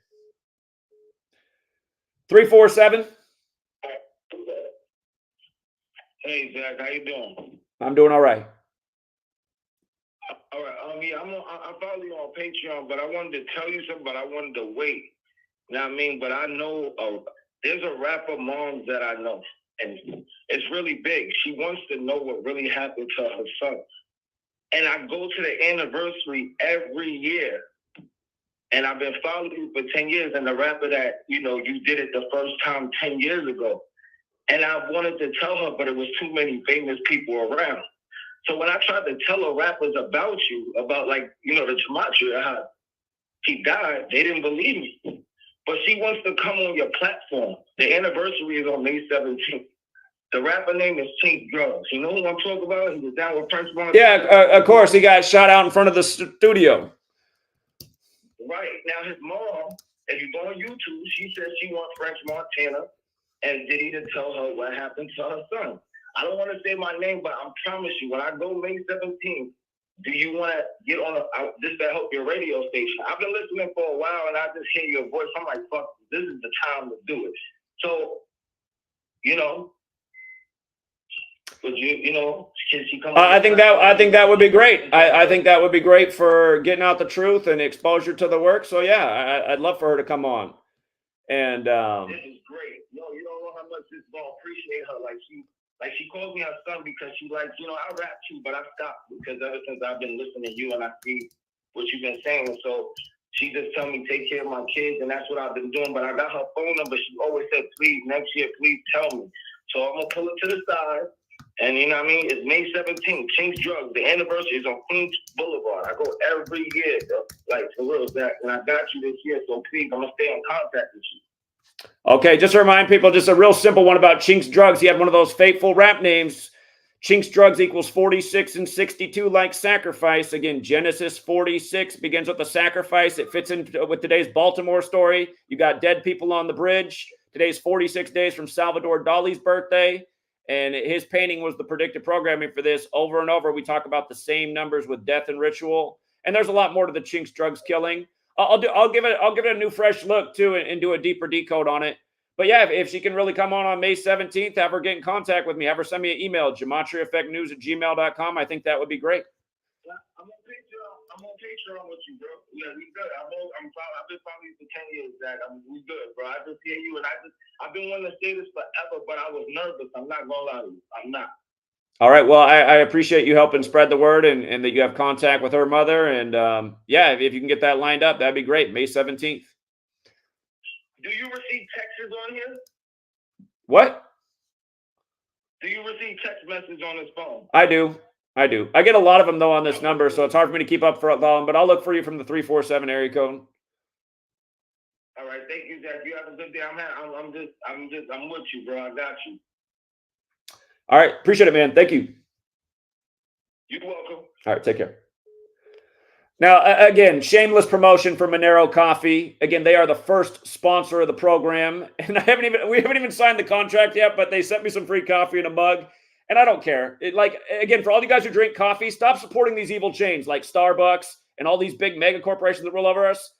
347. Hey, Zach, how you doing? I'm doing all right. All right. Yeah, I follow you on Patreon, but I wanted to tell you something, but I wanted to wait. You know what I mean? But I know there's a rapper mom that I know, and it's really big. She wants to know what really happened to her son. And I go to the anniversary every year. And I've been following you for 10 years, and the rapper that, you know, you did it the first time 10 years ago. And I wanted to tell her, but it was too many famous people around. So when I tried to tell her rappers about you, about, like, you know, the Gematria, how he died, they didn't believe me. But she wants to come on your platform. The anniversary is on May 17th. The rapper name is Tink Drugs. You know who I'm talking about? He was down with Prince Montana. Yeah, of course. He got shot out in front of the studio. Right. Now, his mom, if you go on YouTube, she says she wants French Montana and Diddy to tell her what happened to her son. I don't want to say my name, but I promise you, when I go May 17th, do you want to get on this to help your radio station? I've been listening for a while, and I just hear your voice. I'm like, fuck, this is the time to do it. So, you know, would you know, can she come? I think that would be great. I think that would be great for getting out the truth and exposure to the work. So yeah, I'd love for her to come on. And this is great. Yo, you don't know how much this gonna appreciate her. Like she calls me her son because she like, you know, I rap too, but I stopped because ever since I've been listening to you and I see what you've been saying. So she just tell me take care of my kids, and that's what I've been doing. But I got her phone number. She always said, please, next year, please tell me. So I'm gonna pull it to the side And you know what I mean? It's May 17th, Chinks Drugs. The anniversary is on Queens Boulevard. I go every year, though. Like, for real, Zach. And I got you this year, so please, I'm going to stay in contact with you. Okay, just to remind people, just a real simple one about Chinks Drugs. He had one of those fateful rap names. Chinks Drugs equals 46 and 62 like sacrifice. Again, Genesis 46 begins with a sacrifice. It fits in with today's Baltimore story. You got dead people on the bridge. Today's 46 days from Salvador Dali's birthday. And his painting was the predictive programming for this. Over and over, we talk about the same numbers with death and ritual. And there's a lot more to the Chinks Drugs killing. I'll give it a new fresh look too, and do a deeper decode on it. But yeah, if she can really come on May 17th, have her get in contact with me. Have her send me an email, GematriaEffectNews@gmail.com. I think that would be great. I'm on Patreon with you, bro. Yeah, we good. I've been following you for 10 years, Zach. We good, bro. I just hear you, and I've been wanting to say this forever, but I was nervous. I'm not gonna lie to you. I'm not. All right. Well, I appreciate you helping spread the word, and that you have contact with her mother. And yeah, if you can get that lined up, that'd be great. May 17th. Do you receive texts on here? What? Do you receive text messages on this phone? I do. I get a lot of them, though, on this number, so it's hard for me to keep up for long, but I'll look for you from the 347 area code. All right. Thank you, Zach. You have a good day. I'm with you, bro. I got you. All right. Appreciate it, man. Thank you. You're welcome. All right. Take care. Now, again, shameless promotion for Monero Coffee. Again, they are the first sponsor of the program, and we haven't even signed the contract yet, but they sent me some free coffee in a mug, and I don't care. Again, for all you guys who drink coffee, stop supporting these evil chains like Starbucks and all these big mega corporations that rule over us.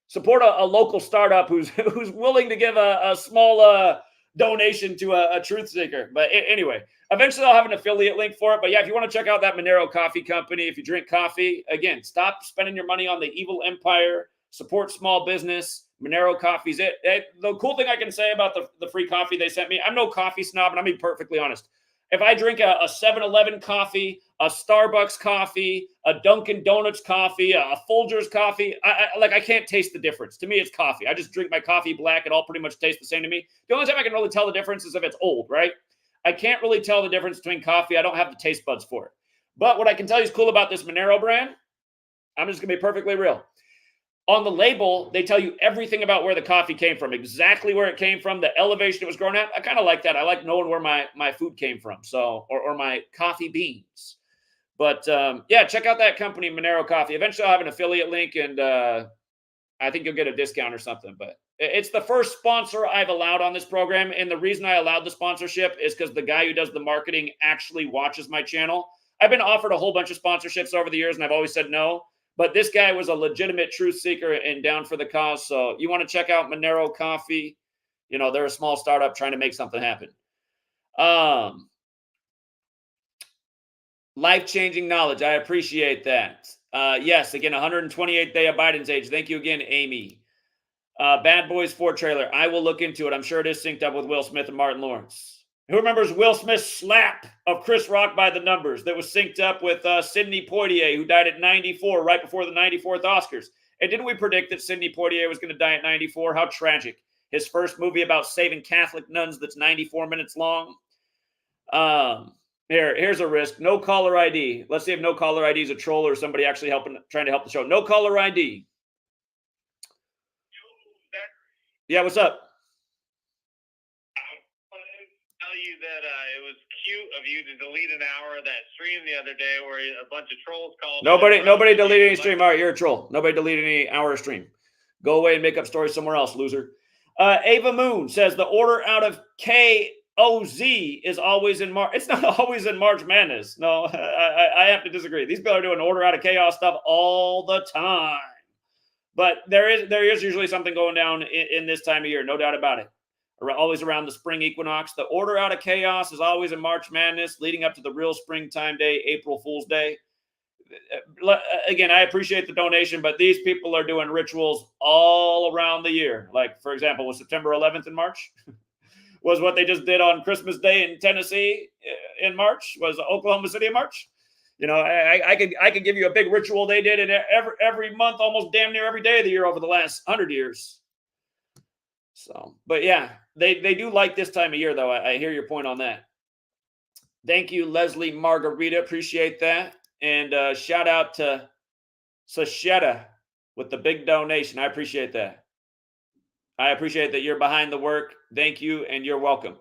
Support a local startup who's willing to give a small donation to a truth seeker. But anyway, eventually I'll have an affiliate link for it. But yeah, if you want to check out that Monero Coffee Company, if you drink coffee, again, stop spending your money on the evil empire. Support small business. Monero Coffee's it. The cool thing I can say about the free coffee they sent me, I'm no coffee snob, and I'm being perfectly honest. If I drink a 7-Eleven coffee, a Starbucks coffee, a Dunkin' Donuts coffee, a Folgers coffee, I can't taste the difference. To me, it's coffee. I just drink my coffee black. It all pretty much tastes the same to me. The only time I can really tell the difference is if it's old, right? I can't really tell the difference between coffee. I don't have the taste buds for it. But what I can tell you is cool about this Monero brand, I'm just going to be perfectly real. On the label, they tell you everything about where the coffee came from, exactly where it came from, the elevation it was grown at. I kind of like that. I like knowing where my food came from, or my coffee beans. But yeah, check out that company, Monero Coffee. Eventually, I'll have an affiliate link, and I think you'll get a discount or something. But it's the first sponsor I've allowed on this program, and the reason I allowed the sponsorship is because the guy who does the marketing actually watches my channel. I've been offered a whole bunch of sponsorships over the years, and I've always said no. But this guy was a legitimate truth seeker and down for the cause. So you want to check out Monero Coffee. You know, they're a small startup trying to make something happen. Life-changing knowledge. I appreciate that. Yes, again, 128th day of Biden's age. Thank you again, Amy. Bad Boys 4 trailer. I will look into it. I'm sure it is synced up with Will Smith and Martin Lawrence. Who remembers Will Smith's slap of Chris Rock by the numbers that was synced up with Sidney Poitier, who died at 94 right before the 94th Oscars? And didn't we predict that Sidney Poitier was going to die at 94? How tragic. His first movie about saving Catholic nuns that's 94 minutes long. Here's a risk. No caller ID. Let's see if no caller ID is a troll or somebody actually trying to help the show. No caller ID. Yeah, what's up? You that it was cute of you to delete an hour of that stream the other day where a bunch of trolls called. Nobody deleted any stream. All right, you're a troll. Nobody deleted any hour of stream. Go away and make up stories somewhere else, loser. Ava Moon says the order out of KOZ is always in March. It's not always in March Madness. No, I have to disagree. These people are doing order out of chaos stuff all the time. But there is usually something going down in this time of year, no doubt about it. Always around the spring equinox. The order out of chaos is always in March Madness, leading up to the real springtime day, April Fool's Day. Again, I appreciate the donation, but these people are doing rituals all around the year. Like, for example, was September 11th in March? Was what they just did on Christmas Day in Tennessee in March? Was Oklahoma City in March? You know, I could give you a big ritual they did in every month, almost damn near every day of the year over the last 100 years. So, but yeah, they do like this time of year, though. I hear your point on that. Thank you, Leslie Margarita. Appreciate that. And shout out to Sashetta with the big donation. I appreciate that. I appreciate that you're behind the work. Thank you, and you're welcome.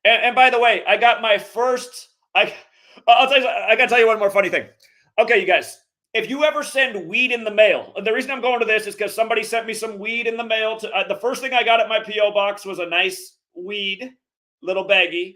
And by the way, I got my first. I'll tell you. I got to tell you one more funny thing. Okay, you guys. If you ever send weed in the mail, the reason I'm going to this is because somebody sent me some weed in the mail. The first thing I got at my P.O. box was a nice weed, little baggie.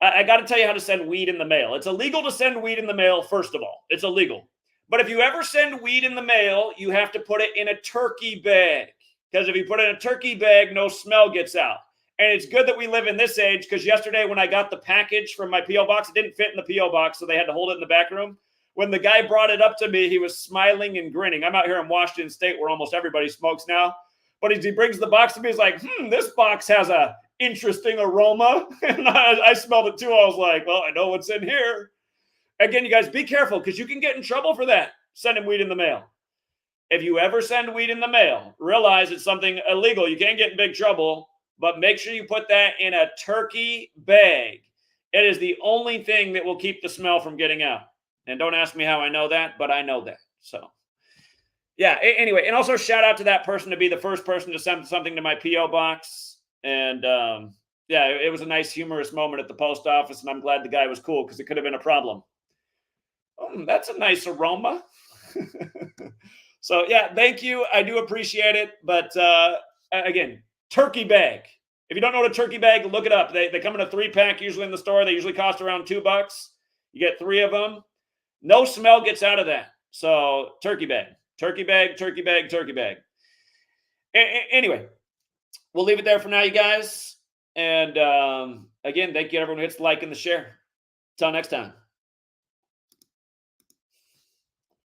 I got to tell you how to send weed in the mail. It's illegal to send weed in the mail, first of all. It's illegal. But if you ever send weed in the mail, you have to put it in a turkey bag. Because if you put it in a turkey bag, no smell gets out. And it's good that we live in this age, because yesterday when I got the package from my P.O. box, it didn't fit in the P.O. box, so they had to hold it in the back room. When the guy brought it up to me, he was smiling and grinning. I'm out here in Washington State where almost everybody smokes now. But as he brings the box to me, he's like, this box has a interesting aroma. And I smelled it too. I was like, well, I know what's in here. Again, you guys, be careful, because you can get in trouble for that, sending weed in the mail. If you ever send weed in the mail, realize it's something illegal. You can't get in big trouble, but make sure you put that in a turkey bag. It is the only thing that will keep the smell from getting out. And don't ask me how I know that, but I know that. So, yeah, anyway. And also shout out to that person to be the first person to send something to my P.O. box. And, yeah, it was a nice, humorous moment at the post office, and I'm glad the guy was cool, because it could have been a problem. That's a nice aroma. So, yeah, thank you. I do appreciate it. But, again, turkey bag. If you don't know what a turkey bag, look it up. They come in a 3-pack usually in the store. They usually cost around $2. You get 3 of them. No smell gets out of that. So, turkey bag, turkey bag, turkey bag, turkey bag. Anyway, we'll leave it there for now, you guys. And, again, thank you to everyone who hits the like and the share. Until next time.